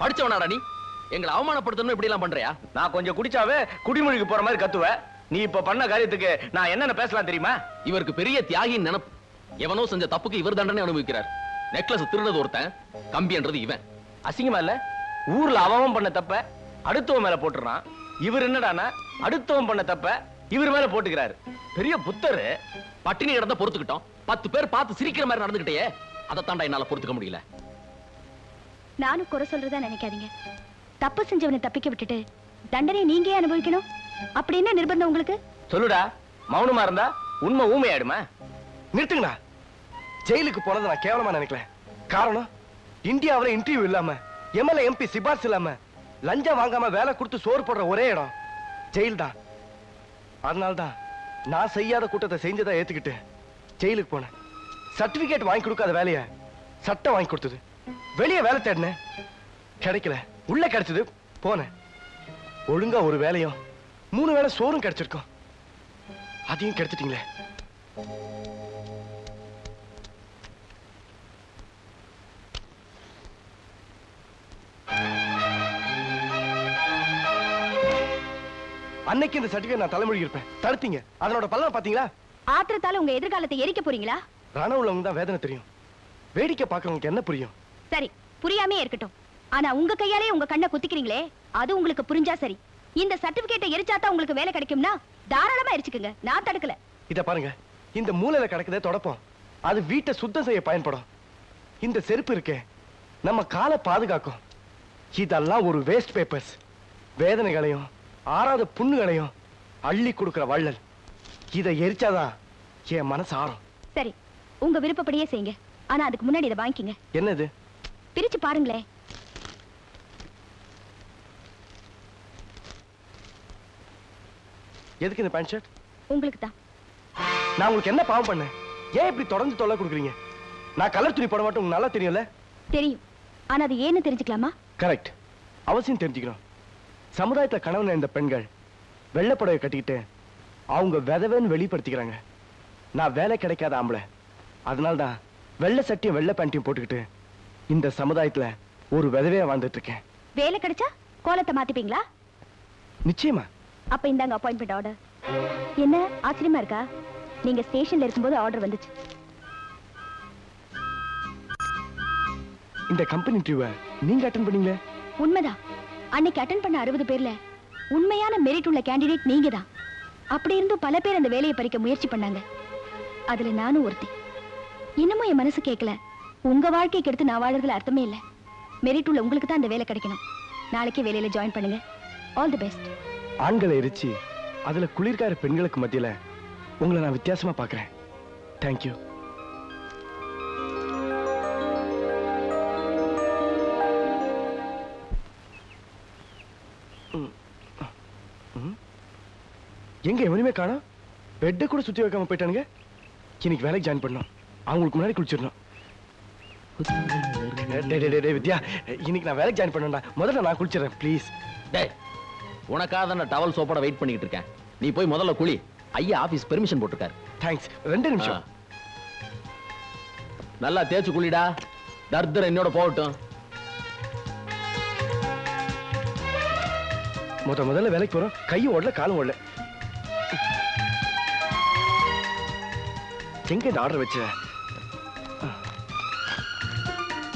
[SPEAKER 2] படிச்சவனாடா நீ? எங்களை அவமானப்படுத்தணும் இப்படி எல்லாம் பண்றியா?
[SPEAKER 5] நான் கொஞ்சம் குடிச்சாவே குடிமொழிக்கு போற மாதிரி கத்துவேன். நீ இப்ப பண்ண காரியத்துக்கு நான் என்னென்ன பேசலாம் தெரியுமா?
[SPEAKER 2] இவருக்கு பெரிய தியாகியின் நினைப்பு. எவனோ செஞ்ச தப்புக்கு இவர் தண்டனை அனுபவிக்கிறார். நெக்லஸ் திருடுறது ஒருத்தன், கம்பின்றது இவன்.
[SPEAKER 5] அசிங்கமா இல்ல? ஊர்ல அவன் பண்ண தப்ப அடுத்தவன் மேல போட்டுறான். இவர் என்னடானா அடுத்தவன் பண்ண தப்ப இவர் மேல போட்டுக்கிறாரு. பெரிய புத்தரு.
[SPEAKER 2] பட்டினி கிடந்த பொறுத்துக்கிட்டோம். 10 பேர் பார்த்து சிரிக்கிற மாதிரி நடந்துகிட்டே, அதை தாண்டா என்னால பொறுத்துக்க முடியல.
[SPEAKER 17] நானும் குறை சொல்றதா நினைக்காதீங்க. தப்பு செஞ்சவனை தப்பிக்க விட்டுட்டு தண்டனை நீங்க அனுபவிக்கணும். அப்படி என்ன நிர்பந்தம் உங்களுக்கு?
[SPEAKER 5] சொல்லுடா. மௌனமா இருந்தா உண்மை ஊமையாயிடுமா?
[SPEAKER 4] நிறுத்துங்கடா. ஜெயிலுக்கு போனதை நான் கேவலமா நினைக்கல. காரணம், இந்தியாவில் இன்டர்வியூ இல்லாம, எம்எல்ஏ எம்பி சிபாரிசு இல்லாம, லஞ்சம் வாங்காம வேலை கொடுத்து சோறு போடுற ஒரே இடம் ஜெயில் தான். அதனால்தான் நான் செய்யாத கூட்டத்தை செஞ்சதை ஏத்துக்கிட்டு ஜெயிலுக்கு போனேன். சர்டிபிகேட் வாங்கி கொடுக்காத வேலைய சட்டம் வாங்கி கொடுத்தது. வெளியே வேலை தேடினேன், கிடைக்கல. உள்ள கிடைச்சது, போனேன். ஒழுங்கா ஒரு வேலையும் 3 வேளை சோறும் கிடைச்சிருக்கும். அதையும் கிடைச்சிட்டீங்களே. அன்னைக்கு இந்த சர்டிபிகேட் நான் தலைமொழி இருப்பேன், தடுத்தீங்க. அதனோட பலனை பாத்தீங்களா?
[SPEAKER 17] ஆத்திரத்தால உங்க எதிர்காலத்தை எரிக்க போறீங்களா?
[SPEAKER 4] ரண உள்ளவங்க தான் வேதனை தெரியும். வேடிக்கை பார்க்கறவங்களுக்கு என்ன புரியும்?
[SPEAKER 17] சரி, புரியாமே இருக்கட்டும். ஆனா உங்க கையாலே உங்க கண்ணை குத்திக்கிறீங்களே, அது உங்களுக்கு புரிஞ்சா சரி. இந்த சர்டிபிகேட்டை எரிச்சாதான் உங்களுக்கு வேலை கிடைக்கும்னா தாராளமா எரிச்சுக்குங்க, நான் தடுக்கல.
[SPEAKER 4] இத பாருங்க, இந்த மூலையில கிடக்குதே தொடப்பம், அது வீட்டை சுத்தம் செய்ய பயன்படும். இந்த செருப்பு இருக்கே, நம்ம காலை பாதுகாக்கும். இதெல்லாம் ஒரு வேஸ்ட் பேப்பர்ஸ். வேதனைகளையும் ஆறாத புண்ணுகளையும் அள்ளி கொடுக்கிற வள்ளல். இதை எரிச்சாதான் என் மனசு ஆறும்.
[SPEAKER 17] சரி, உங்க விருப்பப்படியே செய்யுங்க. ஆனா அதுக்கு முன்னாடி இதை வாங்கிக்கங்க.
[SPEAKER 4] என்னது?
[SPEAKER 17] பிரிச்சு பாருங்களேன்.
[SPEAKER 4] எதுக்கு இந்த பேண்ட் ஷர்ட்?
[SPEAKER 17] உங்களுக்கு தான்.
[SPEAKER 4] நான் உங்களுக்கு என்ன பாவம் பண்ணேன்? ஏன் இப்படி தொடர்ந்து தொல்லை கொடுக்குறீங்க? நான் கலர் துணி போட மாட்டேன், உங்களுக்கு நல்லா தெரியும்ல?
[SPEAKER 17] தெரியும். ஆனா அது ஏன்னு தெரிஞ்சுக்கலாமா?
[SPEAKER 4] கரெக்ட், அவசியம் தெரிஞ்சுக்கணும். சமுதாயத்துல கணவன் இந்த பெண்கள் வெள்ளைப்படவை கட்டிக்கிட்டு அவங்க விதவைன்னு வெளிப்படுத்திக்கிறாங்க. நான் வேலை கிடைக்காத ஆம்பளை, அதனால்தான் வெள்ளை சட்டியும் வெள்ளை பேண்ட்டையும் போட்டுக்கிட்டு இந்த சமுதாயத்துல ஒரு விதவையா வாழ்ந்துட்டு இருக்கேன்.
[SPEAKER 17] வேலை கிடைச்சா கோலத்தை மாத்திப்பீங்களா?
[SPEAKER 4] நிச்சயமா.
[SPEAKER 17] அப்ப இந்தாங்க அப்பாயின்மெண்ட் ஆர்டர். என்ன ஆச்சரியமா இருக்கா? நீங்க ஸ்டேஷன்ல இருக்கும்போது ஆர்டர் வந்துச்சு.
[SPEAKER 4] இந்த கம்பெனி இன்டர்வியூவை நீங்க அட்டெண்ட் பண்ணீங்களே?
[SPEAKER 17] உண்மைதான். அன்னைக்கு அட்டெண்ட் பண்ண 60 பேர்ல உண்மையான மெரிட் உள்ள கேண்டிடேட் நீங்க தான். அப்படி இருந்தும் பல பேர் அந்த வேலையை பறிக்க முயற்சி பண்ணாங்க. அதுல நானும் ஒருத்தி. இன்னமும் என் மனசு கேட்கல. உங்க வாழ்க்கைக்கு எடுத்து நான் வாழறதுல அர்த்தமே இல்லை. மெரிட் உள்ள உங்களுக்கு தான் அந்த வேலை கிடைக்கணும். நாளைக்கே வேலையில ஜாயின் பண்ணுங்க. All the best.
[SPEAKER 4] ஆண்களை எரிச்சு அதுல குளிர்கார பெண்களுக்கு மத்தியில உங்களை நான் வித்தியாசமா பாக்குறேன். தேங்க்யூ. எங்க எவனுமே காணோம்? பெட்டை கூட சுத்தி வைக்காம போயிட்டானுங்க. இன்னைக்கு வேலைக்கு ஜாயின் பண்ணோம், அவங்களுக்கு முன்னாடி குளிச்சிடணும். வித்யா, இன்னைக்கு நான் வேலைக்கு ஜாயின் பண்ணேன்டா. முதல்ல நான் குளிச்சிடறேன் ப்ளீஸ்.
[SPEAKER 2] டேய், உனக்காக தான் நான் டவல் சோப்போட வெயிட் பண்ணிட்டு இருக்கேன். நீ போய் முதல்ல குளி. ஐயா ஆபீஸ் பெர்மிஷன் போட்டுருக்காரு.
[SPEAKER 4] தேங்க்ஸ். 2 நிமிஷம்.
[SPEAKER 2] நல்லா தேய்ச்சு குளிடா. தர்தர் என்னோட போகட்டும்.
[SPEAKER 4] முதல்ல வேலைக்கு போறோம். கையும் ஓடல, காலும் ஓடல. எங்க இந்த ஆர்டர் வச்ச?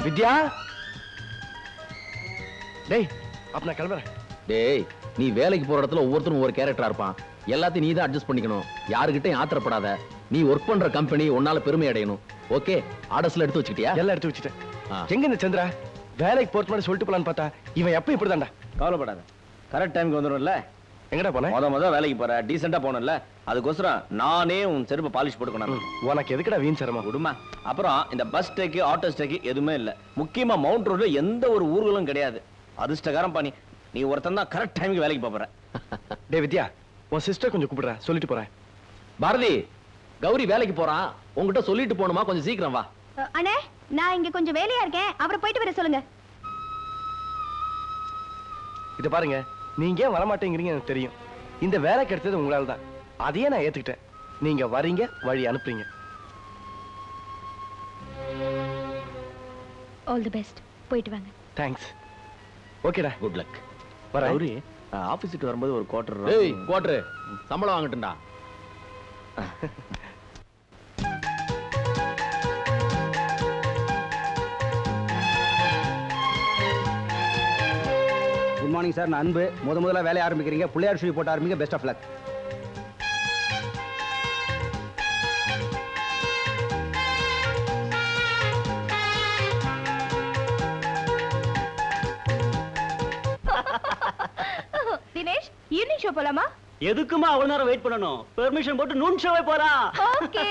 [SPEAKER 4] வித்யா, டேய், அப்ப நான் கிளம்புறேன்.
[SPEAKER 2] டேய், நீ வேலைக்கு போற இடத்துல ஒவ்வொருத்தரும் ஒவ்வொரு கேரக்டரா இருப்பான். எல்லாத்தையும் நீ தான் அட்ஜஸ்ட் பண்ணிக்கணும். யாருகிட்டையும் ஆத்திரப்படாத. நீ ஒர்க் பண்ற கம்பெனி உன்னால பெருமை அடையணும். ஓகே? ஆர்டர்ஸ்ல எடுத்து வச்சுக்கிட்டியா?
[SPEAKER 4] எல்லாம் எடுத்து வச்சுட்டேன். எங்க இந்த சந்திரா? வேலைக்கு போறது மாதிரி சொல்லிட்டு போலான்னு பார்த்தா இவன் எப்ப இப்படிதான்டா.
[SPEAKER 5] கவலைப்படாத, கரெக்ட் டைம்க்கு வந்துடும்ல.
[SPEAKER 4] எங்கடா போன?
[SPEAKER 5] முத வேலைக்கு போற, டீசெண்டா போனல. அதுக்கோசரம் நானே உன் செருப்பு பாலிஷ் போட்டுக்கணும்.
[SPEAKER 4] உனக்கு எதுக்குடா வீண் சிரமம்?
[SPEAKER 5] விடுமா. அப்புறம் இந்த பஸ் ஸ்டேக்கு ஆட்டோ ஸ்டேக்கு எதுவுமே இல்ல. முக்கியமா மவுண்ட் ரோட்ல எந்த ஒரு ஊர்களும் கிடையாது. அதிர்ஷ்டகாரம் பண்ணி நீ ஒருத்தன் தான் கரெக்ட் டைமுக்கு வேலைக்கு போற.
[SPEAKER 4] டே வித்யா, உன் சிஸ்டர் கொஞ்சம் கூப்பிடுற, சொல்லிட்டு போறேன்.
[SPEAKER 2] பாரதி, கௌரி வேலைக்கு போறான், உங்ககிட்ட சொல்லிட்டு போணுமா? கொஞ்சம் சீக்கிரம் வா.
[SPEAKER 17] அண்ணே, நான் இங்க கொஞ்சம் வேலையா இருக்கேன், அவரை போயிட்டு வர சொல்லுங்க.
[SPEAKER 4] இத பாருங்க, நீங்க ஏன் வரமாட்டேங்கிறீங்க எனக்கு தெரியும். இந்த வேலை கிடைச்சது உங்களால தான். அதையே நான் ஏத்துக்கிட்டேன். நீங்க வரீங்க, வழி அனுப்புறீங்க.
[SPEAKER 17] All the best. போயிட்டு வாங்க.
[SPEAKER 4] தேங்க்ஸ். ஓகேடா.
[SPEAKER 2] Good luck.
[SPEAKER 4] வரேன்.
[SPEAKER 5] ஆபீஸ் விட்டு வரும்போது ஒரு குவார்டர்.
[SPEAKER 2] ஏய் குவார்டர் சம்பளம் வாங்கட்டும்டா.
[SPEAKER 8] Good morning sir. நான் அன்பு. முதல்ல வேலையை ஆரம்பிக்கிறீங்க. பிள்ளையார் ஷூ போட்டு ஆரம்பிங்க. Best of luck.
[SPEAKER 18] Dinesh, evening show போலாமா?
[SPEAKER 7] எதுக்குமா அவ்வளவு நேரம் வெயிட் பண்ணணும்? பெர்மிஷன் போட்டு நூன் ஷோவே போலாம்.
[SPEAKER 18] ஓகே.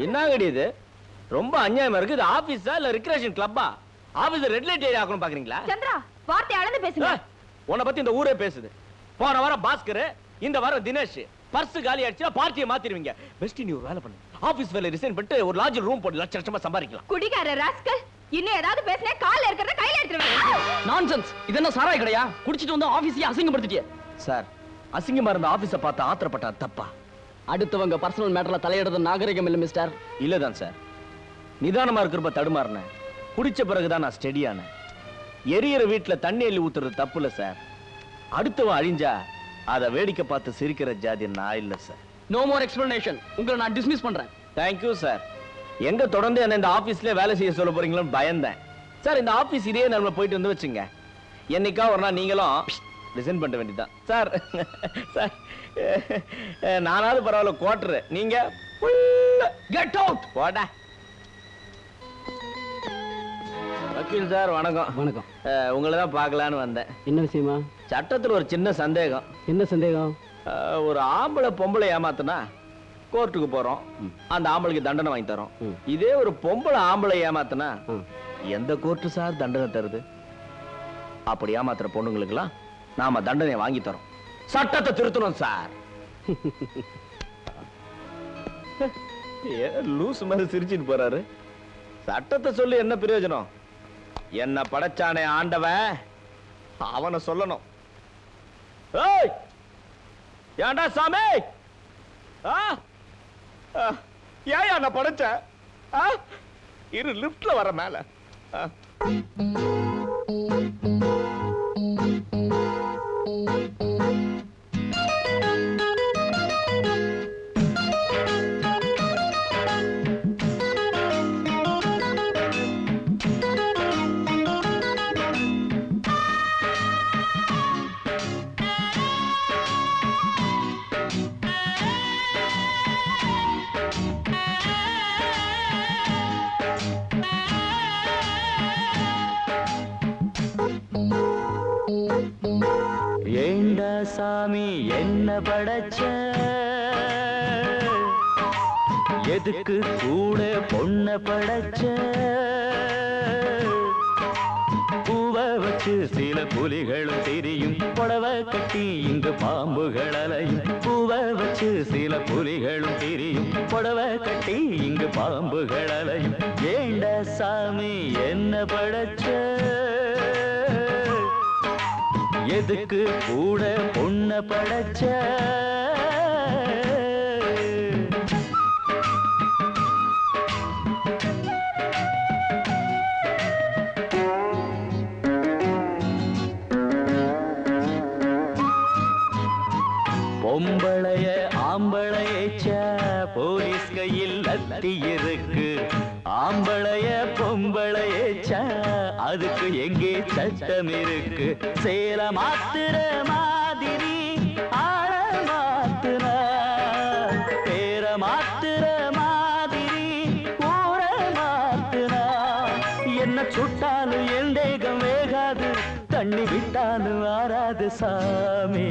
[SPEAKER 5] என்ன கிடையாது? ரொம்ப அநியாயமா இருக்கு. இது ஆபீஸா இல்ல ரிக்ரியேஷன் கிளப்பா? ஆபீஸ் ரெட் லைட் ஏரியா ஆக்கணும் பாக்குறீங்களா?
[SPEAKER 18] சந்திரா, வார்த்தை அளந்து பேசுங்க.
[SPEAKER 5] உன்னை பத்தி இந்த ஊரே பேசுது. போன வாரம் பாஸ்கர், இந்த வாரம் தினேஷ். பர்ஸ் காலி ஆயிடுச்சுனா பார்ட்டியை மாத்திடுவீங்க. பெஸ்ட் நீ ஒரு வேலை பண்ணு. ஆபீஸ் வேலை ரிசைன் பண்ணிட்டு ஒரு லாட்ஜ் ரூம் போட்டு லட்சமா சம்பாதிக்கலாம்.
[SPEAKER 18] குடிகார ராஸ்கல், இன்னும் ஏதாவது பேசினே கால்ல இருக்கிறத கையில எடுத்துருவேன்.
[SPEAKER 5] நான்சென்ஸ். இது என்ன சாராய் கடையா? குடிச்சிட்டு வந்து ஆபீஸையே அசிங்கப்படுத்திட்டியே. சார், அசிங்கமா இருந்த ஆபீஸை பார்த்து ஆத்திரப்பட்டா தப்பா? அடுத்தவங்க பர்சனல் மேட்டர்ல தலையிடுறது நாகரிகம் இல்ல மிஸ்டர். இல்லதான் சார். நிதானமா இருக்கிறப்ப தடுமாறினேன். குடிச்ச பிறகுதான் நான் ஸ்டெடியானேன். எரியற வீட்டுல தண்ணி அள்ளி ஊத்துறது தப்பு இல்ல சார். அடுத்தவன் அழிஞ்சா அதை வேடிக்கை பார்த்து சிரிக்கிற ஜாதி நான் இல்ல சார். No more explanation. உங்களை நான் டிஸ்மிஸ் பண்றேன். Thank you sir. எங்க தொடர்ந்து என்ன இந்த ஆபீஸ்ல வேலை செய்ய சொல்ல போறீங்களோன்னு பயந்தேன் சார். இந்த ஆபீஸ் இதே நம்ம போயிட்டு வந்து வச்சுங்க. என்னைக்கா ஒரு நாள் நீங்களும் ரிசைன் பண்ண வேண்டியதுதான் சார். சார், நானாவது பரவாயில்ல குவார்டர், நீங்க கெட் அவுட். வாடா. வக்கீல் சார் வணக்கம்.
[SPEAKER 9] வணக்கம்.
[SPEAKER 5] உங்களை தான் பார்க்கலான்னு வந்தேன்.
[SPEAKER 9] என்ன விஷயமா?
[SPEAKER 5] சட்டத்தில் ஒரு சின்ன சந்தேகம்.
[SPEAKER 9] என்ன சந்தேகம்?
[SPEAKER 5] ஒரு ஆம்பளை பொம்பளை ஏமாத்துனா கோர்ட்டுக்கு போறோம், அந்த ஆம்பளைக்கு தண்டனை வாங்கி தரோம். இதே ஒரு பொம்பளை ஆம்பளை ஏமாத்துனா எந்த கோர்ட்டு சார் தண்டனை தருது? அப்படி ஏமாத்துற பொண்ணுங்களுக்கெல்லாம் நாம தண்டனை வாங்கி தரோம். சட்டத்தை திருத்தணும் சார். லூஸ் மாதிரி சிரிச்சிட்டு போறாரு. சட்டத்தை சொல்லி என்ன பிரயோஜனம்? என்ன படைச்சானே ஆண்டவன், அவனை சொல்லணும். ஏய், ஏண்டா சாமி, ஏன் என்ன படைச்ச? இரு, லிப்ட்ல வர மேல.
[SPEAKER 20] ஏண்டா சாமி என்ன படைச்ச? எதுக்கு கூட பொண்ண படைச்ச? பூவை வச்சு சில புலிகளும் தெரியும், புடவை கட்டி இங்கு பாம்புகள் அலையும். பூவை வச்சு சில புலிகளும் தெரியும், புடவை கட்டி இங்கு பாம்புகள் அலையும். ஏண்டா சாமி என்ன படைச்ச? எதுக்கு கூட பொண்ண படைச்ச? பொம்பளைய ஆம்பளையச்ச போலீஸ் கையில் லத்தி இருக்கு. ஆம்பளைய பொம்பளையச்ச அதுக்கு எங்கே சட்டம் இருக்கு? சேல மாத்துற மாதிரி ஆள மாத்துனா, பேர மாத்துற மாதிரி ஊர மாத்துனா. என்ன சுட்டாலும் என் தேகம் வேகாது, தண்ணி விட்டாலும் ஆறாது சாமி.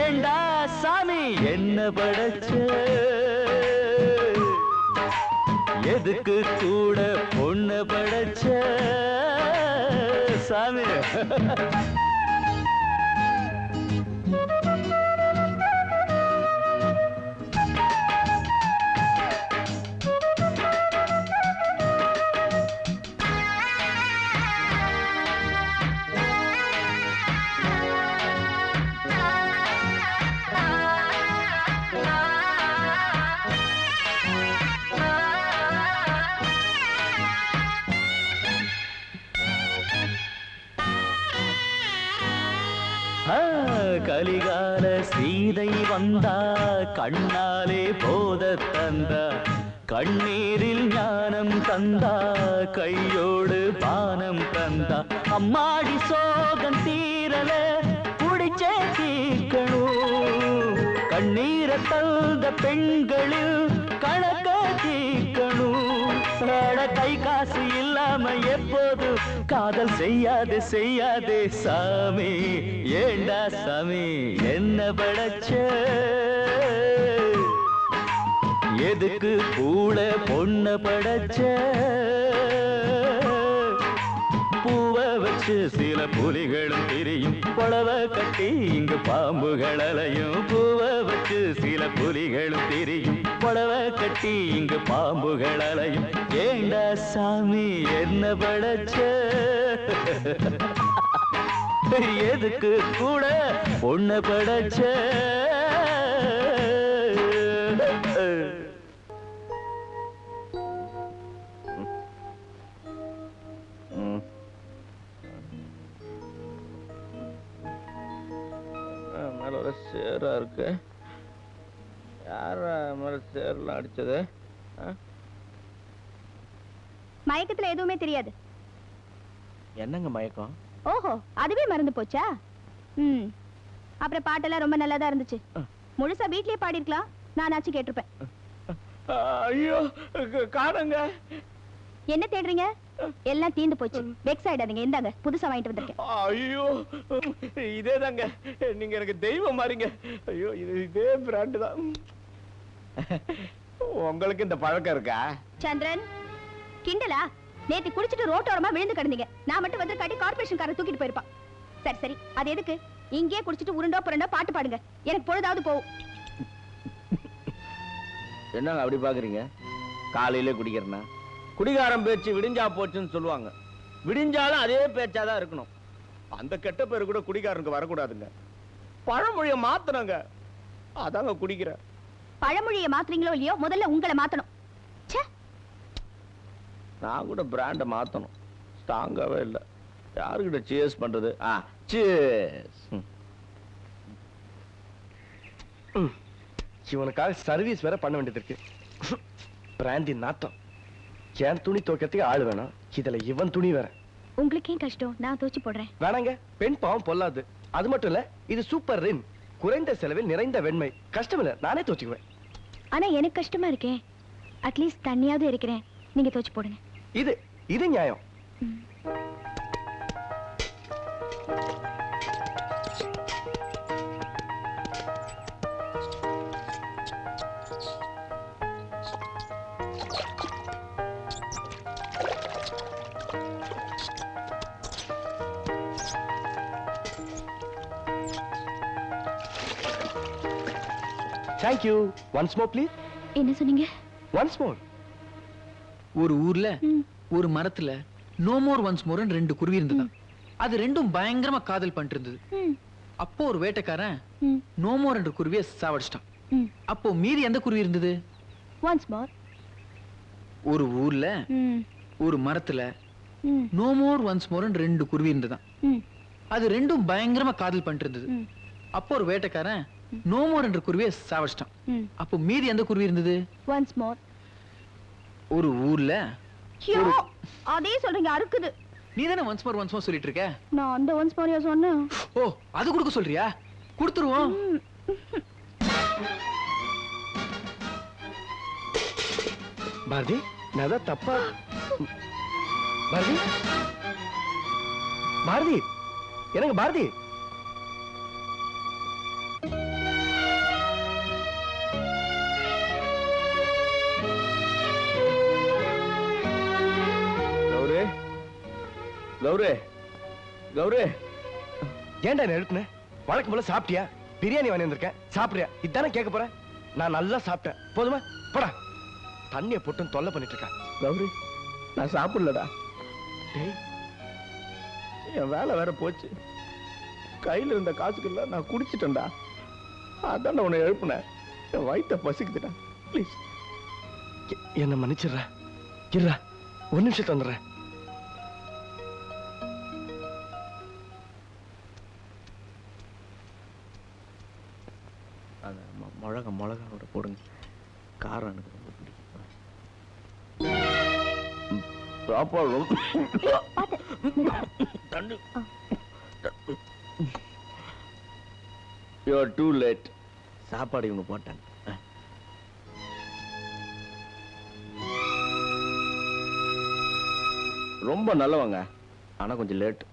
[SPEAKER 20] ஏண்டா சாமி என்ன படைச்ச? எதுக்கு கூட பொண்ண படைச்ச சாமி? கலிகால சீதை வந்தா கண்ணாலே போத தந்தா கண்ணீரில் ஞானம் தந்தா கையோடு பானம் தந்தா அம்மாடி சோகம் தீரல குடிச்சே தீக்கணும் கண்ணீரை தந்த பெண்களில் கணக்க தீக்கணும் கை காசு இல்லாம எப்போது காதல் செய்யாதே செய்யாதே சாமி ஏண்டா சாமி என்ன படைச்ச எதுக்கு கூட பொண்ண படைச்ச பூவை வச்சு சில புலிகளும் திரியும் புடவை கட்டி இங்கு பாம்புகள் அலையும் பூவை வச்சு சில புலிகளும் திரியும் புடவை கட்டி இங்கு பாம்புகள் அலையும் ஏண்டா சாமி என்ன படைச்ச எதுக்கு கூட பொண்ண படைச்ச
[SPEAKER 5] மேல ஒரு சேரா இருக்கு யார மேல சேர்லாம் அடிச்சது
[SPEAKER 18] மயக்கத்துல எதுவுமே தெரியாது.
[SPEAKER 5] என்னங்க மயக்கம்?
[SPEAKER 18] ஓஹோ, அதுவே மறந்து போச்சா? அப்புறம் பாட்டெல்லாம் ரொம்ப நல்லா தான் இருந்துச்சு. முழுசா வீட்லயே பாடிருக்கலாம், நானாச்சும் கேட்டிருப்பேன்.
[SPEAKER 5] ஐயோ காணுங்க.
[SPEAKER 18] என்ன தேடுறீங்க? எல்லாம் தீந்து போச்சு. வெக்ஸ் ஆயிடாதீங்க, இந்தாங்க புதுசா வாங்கிட்டு வந்திருக்கேன்.
[SPEAKER 5] ஐயோ இதேதாங்க, நீங்க எனக்கு தெய்வம் மாறிங்க. ஐயோ இதே பிராண்ட் தான். உங்களுக்கு இந்த பழக்கம் இருக்கா?
[SPEAKER 18] சந்திரன் கிண்டலா? நேத்து குடிச்சிட்டு ரோட்டோரமா விழுந்து கிடந்தீங்க. நான் மட்டும் வந்து காட்டி கார்பரேஷன் காரன் தூக்கிட்டு போயிருப்பான். சரி சரி, அது எதுக்கு? இங்கே குடிச்சிட்டு உருண்டோ புரண்டோ பாட்டு பாடுங்க, எனக்கு பொழுதாவது போகும்.
[SPEAKER 5] என்னங்க அப்படி பாக்குறீங்க? காலையில குடிக்கிறேன்னா குடிகாரம் பேச்சு விடிஞ்சா போச்சுன்னு சொல்லுவாங்க. விடிஞ்சாலும் அதே பேச்சாதான் இருக்கணும். அந்த கெட்ட பேரு கூட குடிகாரனுக்கு வரக்கூடாதுங்க. பழமொழிய மாத்தணுங்க, அதாங்க குடிக்கிறேன்.
[SPEAKER 18] பழமொழிய மாத்துறீங்களோ இல்லையோ, முதல்ல உங்களை மாத்தணும்.
[SPEAKER 5] நான் கூட பிராண்ட மாத்தணும். ஸ்ட்ராங்காவே இல்ல. யாருக்கிட்ட சேஸ் பண்றது? சேஸ்.
[SPEAKER 4] இவனுக்காக சர்வீஸ் வேற பண்ண வேண்டியது இருக்கு. பிராண்டி நாத்தம். என் துணி துவைக்கிறதுக்கு ஆள் வேணும், இதுல இவன் துணி வேற.
[SPEAKER 18] உங்களுக்கு ஏன் கஷ்டம்? நான் துவைச்சு போடுறேன்.
[SPEAKER 4] வேணாங்க, பெண் பாவம் பொல்லாது. அது மட்டும் இல்ல, இது சூப்பர் ரின். குறைந்த செலவில் நிறைந்த வெண்மை. கஷ்டம் இல்ல, நானே துவைச்சுக்குவேன்.
[SPEAKER 18] ஆனா எனக்கு கஷ்டமா இருக்கே. அட்லீஸ்ட் தண்ணியாவது இருக்கிறேன், நீங்க துவைச்சு போடுங்க.
[SPEAKER 4] இது நியாயம். Thank you. Once more, please.
[SPEAKER 18] என்ன சொன்னீங்க?
[SPEAKER 4] Once more.
[SPEAKER 19] ஒரு ஊர்ல ஒரு மரத்துல நோ மோர் ஒன்ஸ் மோர்னு 2 குருவி இருந்தது. அது ரெண்டும் பயங்கரமா காதல் பண்ணிட்டு இருந்தது. அப்போ ஒரு வேட்டைக்காரன் நோ மோர் என்ற குருவியை சாவடிச்சிட்டான். அப்போ மீதி எந்த குருவி இருந்தது?
[SPEAKER 18] Once more.
[SPEAKER 19] ஒரு ஊர்ல ஒரு மரத்துல நோ மோர் ஒன்ஸ் மோர்னு 2 குருவி இருந்தது. அது ரெண்டும் பயங்கரமா காதல் பண்ணிட்டு இருந்தது. அப்போ ஒரு வேட்டைக்காரன் நோ மோர் என்ற குருவியை சாவடிச்சிட்டான். அப்போ மீதி எந்த குருவி இருந்தது?
[SPEAKER 18] Once more.
[SPEAKER 19] ஒரு ஊர்ல
[SPEAKER 18] அதே சொல்றீங்க, அறுக்குது.
[SPEAKER 19] நீ தானே ஒன்ஸ் மோர் சொல்லிட்டு இருக்க.
[SPEAKER 18] நான் அந்த ஒன்ஸ் மோரியா சொன்னேன்.
[SPEAKER 19] ஓ, அது கொடுக்க சொல்றியா? கொடுத்துருவோம்.
[SPEAKER 4] பாரதி, நான் தப்பா? பாரதி, பாரதி, எனக்கு பாரதி.
[SPEAKER 5] கௌரே, கௌரே,
[SPEAKER 4] ஏன்டா எழுப்புன? வழக்கம் போல சாப்பிட்டியா? பிரியாணி வாங்கி வந்திருக்கேன், சாப்பிடுறியா? இதானே கேட்க போறேன். நான் நல்லா சாப்பிட்டேன், போதுமா? போடா. தண்ணியை போட்டு தொல்லை பண்ணிட்டு இருக்கேன்.
[SPEAKER 5] கௌரி, நான் சாப்பிடலடா. என் வேலை வேற போச்சு. கையில இருந்த காசுக்குள்ள நான் குடிச்சிட்டேன்டா. அதான் உன்னை எழுப்புனேன். என் வயிற்ற பசிக்குதுடா. ப்ளீஸ்
[SPEAKER 4] என்ன மன்னிச்சிடுற. இருடா, ஒரு நிமிஷத்துல வந்துடுறேன்.
[SPEAKER 5] காரம் எனக்கு ரொம்ப பிடிக்கும். சாப்பாடு தண்டு. You are too late. சாப்பாடு இவங்க போட்டாங்க. ரொம்ப நல்லவங்க, ஆனா கொஞ்சம் லேட்.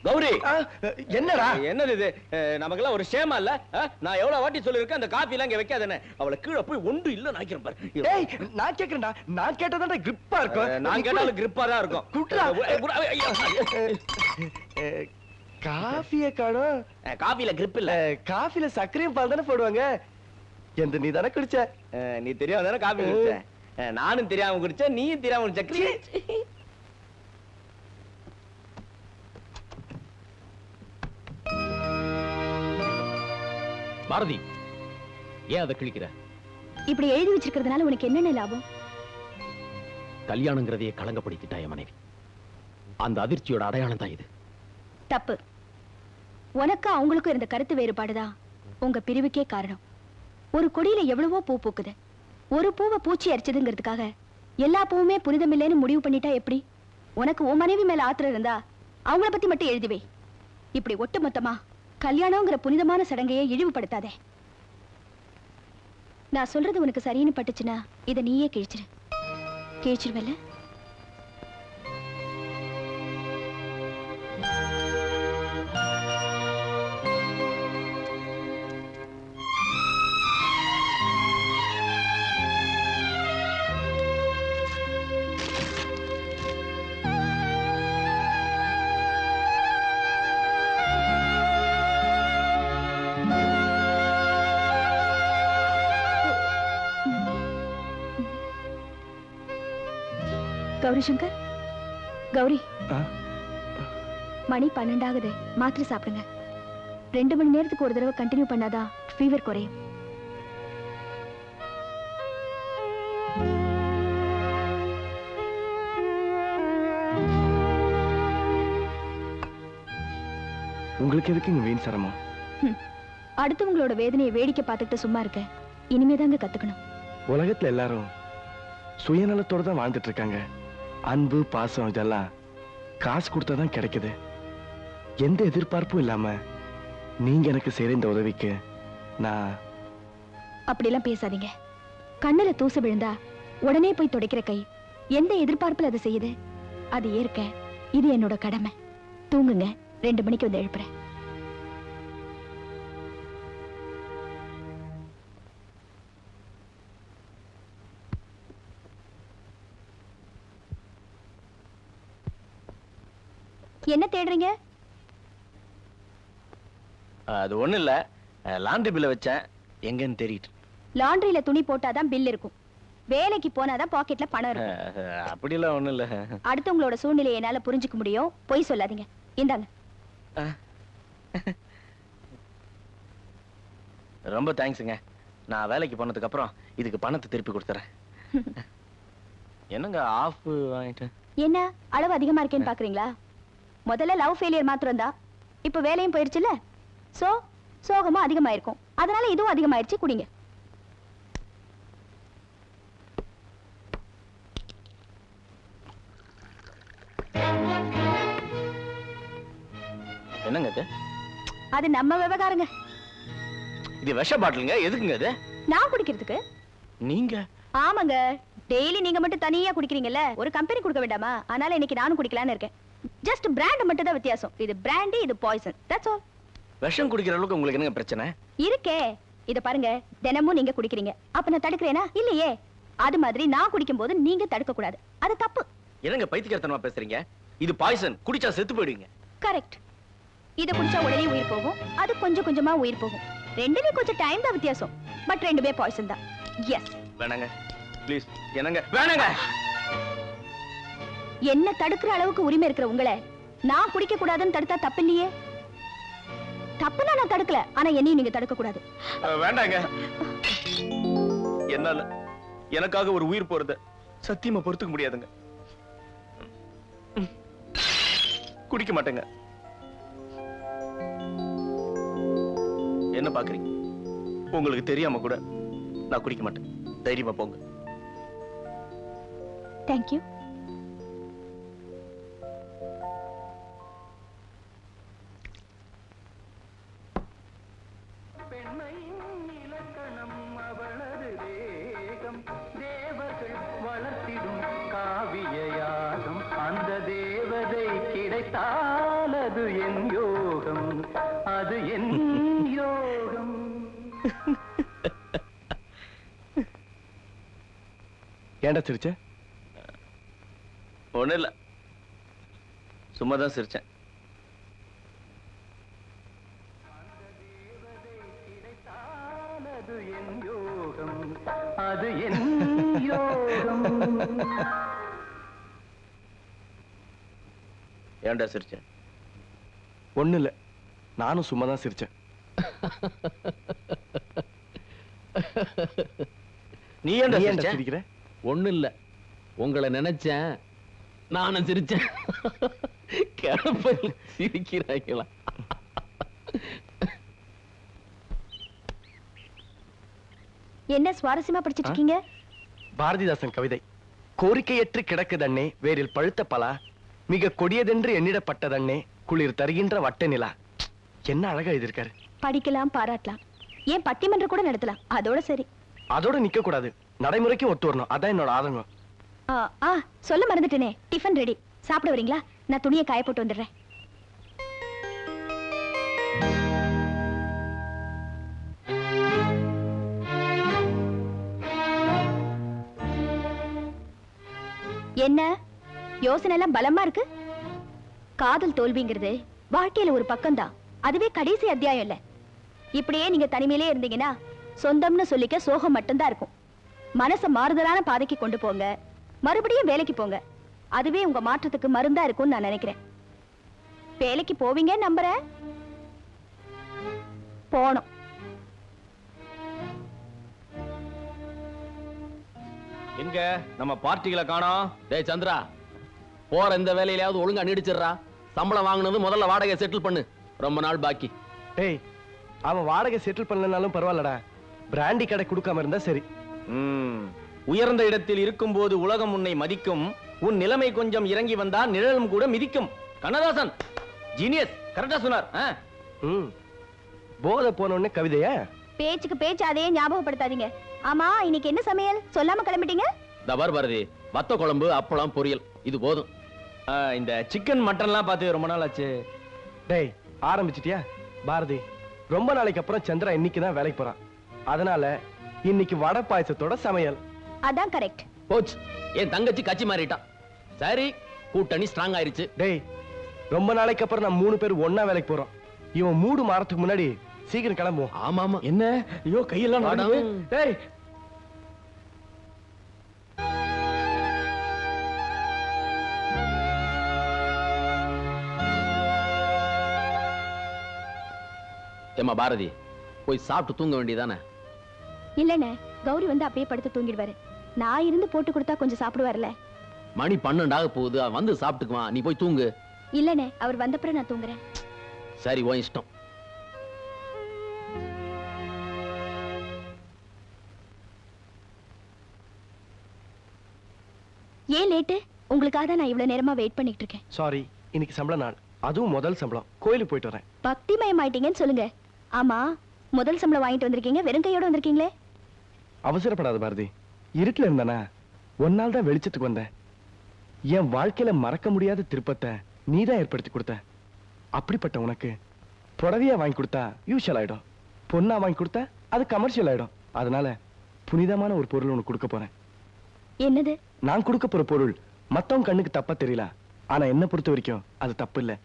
[SPEAKER 5] கௌரி,
[SPEAKER 4] என்னடா
[SPEAKER 5] என்னது இது? நமக்கெல்லாம் ஒரு ஷேமா இல்ல? நான் எவ்வளவு வாட்டி சொல்லிருக்கேன் அந்த காபி எல்லாம் இங்க வைக்காதேன்னு. அவளை கீழே போய் ஒன்று இல்ல நாக்கிறேன் பாரு.
[SPEAKER 4] டேய், நான் கேக்குறேன்டா. நான் கேட்டதான்டா கிரிப்பா இருக்கும்.
[SPEAKER 5] நான் கேட்டாலும் கிரிப்பா தான் இருக்கும்.
[SPEAKER 4] குட்ரா. காஃபிய காணோம்.
[SPEAKER 5] காஃபில கிரிப் இல்ல.
[SPEAKER 4] காஃபில சர்க்கரையும் பால் தானே போடுவாங்க. எந்த நீ தானே குடிச்ச?
[SPEAKER 5] நீ தெரியாம தானே காஃபி குடிச்ச. நானும் தெரியாம குடிச்சேன், நீயும் தெரியாம குடிச்ச.
[SPEAKER 2] பாரதி, ஏன் அதை கிழிக்கிற?
[SPEAKER 17] இப்படி எழுதி வச்சிருக்கிறதுனால உனக்கு என்னென்ன லாபம்?
[SPEAKER 2] கல்யாணங்கிறதையே களங்கப்படுத்திட்டா என் மனைவி. அந்த அதிர்ச்சியோட அடையாளம் தான் இது.
[SPEAKER 17] தப்பு. உனக்கு அவங்களுக்கும் இருந்த கருத்து வேறுபாடுதான் உங்க பிரிவுக்கே காரணம். ஒரு கொடியில எவ்வளவோ பூ பூக்குது. ஒரு பூவை பூச்சி அரிச்சதுங்கிறதுக்காக எல்லா பூவுமே புனிதமில்லைன்னு முடிவு பண்ணிட்டா எப்படி? உனக்கு உன் மனைவி மேல ஆத்திரம் இருந்தா அவங்கள பத்தி மட்டும் எழுதிவே. இப்படி ஒட்டு மொத்தமா கல்யாணங்கிற புனிதமான சடங்கையே இழிவுபடுத்தாதே. நான் சொல்றது உனக்கு சரின்னு பட்டுச்சுன்னா இதை நீயே கிழிச்சிரு. கிழிச்சிருவல்ல? கௌரி சங்கர், கௌரி, மணி 12 ஆகுது. மாத்திரை சாப்பிடுங்க. 2 மணி நேரத்துக்கு ஒரு தடவை கண்டினியூ பண்ணாதான் ஃபீவர் குறையும்.
[SPEAKER 4] உங்களுக்கு எதுக்கு இங்க வீண் சிரமம்?
[SPEAKER 17] அடுத்தவங்களோட வேதனையை வேடிக்கை பார்த்துட்டு சும்மா இருக்க இனிமேதாங்க கத்துக்கணும்.
[SPEAKER 4] உலகத்துல எல்லாரும் சுயநலத்தோட தான் வாழ்ந்துட்டு இருக்காங்க. அன்பு, பாசம் இதெல்லாம் காசு கொடுத்தாதான் கிடைக்குது. எந்த எதிர்பார்ப்பும் இல்லாம நீங்க எனக்கு செய்யற இந்த உதவிக்கு நான்...
[SPEAKER 17] அப்படிலாம் பேசாதீங்க. கண்ணுல தூசு விழுந்தா உடனே போய் துடைக்கிற கை எந்த எதிர்பார்ப்புல அதை செய்யுது? அது ஏற்க இது என்னோட கடமை. தூங்குங்க. 2 மணிக்கு வந்து எழுப்புறேன். என்ன தேடுறீங்க?
[SPEAKER 5] அது ஒண்ணு இல்ல, லாண்டரி பில்ல வச்சேன், எங்கன்னு தெரியுது.
[SPEAKER 17] லாண்டரியில துணி போட்டாதான் பில் இருக்கும். வேலைக்கு போனாதான் பாக்கெட்ல பணம் இருக்கும்.
[SPEAKER 5] அப்படிலாம் ஒண்ணு இல்ல.
[SPEAKER 17] அடுத்தவங்களோட சூழ்நிலையை என்னால புரிஞ்சுக்க முடியும். பொய் சொல்லாதீங்க. இந்தாங்க.
[SPEAKER 5] ரொம்ப தேங்க்ஸுங்க. நான் வேலைக்கு போனதுக்கு அப்புறம் இதுக்கு பணத்தை திருப்பி கொடுத்துறேன். என்னங்க ஆஃப் வாங்கிட்டு?
[SPEAKER 17] என்ன அளவு அதிகமா இருக்கேன்னு பாக்குறீங்களா? முதல்ல லவ் ஃபெயிலியர் மாத்திரம் தான். இப்ப வேலையும் போயிருச்சுல்ல, சோ சோகமும் அதிகமாயிருக்கும். அதனால இதுவும் அதிகமாயிருச்சு. குடிங்க.
[SPEAKER 5] என்னங்க இது?
[SPEAKER 17] அது நம்ம விவகாரங்க.
[SPEAKER 5] இது விஷ பாட்டிலுங்க. எதுக்குங்க இது?
[SPEAKER 17] நான் குடிக்கிறதுக்கு.
[SPEAKER 5] நீங்க?
[SPEAKER 17] ஆமாங்க. டெய்லி நீங்க மட்டும் தனியா குடிக்கிறீங்கல்ல, ஒரு கம்பெனி கொடுக்க வேண்டாமா? அதனால இன்னைக்கு நானும் குடிக்கலான்னு இருக்கேன். ஜஸ்ட் பிராண்ட் மட்டும் தான் வித்தியாசம். இது பிராண்டி, இது பாய்சன். That's all.
[SPEAKER 5] விஷம் குடிக்கிற அளவுக்கு உங்களுக்கு என்னங்க பிரச்சனை?
[SPEAKER 17] இருக்கே, இத பாருங்க, தினமும் நீங்க குடிக்கிறீங்க. அப்ப நான் தடுக்கிறேனா? இல்லையே. அது மாதிரி நான் குடிக்கும் போது நீங்க தடுக்க கூடாது. அது தப்பு.
[SPEAKER 5] என்னங்க பைத்தியக்காரத்தனமா பேசுறீங்க? இது பாய்சன். குடிச்சா செத்து போயிடுவீங்க.
[SPEAKER 17] கரெக்ட். இத குடிச்சா உடனே உயிர் போகும். அது கொஞ்சம் கொஞ்சமா உயிர் போகும். ரெண்டுலயும் கொஞ்சம் டைம் தான் வித்தியாசம். பட் ரெண்டுமே பாய்சன் தான். எஸ்.
[SPEAKER 5] வேணாங்க. ப்ளீஸ். என்னங்க? வேணாங்க.
[SPEAKER 17] என்ன தடுக்கிற அளவுக்கு உரிமை இருக்கிற உங்களை நான் குடிக்க கூடாதுன்னு தடுத்தா தப்பு இல்லையே. தப்புனா நான் தடுக்கல, ஆனா என்னையும் நீங்க தடுக்க கூடாது.
[SPEAKER 5] வேண்டாங்க. என்னால எனக்காக ஒரு உயிர் போறத சத்தியமா பொறுத்துக்க முடியாதுங்க. குடிக்க மாட்டேங்க. என்ன பாக்குறீங்க? உங்களுக்கு தெரியாம கூட நான் குடிக்க மாட்டேன். தைரியமா போங்க.
[SPEAKER 17] தேங்க்யூ.
[SPEAKER 20] காவியயாகம் அந்த தேவதை கிடைத்தால் அது என் யோகம், அது என் யோகம்.
[SPEAKER 4] ஏன்டா சிரிச்ச?
[SPEAKER 5] ஒண்ணு இல்ல, சும்மாதான் சிரிச்சேன்.
[SPEAKER 20] அது என் யோகம், அது என் யோகம்.
[SPEAKER 5] ஏன்டா சிரிச்சேன்?
[SPEAKER 4] ஒண்ணு இல்ல, நானும் சும்மா தான் சிரிச்சேன்.
[SPEAKER 2] நீ
[SPEAKER 4] ஏன்டா
[SPEAKER 2] சிரிக்கிற? ஒண்ணு இல்ல, உங்களை நினைச்சேன், நானும் சிரிச்சேன். கிளப்பல் சிரிக்கிறாங்களா?
[SPEAKER 17] என்ன சுவாரஸ்யமா படிச்சிட்டு இருக்கீங்க?
[SPEAKER 4] பாரதிதாசன் கவிதை. கோரிக்கையற்று கிடக்குதண்ணே வேரில் பழுத்த பலா, மிக கொடியதென்று எண்ணிடப்பட்டதண்ணே குளிர் தருகின்ற வட்ட நிலா. என்ன அழகா எழுதியிருக்காரு.
[SPEAKER 17] படிக்கலாம், பாராட்டலாம், ஏன் பட்டிமன்றம் கூட நடத்தலாம். அதோட சரி.
[SPEAKER 4] அதோட நிக்க கூடாது, நடைமுறைக்கு ஒத்து வரணும். அதான் என்னோட ஆதங்கம்.
[SPEAKER 17] சொல்ல மறந்துட்டேனே, டிஃபன் ரெடி. சாப்பிட வரீங்களா? நான் துணியை காய போட்டு வந்துடுறேன். என்ன யோசனை எல்லாம் பலமா இருக்கு? காதல் தோல்விங்கிறது வாழ்க்கையில ஒரு பக்கம்தான், அதுவே கடைசி அத்தியாயம் இல்ல. இப்படியே நீங்க தனிமையிலே இருந்தீங்கன்னா சொந்தம்னு சொல்லிக்க சோகம் மட்டும்தான் இருக்கும். மனச மாறுதலான பாதைக்கு கொண்டு போங்க, மறுபடியும் வேலைக்கு போங்க. அதுவே உங்க மாற்றத்துக்கு மருந்தா இருக்கும்னு நான் நினைக்கிறேன். வேலைக்கு போவீங்க நம்புறேன். போனோம்.
[SPEAKER 5] எங்க நம்ம பார்ட்டிகளை காணோம்?
[SPEAKER 2] டேய் சந்திரா, போற இந்த வேலையிலாவது ஒழுங்கா நீடிச்சிடுறா. சம்பளம் வாங்குனது முதல்ல வாடகை செட்டில் பண்ணு, ரொம்ப நாள் பாக்கி.
[SPEAKER 4] டேய், அவன் வாடகை செட்டில் பண்ணலனாலும் பரவாயில்லடா, பிராண்டி கடை கொடுக்காம இருந்தா சரி.
[SPEAKER 5] உயர்ந்த இடத்தில் இருக்கும் போது உலகம் உன்னை மதிக்கும், உன் நிலைமை கொஞ்சம் இறங்கி வந்தா நிழலும் கூட மிதிக்கும். கண்ணதாசன் ஜீனியஸ், கரெக்டா சொன்னார்.
[SPEAKER 4] போதை போனோடனே கவிதையா?
[SPEAKER 17] பேச்சுக்கு பேச்சு அதையே ஞாபகப்படுத்தாதீங்க. ஆமா, இன்னைக்கு என்ன சமையல் சொல்லாம கிளம்பிட்டீங்க?
[SPEAKER 2] தபார் பாரதி, வத்த குழம்பு, அப்பளம், பொரியல், இது போதும்.
[SPEAKER 5] இந்த சிக்கன் மட்டன்லாம் பார்த்து ரொம்ப நாள் ஆச்சு.
[SPEAKER 4] டேய், ஆரம்பிச்சிட்டியா? பாரதி, ரொம்ப நாளைக்கு அப்புறம் சந்திரா இன்னைக்கு தான் வேலைக்கு போறான். அதனால இன்னைக்கு வடை பாயசத்தோட சமையல்.
[SPEAKER 17] அதான் கரெக்ட்.
[SPEAKER 2] போச்சு, என் தங்கச்சி கட்சி மாறிட்டான். சரி, கூட்டணி ஸ்ட்ராங் ஆயிருச்சு.
[SPEAKER 4] டேய், ரொம்ப நாளைக்கு அப்புறம் நான் 3 பேர் ஒண்ணா வேலைக்கு போறோம். இவன் மூடு மாறத்துக்கு முன்னாடி சீக்கிரம் கிளம்புவோம்.
[SPEAKER 2] ஆமா ஆமா.
[SPEAKER 5] என்ன? ஐயோ, கையெல்லாம் நடக்குது.
[SPEAKER 4] டேய்,
[SPEAKER 2] ஏமா பாரதி, போய் சாப்பிட்டு தூங்க வேண்டியதானே?
[SPEAKER 17] இல்லண்ணே, கௌரி வந்து அப்படியே படுத்து தூங்கிடுவாரு. நான் இருந்து போட்டு கொடுத்தா கொஞ்சம் சாப்பிடுவார்ல.
[SPEAKER 2] மணி 12 போகுது, வந்து சாப்பிட்டுக்குவான். நீ போய் தூங்கு.
[SPEAKER 17] இல்லண்ணே, அவர் வந்தப்புறம் நான் தூங்குறேன்.
[SPEAKER 2] சரி, உன் இஷ்டம்.
[SPEAKER 17] ஏன் லேட்டு? உங்களுக்காக தான் நான் இவ்வளவு நேரமா வெயிட் பண்ணிட்டு இருக்கேன்.
[SPEAKER 4] சாரி, இன்னைக்கு சம்பள நாள், அதுவும் முதல் சம்பளம். கோயிலுக்கு போயிட்டு வரேன்.
[SPEAKER 17] பக்திமயம் ஆயிட்டீங்கன்னு சொல்லுங்க. ஆமா, முதல் சம்பளம் வாங்கிட்டு வந்திருக்கீங்க, வெறும் கையோட வந்திருக்கீங்களே.
[SPEAKER 4] அவசரப்படாத பாரதி, இருட்டுல இருந்தானா ஒரு நாள் தான் வெளிச்சத்துக்கு வந்தேன். என் வாழ்க்கையில மறக்க முடியாத திருப்பத்தை நீதான் ஏற்படுத்தி கொடுத்த. அப்படிப்பட்ட உனக்கு புடவையா வாங்கி கொடுத்தா யூஷுவல் ஆயிடும், பொண்ணா வாங்கி கொடுத்தா அது கமர்ஷியல் ஆயிடும். அதனால புனிதமான ஒரு பொருள் உனக்கு கொடுக்க போறேன்.
[SPEAKER 17] என்னது?
[SPEAKER 4] நான் கொடுக்க போற பொருள் மத்தவங்க கண்ணுக்கு தப்பா தெரியல, ஆனா என்ன பொறுத்த வரைக்கும் அது தப்பு இல்ல.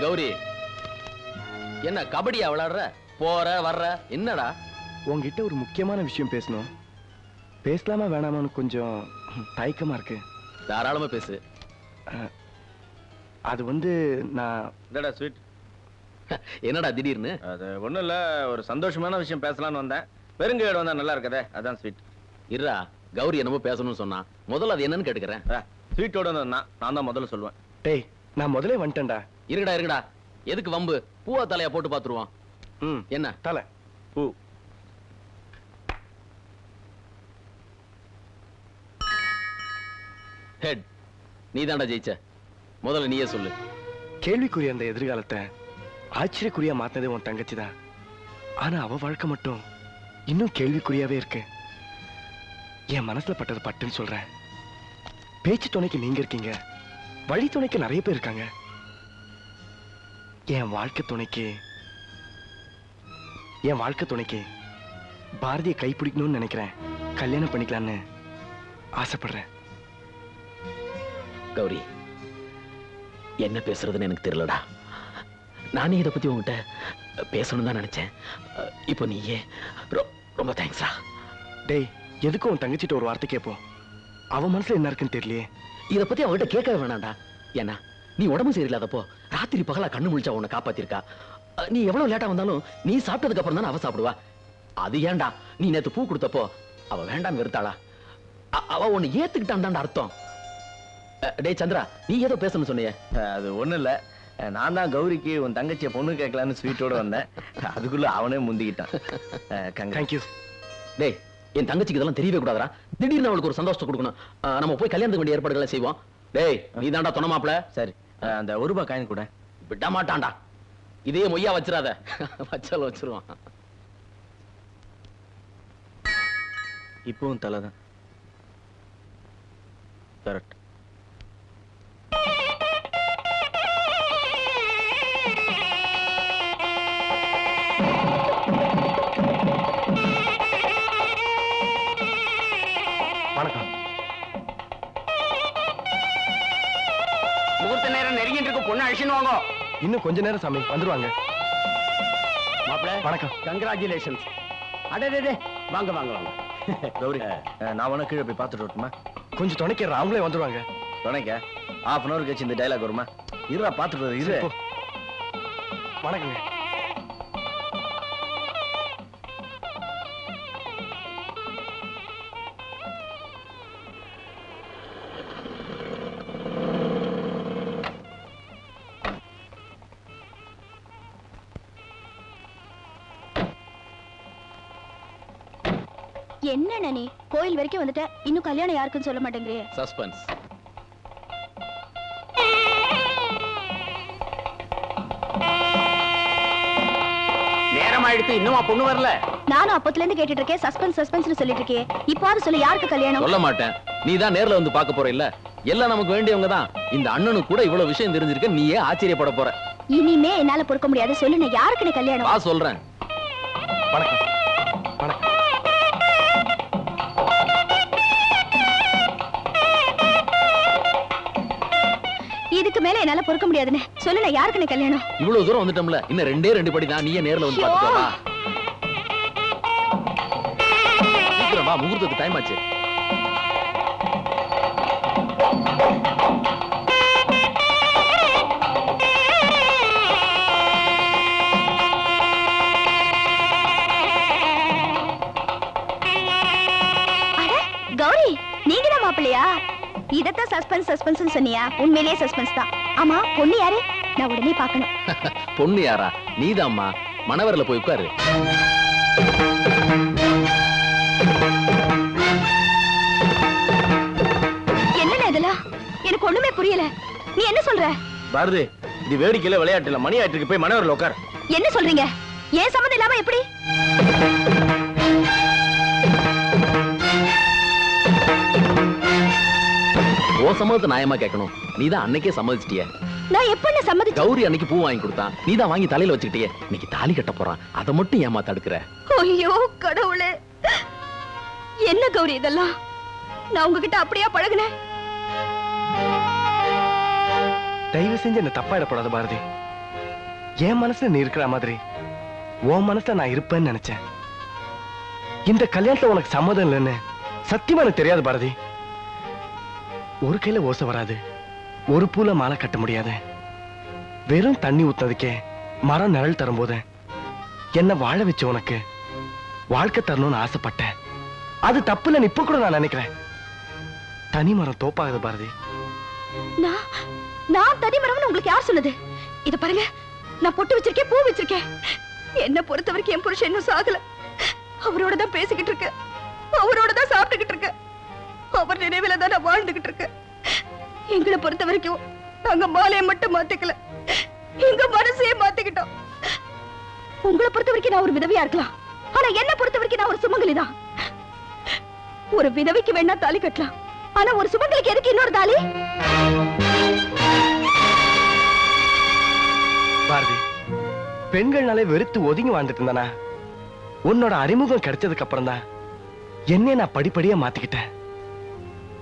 [SPEAKER 2] கௌரி, என்ன கபடியா விளையாடுற? போற வர்ற, என்னடா?
[SPEAKER 4] உங்ககிட்ட ஒரு முக்கியமான விஷயம் பேசணும். பேசலாமா வேணாமான்னு கொஞ்சம் தயக்கமா இருக்கு.
[SPEAKER 2] தாராளமா பேசு.
[SPEAKER 4] அது நான்
[SPEAKER 5] என்னடா ஸ்வீட்?
[SPEAKER 2] என்னடா திடீர்னு?
[SPEAKER 5] அது ஒண்ணும் இல்ல, ஒரு சந்தோஷமான விஷயம் பேசலாம்னு வந்தேன். பெருங்கையோட வந்தா நல்லா இருக்கதே, அதான் ஸ்வீட்.
[SPEAKER 2] இருடா, கௌரி என்னமோ பேசணும்னு சொன்னா, முதல்ல அது என்னன்னு கேட்டுக்கிறேன்.
[SPEAKER 5] ஸ்வீட்டோட வந்தா நான் தான் முதல்ல சொல்லுவேன்.
[SPEAKER 4] டேய், நான் முதல்ல வந்துட்டேன்டா.
[SPEAKER 2] இருக்கடா, எதுக்கு வம்பு? பூவா தலையா போட்டு பாத்துருவான். என்ன
[SPEAKER 4] தலை?
[SPEAKER 5] பூ.
[SPEAKER 2] ஹெட், நீ தாண்டா ஜெயிச்ச. முதல்ல நீயே சொல்லு.
[SPEAKER 4] கேள்விக்குரிய அந்த எதிர்காலத்தை ஆச்சரியக்குறியா மாத்தினது உன் தங்கச்சி தான். ஆனா அவ வாழ்க்கை மட்டும் இன்னும் கேள்விக்குறியாவே இருக்கு. என் மனசுல பட்டது பட்டுன்னு சொல்றேன். பேச்சு துணைக்கு நீங்க இருக்கீங்க, வழி துணைக்கு நிறைய பேர் இருக்காங்க. என் வாழ்க்கை துணைக்கு பாரதிய கைப்பிடிக்கணும்னு நினைக்கிறேன். கல்யாணம் பண்ணிக்கலான்னு ஆசைப்படுறேன்.
[SPEAKER 2] கௌரி, என்ன பேசுறதுன்னு எனக்கு தெரியலடா. நானே இதை பத்தி உங்ககிட்ட பேசணும் தான் நினைச்சேன். இப்போ நீயே ரொம்ப தேங்க்ஸ்டா.
[SPEAKER 4] டேய், எதுக்கும் உன் தங்கச்சிட்ட ஒரு வார்த்தை கேட்போம். அவன் மனசுல என்ன இருக்குன்னு தெரியலையே.
[SPEAKER 2] இதை பத்தி அவகிட்ட கேட்கவே வேணாம்டா. ஏன்னா நீ உடம்பு சரியில்லாதப்போ ராத்திரி பகலா கண்ணு முழிச்சா உன்னை காப்பாத்திருக்கா. நீ எவ்வளவு லேட்டா வந்தாலும் நீ சாப்பிட்டதுக்கு அப்புறம் தானே அவ சாப்பிடுவா. அது ஏன்டா நீ நேத்து பூ கொடுத்தப்போ அவ வேண்டாம் வெறுத்தாளா? அவ உன்னை ஏத்துக்கிட்டான் அர்த்தம். டேய் சந்திரா, நீ ஏதோ பேசணும்னு சொன்னியே.
[SPEAKER 5] அது ஒண்ணும் இல்ல, நான் தான் கௌரிக்கு உன் தங்கச்சியை பொண்ணு கேட்கலான்னு ஸ்வீட்டோட வந்தேன். அதுக்குள்ள அவனே முந்திக்கிட்டான்.
[SPEAKER 4] தேங்க்யூ.
[SPEAKER 2] டேய், என் தங்கச்சிக்கு இதெல்லாம் தெரியவே கூடாதுடா. திடீர்னு அவளுக்கு ஒரு சந்தோஷத்தை கொடுக்கணும். நம்ம போய் கல்யாணத்துக்கு வேண்டிய ஏற்பாடுகளை செய்வோம். டேய், நீ தாண்டா துணை மாப்பிள.
[SPEAKER 5] சரி, அந்த ஒரு ரூபாய் காயின் கூட.
[SPEAKER 2] விட மாட்டான்டா. இதே மொய்யா வச்சிடாத. வச்சாலும் வச்சிருவான்.
[SPEAKER 5] இப்பவும் தலைதான். கரெக்ட்.
[SPEAKER 4] வணக்கம்.
[SPEAKER 12] முகூர்த்த நேரம் நெருங்கிட்டு இருக்கு, பொண்ணு அழிச்சுன்னு வாங்க.
[SPEAKER 4] இன்னும் கொஞ்ச நேரம் சாமி வந்துருவாங்க.
[SPEAKER 5] மாப்பிள
[SPEAKER 4] வணக்கம்.
[SPEAKER 5] கங்க்ராச்சுலேஷன்ஸ். அடே வாங்க வாங்க வாங்க. கௌரி, நான் உனக்கு கீழே போய் பார்த்துட்டு வரட்டுமா?
[SPEAKER 4] கொஞ்சம் துணைக்கிற, அவங்களே வந்துருவாங்க.
[SPEAKER 5] துணைக்க half an hour கழிச்சு இந்த டைலாக் வருமா? இருடா பார்த்துட்டு வர. இரு.
[SPEAKER 4] வணக்கங்க.
[SPEAKER 17] என்ன நீ கோயில் வரைக்கும் வந்துட்ட, இன்னும் கல்யாணம் யாருக்குன்னு சொல்ல மாட்டேங்கிறியே?
[SPEAKER 2] சஸ்பென்ஸ்.
[SPEAKER 12] ஆயிடுத்து இன்னுமா பொண்ணு வரல?
[SPEAKER 17] நானும் அப்பத்துல இருந்து கேட்டுட்டு இருக்கேன், சஸ்பென்ஸ் சஸ்பென்ஸ் சொல்லிட்டு இருக்கே. இப்போ சொல்லு, யாருக்கு கல்யாணம்?
[SPEAKER 2] சொல்ல மாட்டேன். நீ தான் நேர்ல வந்து பார்க்க போற இல்ல? எல்லாம் நமக்கு வேண்டியவங்க தான். இந்த அண்ணனுக்கு கூட இவ்வளவு விஷயம் தெரிஞ்சிருக்க, நீயே ஆச்சரியப்பட போற.
[SPEAKER 17] இனிமே என்னால பொறுக்க முடியாது. சொல்லு, நான் யாருக்கு கல்யாணம்?
[SPEAKER 2] வா சொல்றேன்.
[SPEAKER 4] வணக்கம். வணக்கம்.
[SPEAKER 17] இதுக்கு மேல என்னால பொறுக்க முடியாதுன்னு சொல்லு, நான் யாருக்கு கல்யாணம்?
[SPEAKER 2] இவ்வளவு தூரம் வந்துட்டோம்ல, இன்னும் ரெண்டே ரெண்டு படி தான். நீயே நேர்ல வந்து பாத்துக்கோ. சீக்கிரம் வா, முகூர்த்தத்துக்கு டைம் ஆச்சு.
[SPEAKER 17] கௌரி, நீங்க தான் மாப்பிள்ளையா? இதத்தான் சஸ்பென்ஸ் சஸ்பென்ஸ் சொன்னியா? உண்மையிலேயே சஸ்பென்ஸ் தான். ஆமா, பொண்ணு யாரு? நான் உடனே பார்க்கணும்.
[SPEAKER 2] பொண்ணு யாரா? நீதாம்மா. மணவரல போய் உட்காரு.
[SPEAKER 17] என்னடா இதெல்லாம்? எனக்கு ஒண்ணுமே புரியல. நீ என்ன சொல்ற?
[SPEAKER 5] பாரதி, இது வேடிக்கையில விளையாட்டு இல்ல. மணி ஆயிட்டு போய் மணவரல உட்காரு.
[SPEAKER 17] என்ன சொல்றீங்க? ஏன் சம்மதம் இல்லாம எப்படி?
[SPEAKER 2] ஓ சம்மதத்தை நியாயமா கேட்கணும். நீதான் அன்னைக்கே சம்மதிச்சிட்டிய.
[SPEAKER 17] நான் எப்ப சம்மதிச்சேன்?
[SPEAKER 2] கௌரி அன்னைக்கு பூ வாங்கி கொடுத்தான், நீதான் வாங்கி தலையில வச்சுக்கிட்டியே. இன்னைக்கு தாலி கட்ட போறான், அதை மட்டும் ஏமா தடுக்கிற?
[SPEAKER 17] ஐயோ கடவுளே, என்ன கௌரி இதெல்லாம்? நான் உங்ககிட்ட அப்படியே பழகுனேன்.
[SPEAKER 4] தயவு செஞ்சு என்ன தப்பா இடப்படாத பாரதி. என் மனசுல நீ இருக்கிற மாதிரி உன் மனசுல நான் இருப்பேன்னு நினைச்சேன். இந்த கல்யாணத்துல உனக்கு சம்மதம் இல்லைன்னு சத்தியமா எனக்கு தெரியாது பாரதி. ஒரு கையில ஓசை வராது, ஒரு பூல மாலை கட்ட முடியாது. வெறும் தண்ணி ஊத்துனதுக்கே மரம் நிழல் தரும்போது என்ன வாழ வச்ச உனக்கு வாழ்க்கை தரணும்னு ஆசைப்பட்டேன். அது தப்பு இல்லைன்னு இப்ப கூட நான் நினைக்கிறேன். தனி மரம் தோப்பாகுது பாரதி.
[SPEAKER 17] நான் தனி மரம்னு உங்களுக்கு யார் சொன்னது? இத பாருங்க, நான் பொட்டு வச்சிருக்கேன், பூ வச்சிருக்கேன். என்ன பொறுத்த வரைக்கும் என் புருஷன் இன்னும் சாகல. அவரோட தான் பேசிக்கிட்டு இருக்க, அவரோட தான் சாப்பிட்டுக்கிட்டு இருக்க, அவர் நினைவுல தான் நான் வாழ்ந்துகிட்டு இருக்கேன். எங்களை பொறுத்த வரைக்கும் நாங்க மாலையை மட்டும் மாத்திக்கல, எங்க மனசையே மாத்திக்கிட்டோம். உங்களை பொறுத்த வரைக்கும் நான் ஒரு விதவையா இருக்கலாம், ஆனா என்ன பொறுத்த வரைக்கும் நான் ஒரு சுமங்கலி தான். ஒரு விதவைக்கு வேணா தாலி கட்டலாம், ஆனா ஒரு சுமங்கலிக்கு எதுக்கு இன்னொரு தாலி?
[SPEAKER 4] பாரதி, பெண்கள்னாலே வெறுத்து ஒதுங்கி வாழ்ந்துட்டு இருந்தானா? உன்னோட அறிமுகம் கிடைச்சதுக்கு அப்புறம் தான் என்னை நான் படிப்படியா மாத்திக்கிட்டேன்.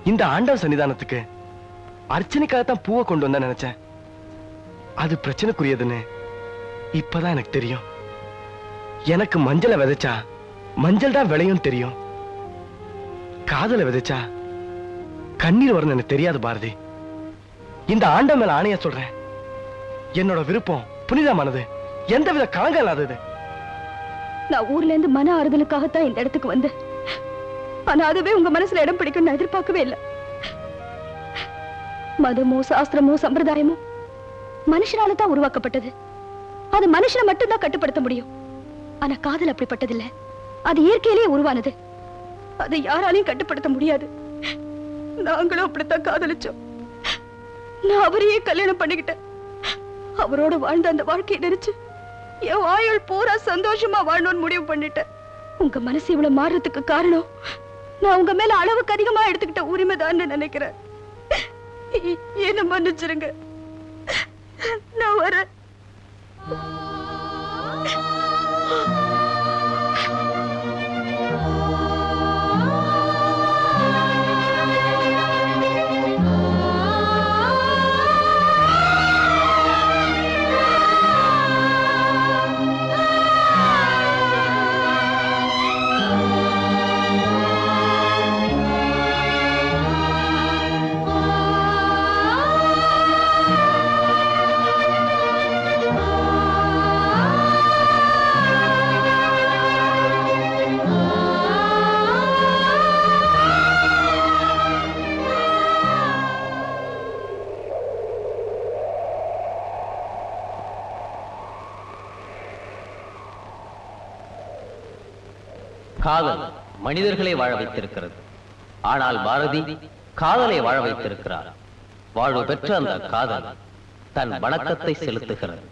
[SPEAKER 4] இந்த ஆண்டவ சன்னிதானத்துக்கு அர்ச்சனைக்காகத்தான் பூவை கொண்டு வந்தா நினைச்சேன். அது பிரச்சனைக்குரியதுன்னு இப்பதான் எனக்கு தெரியும். எனக்கு மஞ்சளை விதைச்சா மஞ்சள் தான் விளையும் தெரியும், காதலை விதைச்சா கண்ணீர் வரும்னு எனக்கு தெரியாது பாரதி. இந்த ஆண்டவ மேல ஆணையா சொல்றேன், என்னோட விருப்பம் புனிதமானது, எந்தவித களங்கம் இல்லாதது.
[SPEAKER 17] நான் ஊர்ல இருந்து மன ஆறுதலுக்காகத்தான் இந்த இடத்துக்கு வந்தேன். ஆனா அதுவே உங்க மனசுல இடம் பிடிக்கும் நான் எதிர்பார்க்கவே இல்லை. மதமோ சாஸ்திரமோ சம்பிரதாயமோ மனுஷனால தான் உருவாக்கப்பட்டது. அது மனுஷனை மட்டும்தான் கட்டுப்படுத்த முடியும். ஆனா காதல் அப்படிப்பட்டதில்ல, அது இயற்கையிலேயே உருவானது. அதை யாராலையும் கட்டுப்படுத்த முடியாது. நாங்களும் அப்படித்தான் காதலிச்சோம். நான் அவரையே கல்யாணம் பண்ணிக்கிட்டேன். அவரோட வாழ்ந்த அந்த வாழ்க்கையை நினைச்சு என் ஆயுள் பூரா சந்தோஷமா வாழணும்னு முடிவு பண்ணிட்டேன். உங்க மனசு இவ்வளவு மாறுறதுக்கு காரணம் நான் உங்க மேல அளவுக்கு அதிகமா எடுத்துக்கிட்ட உரிமைதான் நினைக்கிறேன். என்ன மன்னிச்சிருங்க, நான் வரேன்.
[SPEAKER 1] காதல் மனிதர்களை வாழ வைத்திருக்கிறது. ஆனால் பாரதி காதலை வாழ வைத்திருக்கிறார். வாழ்வு பெற்ற அந்த காதல் தன் வணக்கத்தை செலுத்துகிறது.